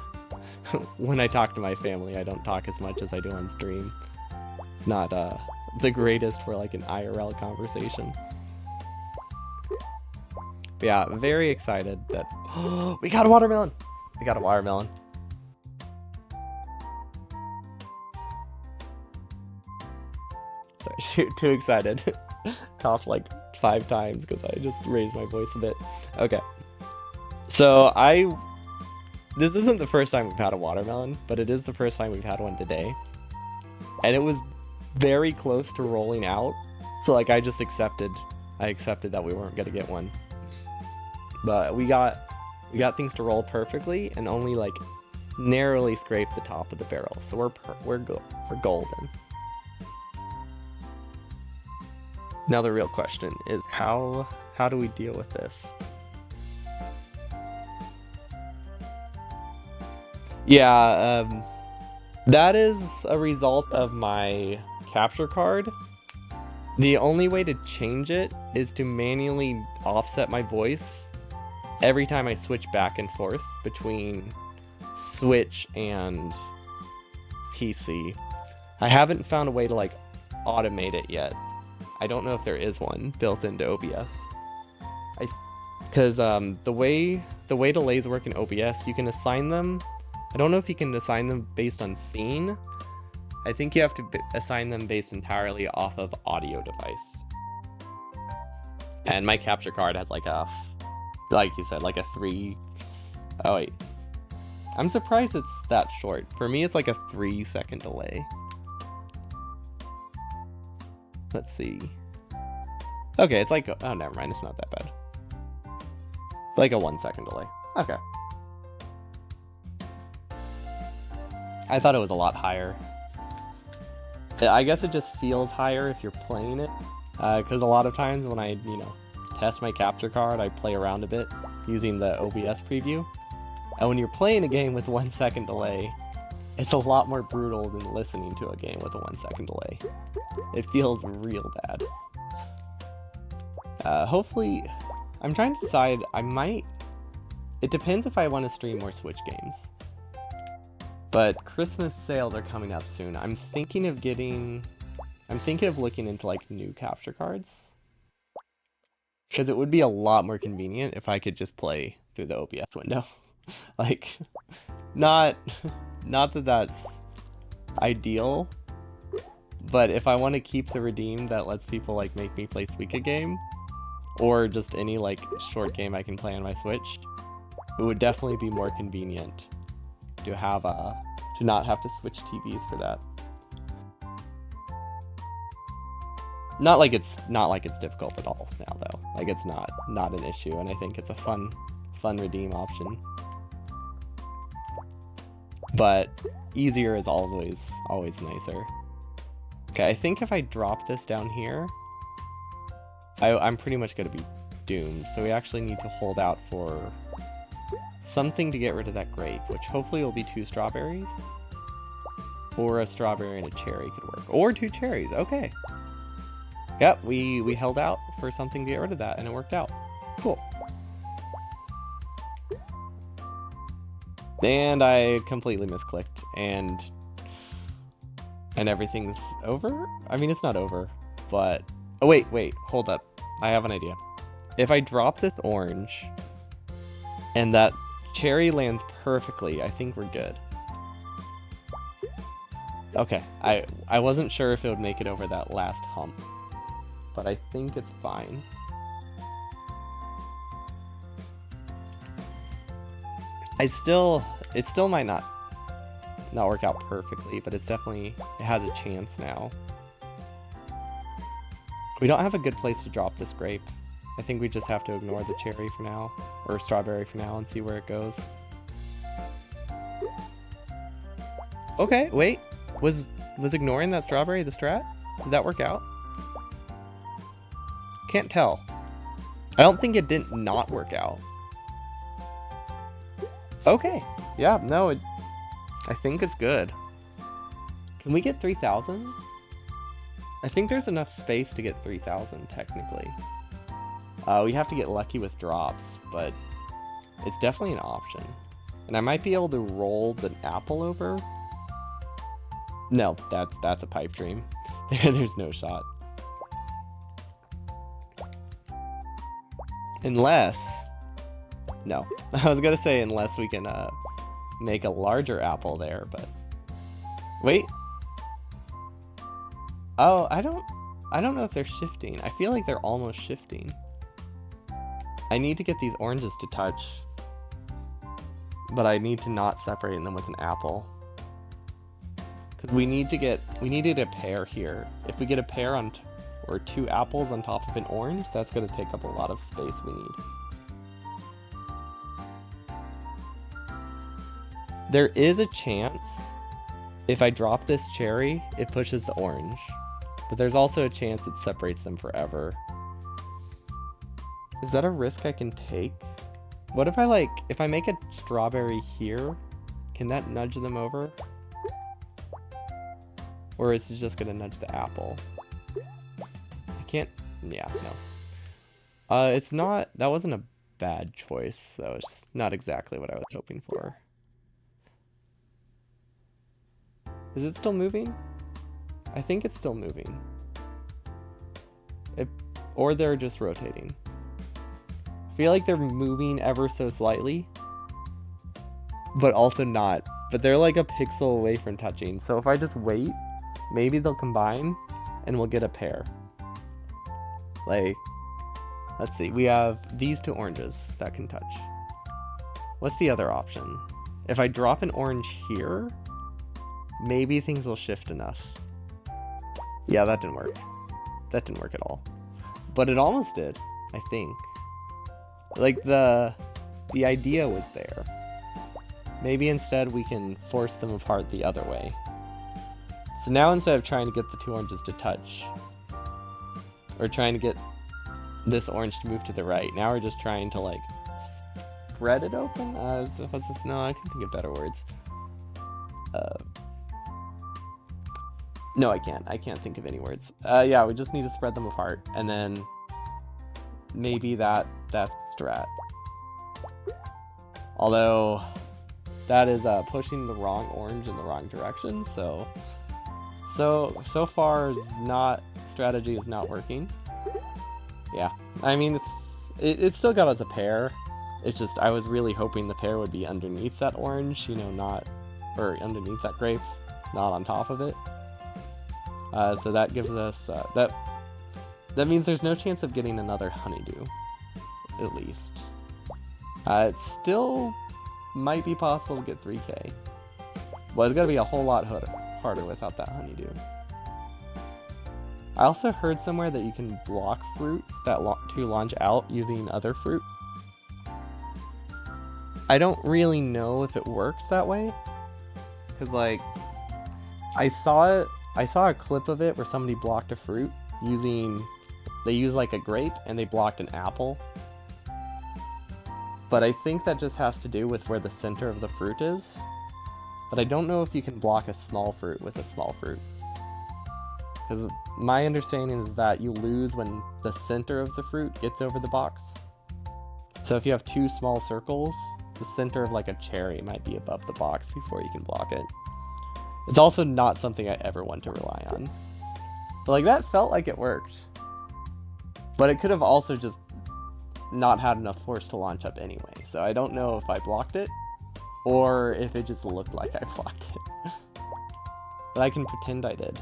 when I talk to my family, I don't talk as much as I do on stream. It's not the greatest for like an IRL conversation. But yeah, very excited that we got a watermelon. We got a watermelon. Sorry, too excited. Coughed like 5 times because I just raised my voice a bit. Okay. So this isn't the first time we've had a watermelon, but it is the first time we've had one today. And it was very close to rolling out. So like I accepted that we weren't gonna get one. But we got things to roll perfectly and only like narrowly scraped the top of the barrel. So we're golden. Now the real question is how do we deal with this? Yeah, that is a result of my capture card. The only way to change it is to manually offset my voice every time I switch back and forth between Switch and PC. I haven't found a way to like automate it yet. I don't know if there is one built into OBS. Because the way delays work in OBS, you can assign them. I don't know if you can assign them based on scene. I think you have to assign them based entirely off of audio device. And my capture card has like like you said, like a 3... Oh wait. I'm surprised it's that short. For me, it's like a 3-second delay. Let's see. Okay, it's like... Oh, never mind. It's not that bad. Like a 1-second delay. Okay. I thought it was a lot higher. I guess it just feels higher if you're playing it. Because a lot of times when I, test my capture card, I play around a bit using the OBS preview. And when you're playing a game with 1-second delay, it's a lot more brutal than listening to a game with a 1-second delay. It feels real bad. Hopefully, I'm trying to decide, it depends if I want to stream more Switch games. But Christmas sales are coming up soon. I'm thinking of looking into like new capture cards. Because it would be a lot more convenient if I could just play through the OBS window. Like, not, not that that's ideal, but if I want to keep the redeem that lets people like make me play Suika game, or just any like short game I can play on my Switch, it would definitely be more convenient to have to not have to switch TVs for that. Not like it's difficult at all now though. Like it's not an issue, and I think it's a fun redeem option. But easier is always nicer. Okay, I think if I drop this down here, I'm pretty much gonna be doomed. So we actually need to hold out for something to get rid of that grape, which hopefully will be 2 strawberries. Or a strawberry and a cherry could work. Or 2 cherries, okay. Yep, we held out for something to get rid of that, and it worked out. Cool. And I completely misclicked, and everything's over? I mean, it's not over, but... Oh, wait, hold up. I have an idea. If I drop this orange, and that cherry lands perfectly, I think we're good. Okay, I wasn't sure if it would make it over that last hump, but I think it's fine. It still might not work out perfectly, but it has a chance now. We don't have a good place to drop this grape. I think we just have to ignore the cherry for now, or strawberry for now, and see where it goes. Okay, wait. Was ignoring that strawberry the strat? Did that work out? Can't tell. I don't think it didn't not work out. Okay. Yeah, no, I think it's good. Can we get 3,000? I think there's enough space to get 3,000, technically. We have to get lucky with drops, but it's definitely an option. And I might be able to roll the apple over. No, that's a pipe dream. There's no shot. Unless... No. I was gonna say unless we can make a larger apple there, but... Wait. Oh, I don't know if they're shifting. I feel like they're almost shifting. I need to get these oranges to touch. But I need to not separate them with an apple. Because we needed a pear here. If we get a pear or 2 apples on top of an orange, that's going to take up a lot of space we need. There is a chance, if I drop this cherry, it pushes the orange. But there's also a chance it separates them forever. Is that a risk I can take? What if if I make a strawberry here, can that nudge them over? Or is it just gonna nudge the apple? I can't, yeah, no. It's not, that wasn't a bad choice. That was just not exactly what I was hoping for. Is it still moving? I think it's still moving. Or they're just rotating. I feel like they're moving ever so slightly, but also not. But they're like a pixel away from touching. So if I just wait, maybe they'll combine and we'll get a pair. Like, let's see. We have these 2 oranges that can touch. What's the other option? If I drop an orange here, maybe things will shift enough. Yeah, that didn't work. That didn't work at all. But it almost did, I think. Like, the idea was there. Maybe instead we can force them apart the other way. So now instead of trying to get the 2 oranges to touch, or trying to get this orange to move to the right, now we're just trying to, like, spread it open? No, I can think of better words. No, I can't. I can't think of any words. Yeah, we just need to spread them apart, and then maybe that's strat. Although that is pushing the wrong orange in the wrong direction, so far strategy is not working. Yeah, I mean it still got us a pair, It's just, I was really hoping the pear would be underneath that orange, you know, not, or underneath that grape, not on top of it. So that gives us, that means there's no chance of getting another honeydew, at least. It still might be possible to get 3k. Well, it's gonna be a whole lot harder without that honeydew. I also heard somewhere that you can block fruit to launch out using other fruit. I don't really know if it works that way, because like, I saw a clip of it where somebody blocked a fruit they used like a grape and they blocked an apple. But I think that just has to do with where the center of the fruit is. But I don't know if you can block a small fruit with a small fruit. Because my understanding is that you lose when the center of the fruit gets over the box. So if you have two small circles, the center of like a cherry might be above the box before you can block it. It's also not something I ever want to rely on. But like, that felt like it worked. But it could have also just not had enough force to launch up anyway. So I don't know if I blocked it or if it just looked like I blocked it. But I can pretend I did.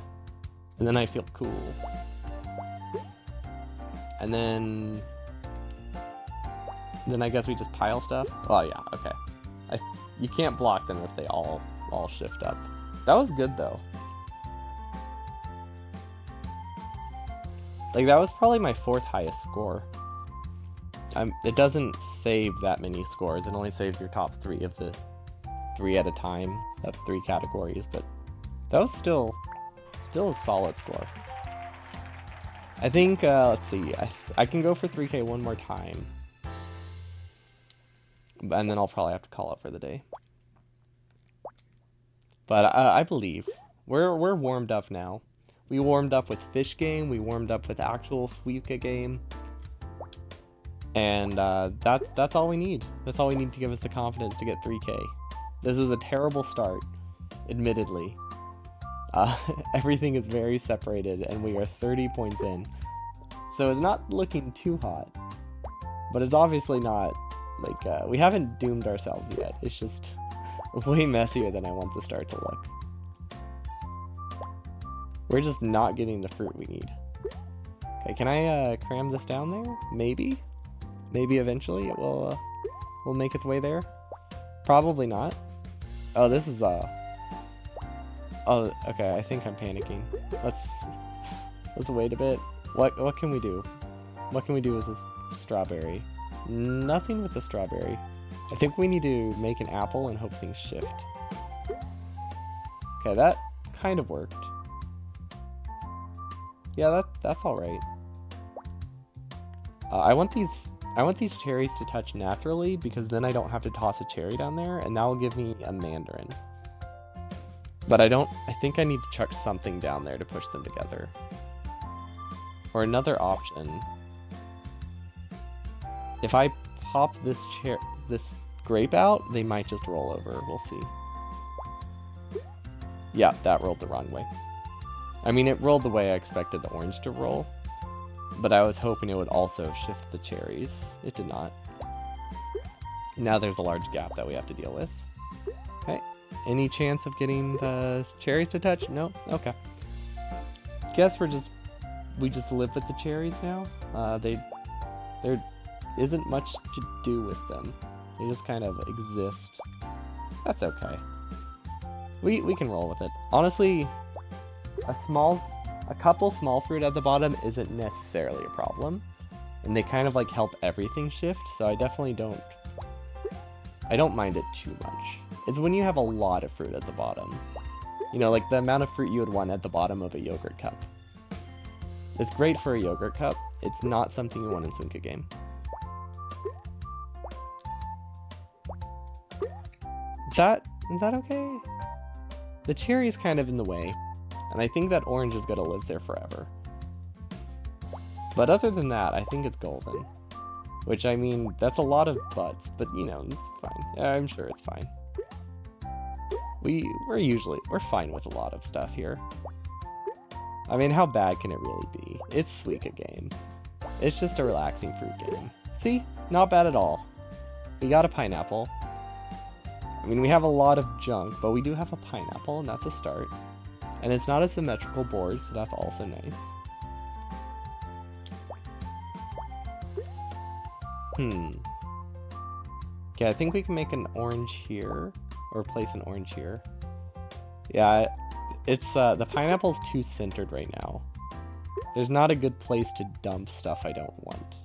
And then I feel cool. And then I guess we just pile stuff. Oh yeah, okay. You can't block them if they all shift up. That was good though. Like, that was probably my 4th highest score. It doesn't save that many scores. It only saves your top 3 of the 3 at a time of 3 categories, but that was still a solid score. I think, let's see, I can go for 3k one more time. And then I'll probably have to call it for the day. But I believe we're warmed up now. We warmed up with fish game. We warmed up with actual Suika game. And that's all we need. That's all we need to give us the confidence to get 3k. This is a terrible start, admittedly. Everything is very separated, and we are 30 points in. So it's not looking too hot. But it's obviously not, like, we haven't doomed ourselves yet. It's just way messier than I want the start to look. We're just not getting the fruit we need. Okay, can I cram this down there? Maybe? Maybe eventually it will make its way there? Probably not. Oh, this is oh, okay, I think I'm panicking. Let's wait a bit. What can we do? What can we do with this strawberry? Nothing with the strawberry. I think we need to make an apple and hope things shift. Okay, that kind of worked. Yeah, that's all right. I want these cherries to touch naturally, because then I don't have to toss a cherry down there, and that will give me a mandarin. But I think I need to chuck something down there to push them together. Or another option. If I pop this grape out, they might just roll over. We'll see. Yeah, that rolled the wrong way. I mean, it rolled the way I expected the orange to roll, but I was hoping it would also shift the cherries. It did not. Now there's a large gap that we have to deal with. Okay. Any chance of getting the cherries to touch? No? Okay. Guess we just live with the cherries now. There isn't much to do with them. They just kind of exist. That's okay. We can roll with it. Honestly, a couple small fruit at the bottom isn't necessarily a problem, and they kind of like help everything shift, so I definitely don't mind it too much. It's when you have a lot of fruit at the bottom. You know, like the amount of fruit you would want at the bottom of a yogurt cup. It's great for a yogurt cup. It's not something you want in Suika game. Is that okay? The cherry's kind of in the way, and I think that orange is gonna live there forever. But other than that, I think it's golden. Which, I mean, that's a lot of buts, but you know, it's fine. I'm sure it's fine. We're fine with a lot of stuff here. I mean, how bad can it really be? It's Suika game. It's just a relaxing fruit game. See? Not bad at all. We got a pineapple. I mean, we have a lot of junk, but we do have a pineapple, and that's a start. And it's not a symmetrical board, so that's also nice. Okay, I think we can make an orange here, or place an orange here. Yeah, it's, the pineapple's too centered right now. There's not a good place to dump stuff I don't want.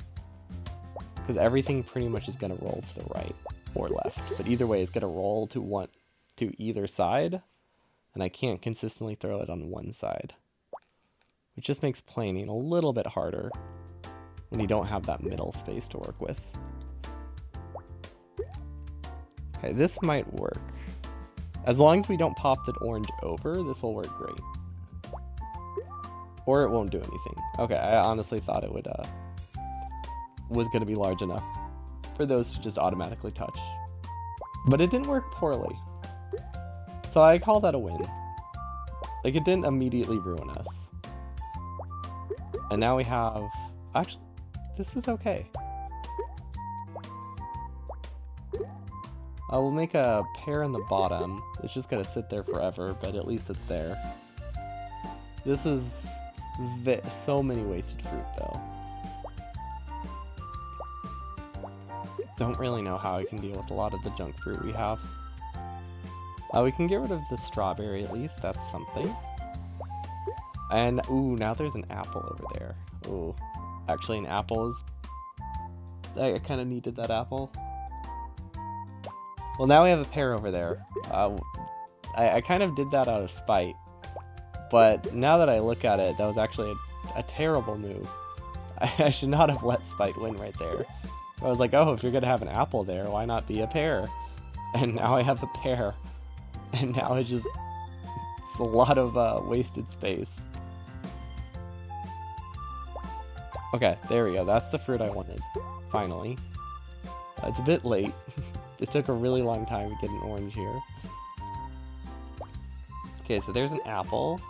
Because everything pretty much is going to roll to the right or left. But either way, it's going to roll to either side. And I can't consistently throw it on one side. Which just makes planing a little bit harder when you don't have that middle space to work with. Okay, this might work. As long as we don't pop the orange over, this will work great. Or it won't do anything. Okay, I honestly thought it would, was going to be large enough for those to just automatically touch. But it didn't work poorly. So I call that a win. Like, it didn't immediately ruin us. And now we have... Actually, this is okay. I will make a pear in the bottom. It's just gonna sit there forever, but at least it's there. This is so many wasted fruit, though. Don't really know how I can deal with a lot of the junk fruit we have. We can get rid of the strawberry at least, that's something. And, ooh, now there's an apple over there. Ooh, actually an apple is... I kind of needed that apple. Well, now we have a pear over there. I kind of did that out of spite. But now that I look at it, that was actually a terrible move. I should not have let spite win right there. I was like, oh, if you're going to have an apple there, why not be a pear? And now I have a pear. And now it's a lot of wasted space. Okay, there we go. That's the fruit I wanted. Finally. It's a bit late. It took a really long time to get an orange here. Okay, so there's an apple.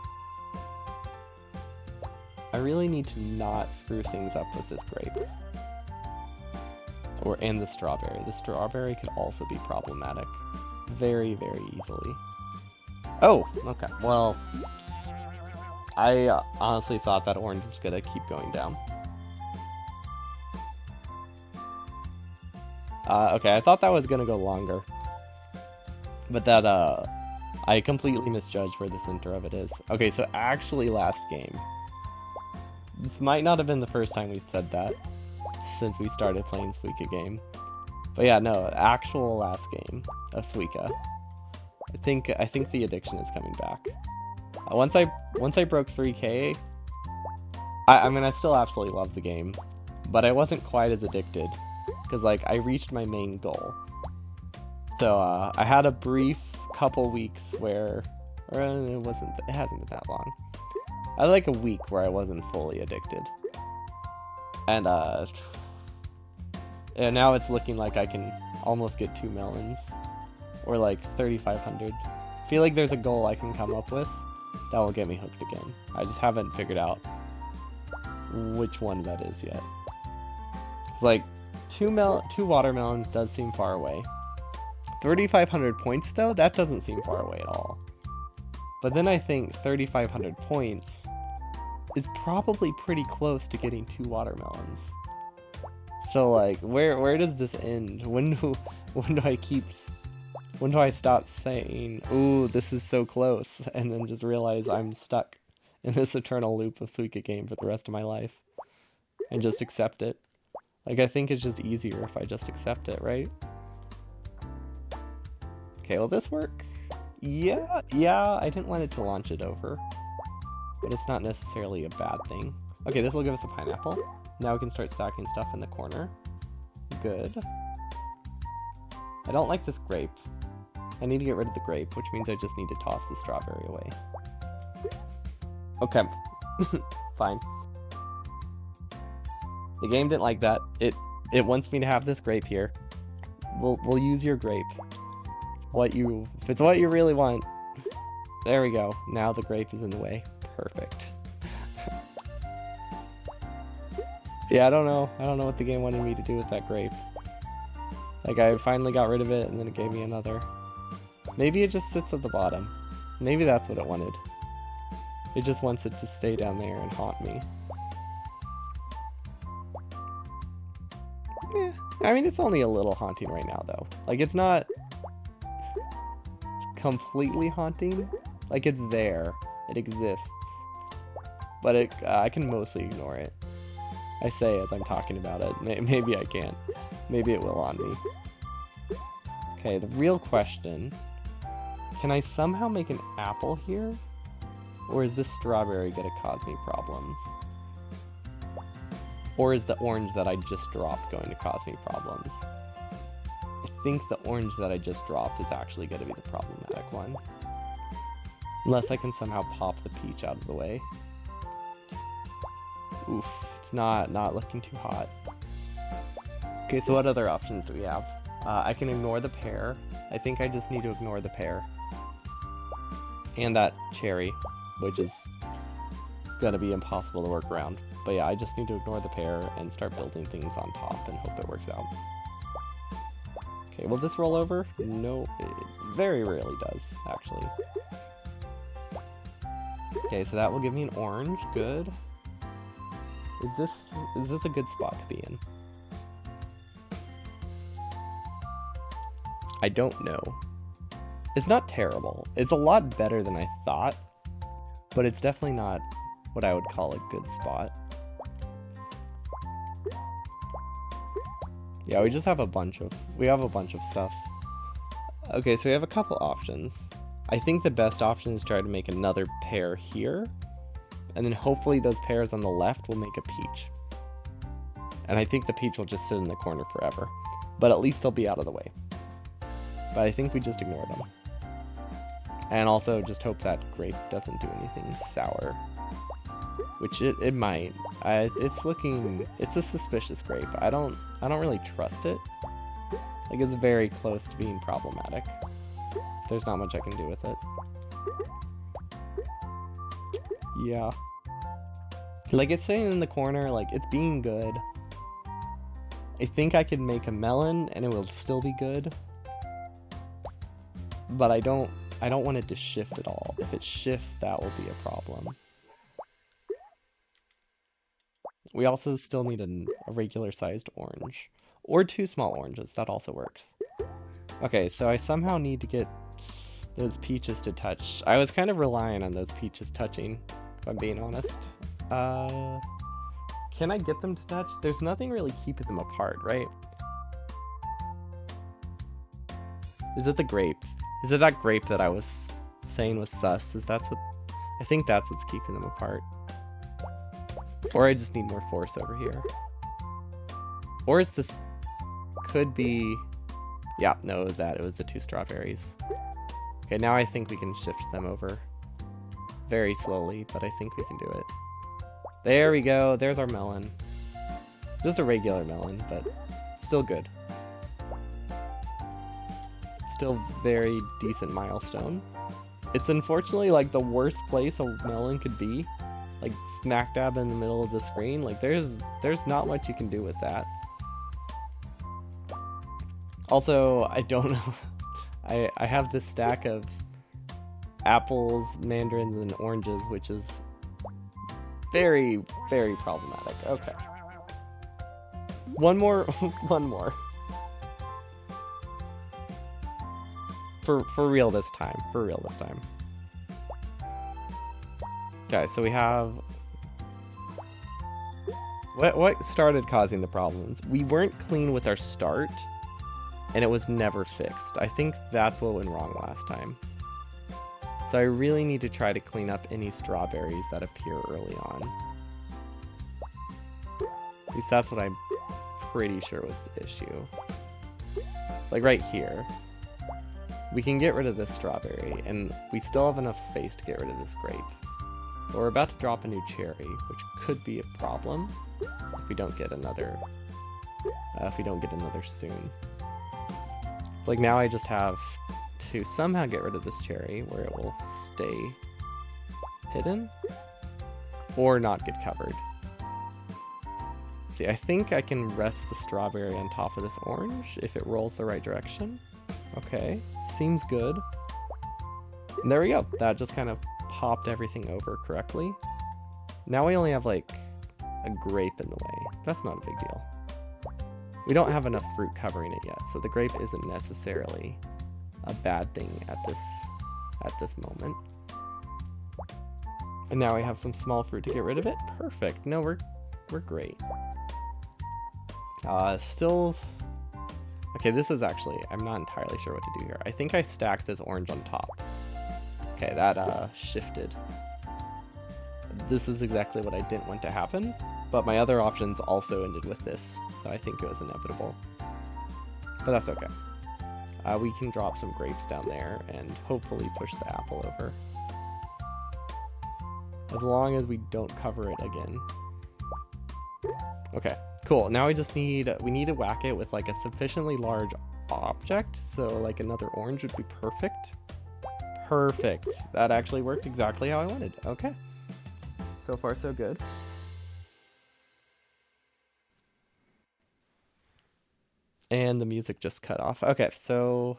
I really need to not screw things up with this grape. And the strawberry. The strawberry could also be problematic. Very, very easily. Oh, okay. Well, I honestly thought that orange was gonna keep going down. Okay, I thought that was gonna go longer. But that, I completely misjudged where the center of it is. Okay, so actually last game. This might not have been the first time we've said that since we started playing Suika game. But yeah, no, actual last game of Suika. I think the addiction is coming back. Once I broke 3K, I mean, I still absolutely love the game, but I wasn't quite as addicted because like I reached my main goal. So I had a brief couple weeks where, or it hasn't been that long. I had like a week where I wasn't fully addicted, and now it's looking like I can almost get 2 melons. Or like 3,500. I feel like there's a goal I can come up with that will get me hooked again. I just haven't figured out which one that is yet. It's like 2 watermelons does seem far away. 3,500 points though, that doesn't seem far away at all. But then I think 3,500 points is probably pretty close to getting 2 watermelons. So like, where does this end? When do I stop saying, ooh, this is so close, and then just realize I'm stuck in this eternal loop of Suika game for the rest of my life, and just accept it? Like, I think it's just easier if I just accept it, right? Okay, will this work? Yeah, I didn't want it to launch it over, but it's not necessarily a bad thing. Okay, this will give us a pineapple. Now we can start stacking stuff in the corner. Good. I don't like this grape. I need to get rid of the grape, which means I just need to toss the strawberry away. Okay. Fine. The game didn't like that. It wants me to have this grape here. We'll use your grape. If it's what you really want. There we go. Now the grape is in the way. Perfect. Yeah, I don't know what the game wanted me to do with that grape. Like, I finally got rid of it, and then it gave me another. Maybe it just sits at the bottom. Maybe that's what it wanted. It just wants it to stay down there and haunt me. Yeah, I mean, it's only a little haunting right now, though. Like, it's not completely haunting. Like, it's there. It exists. But I can mostly ignore it. I say as I'm talking about it. Maybe I can't. Maybe it will on me. Okay, the real question. Can I somehow make an apple here? Or is this strawberry going to cause me problems? Or is the orange that I just dropped going to cause me problems? I think the orange that I just dropped is actually going to be the problematic one. Unless I can somehow pop the peach out of the way. Oof, it's not looking too hot. Okay, so what other options do we have? I can ignore the pear. I think I just need to ignore the pear. And that cherry, which is gonna be impossible to work around. But yeah, I just need to ignore the pear and start building things on top and hope it works out. Okay, will this roll over? No, it very rarely does, actually. Okay, so that will give me an orange, good. Is this a good spot to be in? I don't know. It's not terrible. It's a lot better than I thought, but it's definitely not what I would call a good spot. Yeah, we have a bunch of stuff. Okay, so we have a couple options. I think the best option is try to make another pear here, and then hopefully those pears on the left will make a peach. And I think the peach will just sit in the corner forever, but at least they'll be out of the way. But I think we just ignore them. And also just hope that grape doesn't do anything sour. Which it might. It's a suspicious grape. I don't really trust it. Like, it's very close to being problematic. There's not much I can do with it. Yeah. Like, it's sitting in the corner, like, it's being good. I think I could make a melon and it will still be good. But I don't want it to shift at all. If it shifts, that will be a problem. We also still need a regular sized orange. Or 2 small oranges, that also works. Okay, so I somehow need to get those peaches to touch. I was kind of relying on those peaches touching, if I'm being honest. Can I get them to touch? There's nothing really keeping them apart, right? Is it the grape? Is it that grape that I was saying was sus? I think that's what's keeping them apart. Or I just need more force over here. Or is this... Could be... Yeah, no, it was that. It was the 2 strawberries. Okay, now I think we can shift them over. Very slowly, but I think we can do it. There we go. There's our melon. Just a regular melon, but still good. Still very decent milestone. It's unfortunately like the worst place a melon could be. Like smack dab in the middle of the screen. Like there's not much you can do with that. Also, I don't know. I have this stack of apples, mandarins, and oranges, which is very, very problematic. Okay. One more. One more. For real this time. For real this time. Okay, so we have... What started causing the problems? We weren't clean with our start, and it was never fixed. I think that's what went wrong last time. So I really need to try to clean up any strawberries that appear early on. At least that's what I'm pretty sure was the issue. Like right here. We can get rid of this strawberry, and we still have enough space to get rid of this grape. But we're about to drop a new cherry, which could be a problem if we don't get another soon. So like now I just have to somehow get rid of this cherry where it will stay hidden or not get covered. See, I think I can rest the strawberry on top of this orange if it rolls the right direction. Okay, seems good. And there we go. That just kind of popped everything over correctly. Now we only have like a grape in the way. That's not a big deal. We don't have enough fruit covering it yet, so the grape isn't necessarily a bad thing at this moment. And now we have some small fruit to get rid of it. Perfect. No, we're great. Still... Okay, this is actually... I'm not entirely sure what to do here. I think I stacked this orange on top. Okay, that shifted. This is exactly what I didn't want to happen, but my other options also ended with this, so I think it was inevitable. But that's okay. We can drop some grapes down there and hopefully push the apple over. As long as we don't cover it again. Okay, cool. Now we just need to whack it with like a sufficiently large object, so like another orange would be perfect. Perfect. That actually worked exactly how I wanted. Okay. So far, so good. And the music just cut off. Okay, so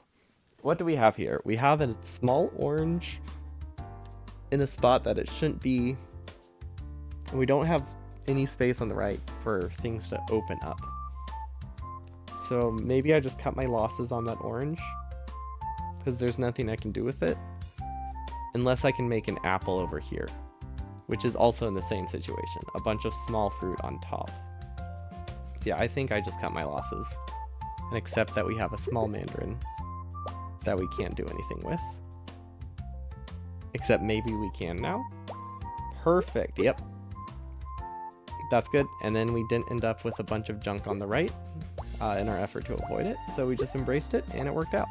what do we have here? We have a small orange in a spot that it shouldn't be. And we don't have any space on the right for things to open up. So maybe I just cut my losses on that orange, because there's nothing I can do with it. Unless I can make an apple over here, which is also in the same situation. A bunch of small fruit on top. So yeah, I think I just cut my losses and accept that we have a small mandarin that we can't do anything with. Except maybe we can now. Perfect, yep. That's good. And then we didn't end up with a bunch of junk on the right in our effort to avoid it. So we just embraced it and it worked out.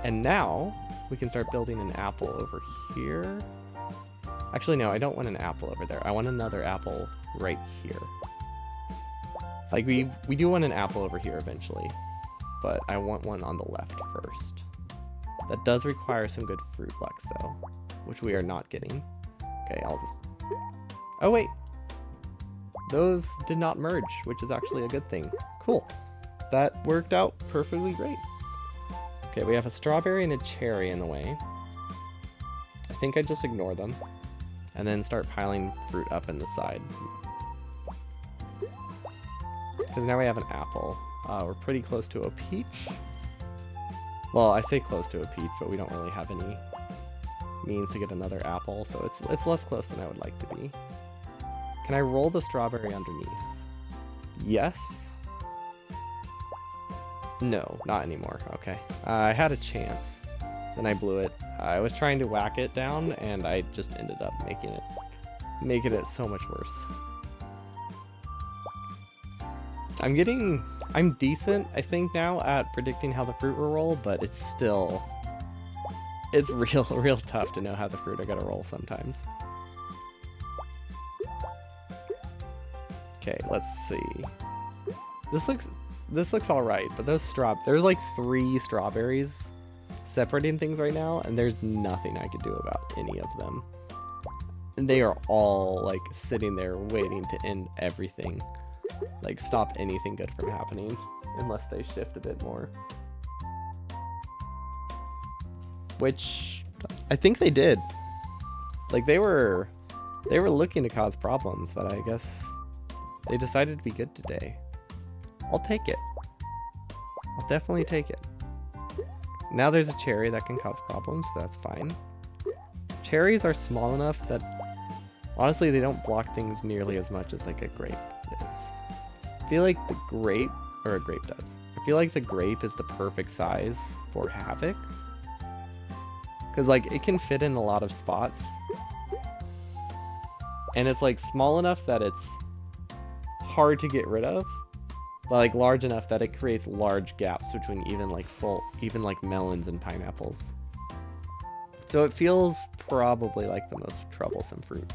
And now we can start building an apple over here. Actually, no, I don't want an apple over there. I want another apple right here. Like, we do want an apple over here eventually, but I want one on the left first. That does require some good fruit luck, though, which we are not getting. Okay, I'll just... Oh, wait. Those did not merge, which is actually a good thing. Cool. That worked out perfectly great. Okay, we have a strawberry and a cherry in the way. I think I just ignore them. And then start piling fruit up in the side. Because now we have an apple. We're pretty close to a peach. Well, I say close to a peach, but we don't really have any means to get another apple, so it's less close than I would like to be. Can I roll the strawberry underneath? Yes. No, not anymore. Okay. I had a chance. Then I blew it. I was trying to whack it down, and I just ended up making it so much worse. I'm decent, I think, now at predicting how the fruit will roll, but it's real tough to know how the fruit are gonna roll sometimes. Okay, let's see. This looks all right, but there's like 3 strawberries separating things right now, and there's nothing I can do about any of them. And they are all like sitting there waiting to end everything. Like, stop anything good from happening, unless they shift a bit more. Which I think they did. Like, they were looking to cause problems, but I guess they decided to be good today. I'll take it. I'll definitely take it. Now there's a cherry that can cause problems, but that's fine. Cherries are small enough that, honestly, they don't block things nearly as much as like a grape is. I feel like the grape, or a grape does. I feel like the grape is the perfect size for Havoc. Because like, it can fit in a lot of spots. And it's like small enough that it's hard to get rid of, but like large enough that it creates large gaps between even like melons and pineapples. So it feels probably like the most troublesome fruit.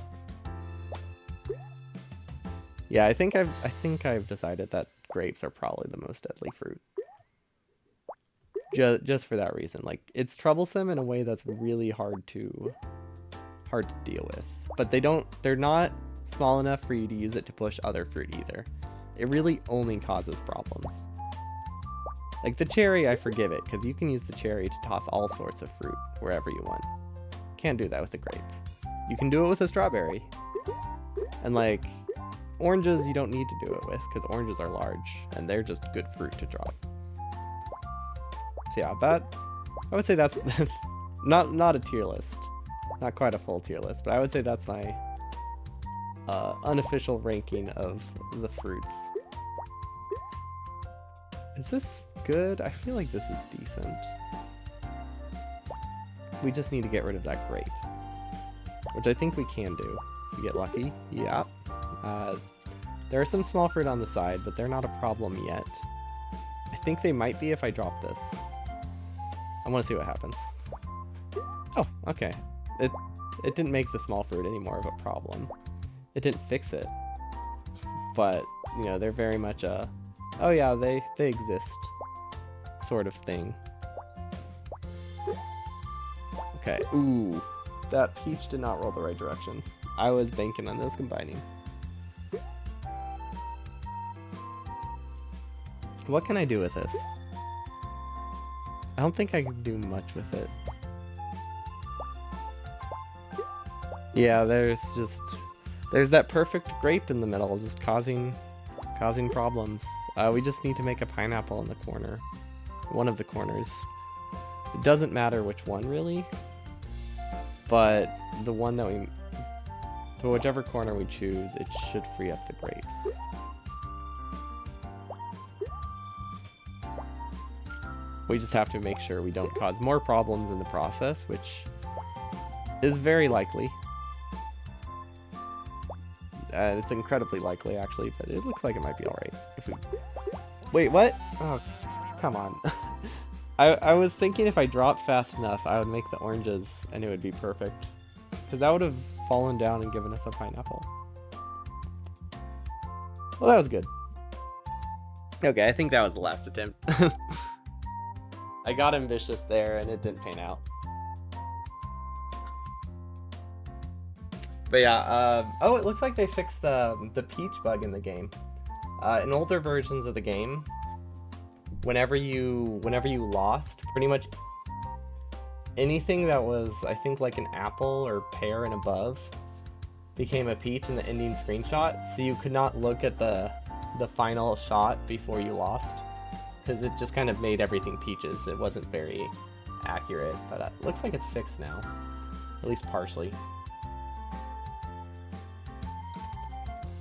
Yeah, I think I've decided that grapes are probably the most deadly fruit. Just for that reason. Like, it's troublesome in a way that's really hard to deal with. But they're not small enough for you to use it to push other fruit either. It really only causes problems. Like the cherry, I forgive it, because you can use the cherry to toss all sorts of fruit wherever you want. Can't do that with a grape. You can do it with a strawberry. And like, oranges you don't need to do it with, because oranges are large, and they're just good fruit to drop. So yeah, I would say that's not a tier list. Not quite a full tier list, but I would say that's my unofficial ranking of the fruits. Is this good? I feel like this is decent. We just need to get rid of that grape, which I think we can do. If we get lucky. Yeah. There are some small fruit on the side, but they're not a problem yet. I think they might be if I drop this. I want to see what happens. Oh, okay. It didn't make the small fruit any more of a problem. It didn't fix it. But, you know, they're very much a, oh yeah, they exist sort of thing. Okay, ooh. That peach did not roll the right direction. I was banking on those combining. What can I do with this? I don't think I can do much with it. Yeah, there's that perfect grape in the middle, just causing problems. We just need to make a pineapple in the corner. One of the corners. It doesn't matter which one, really. But the one that whichever corner we choose, it should free up the grapes. We just have to make sure we don't cause more problems in the process, which is very likely. It's incredibly likely, actually, but it looks like it might be alright. If we... Wait, what? Oh, come on. I was thinking if I dropped fast enough, I would make the oranges, and it would be perfect. Because that would have fallen down and given us a pineapple. Well, that was good. Okay, I think that was the last attempt. I got ambitious there, and it didn't pan out. But yeah, oh, it looks like they fixed the peach bug in the game. In older versions of the game, whenever you lost, pretty much anything that was, I think, like an apple or pear and above became a peach in the ending screenshot, so you could not look at the final shot before you lost, because it just kind of made everything peaches. It wasn't very accurate, but it looks like it's fixed now, at least partially.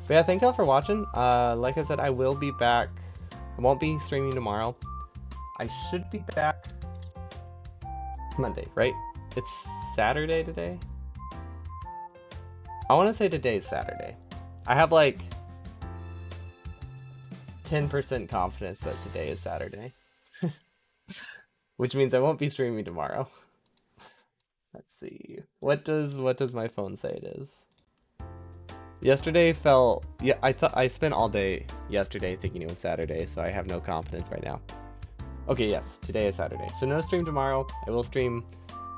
But yeah, thank y'all for watching. Like I said, I will be back. I won't be streaming tomorrow. I should be back Monday, right? It's Saturday today? I want to say today's Saturday. I have like 10% confidence that today is Saturday. Which means I won't be streaming tomorrow. Let's see. What does my phone say it is? Yesterday felt... Yeah, I spent all day yesterday thinking it was Saturday, so I have no confidence right now. Okay, yes, today is Saturday. So no stream tomorrow. I will stream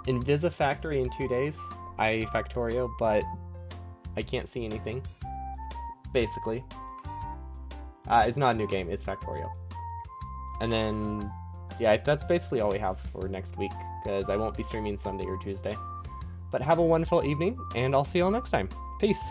Invisifactory in 2 days. Factorio, but I can't see anything. Basically. It's not a new game, it's Factorio. And then... yeah, that's basically all we have for next week, because I won't be streaming Sunday or Tuesday. But have a wonderful evening, and I'll see you all next time. Peace!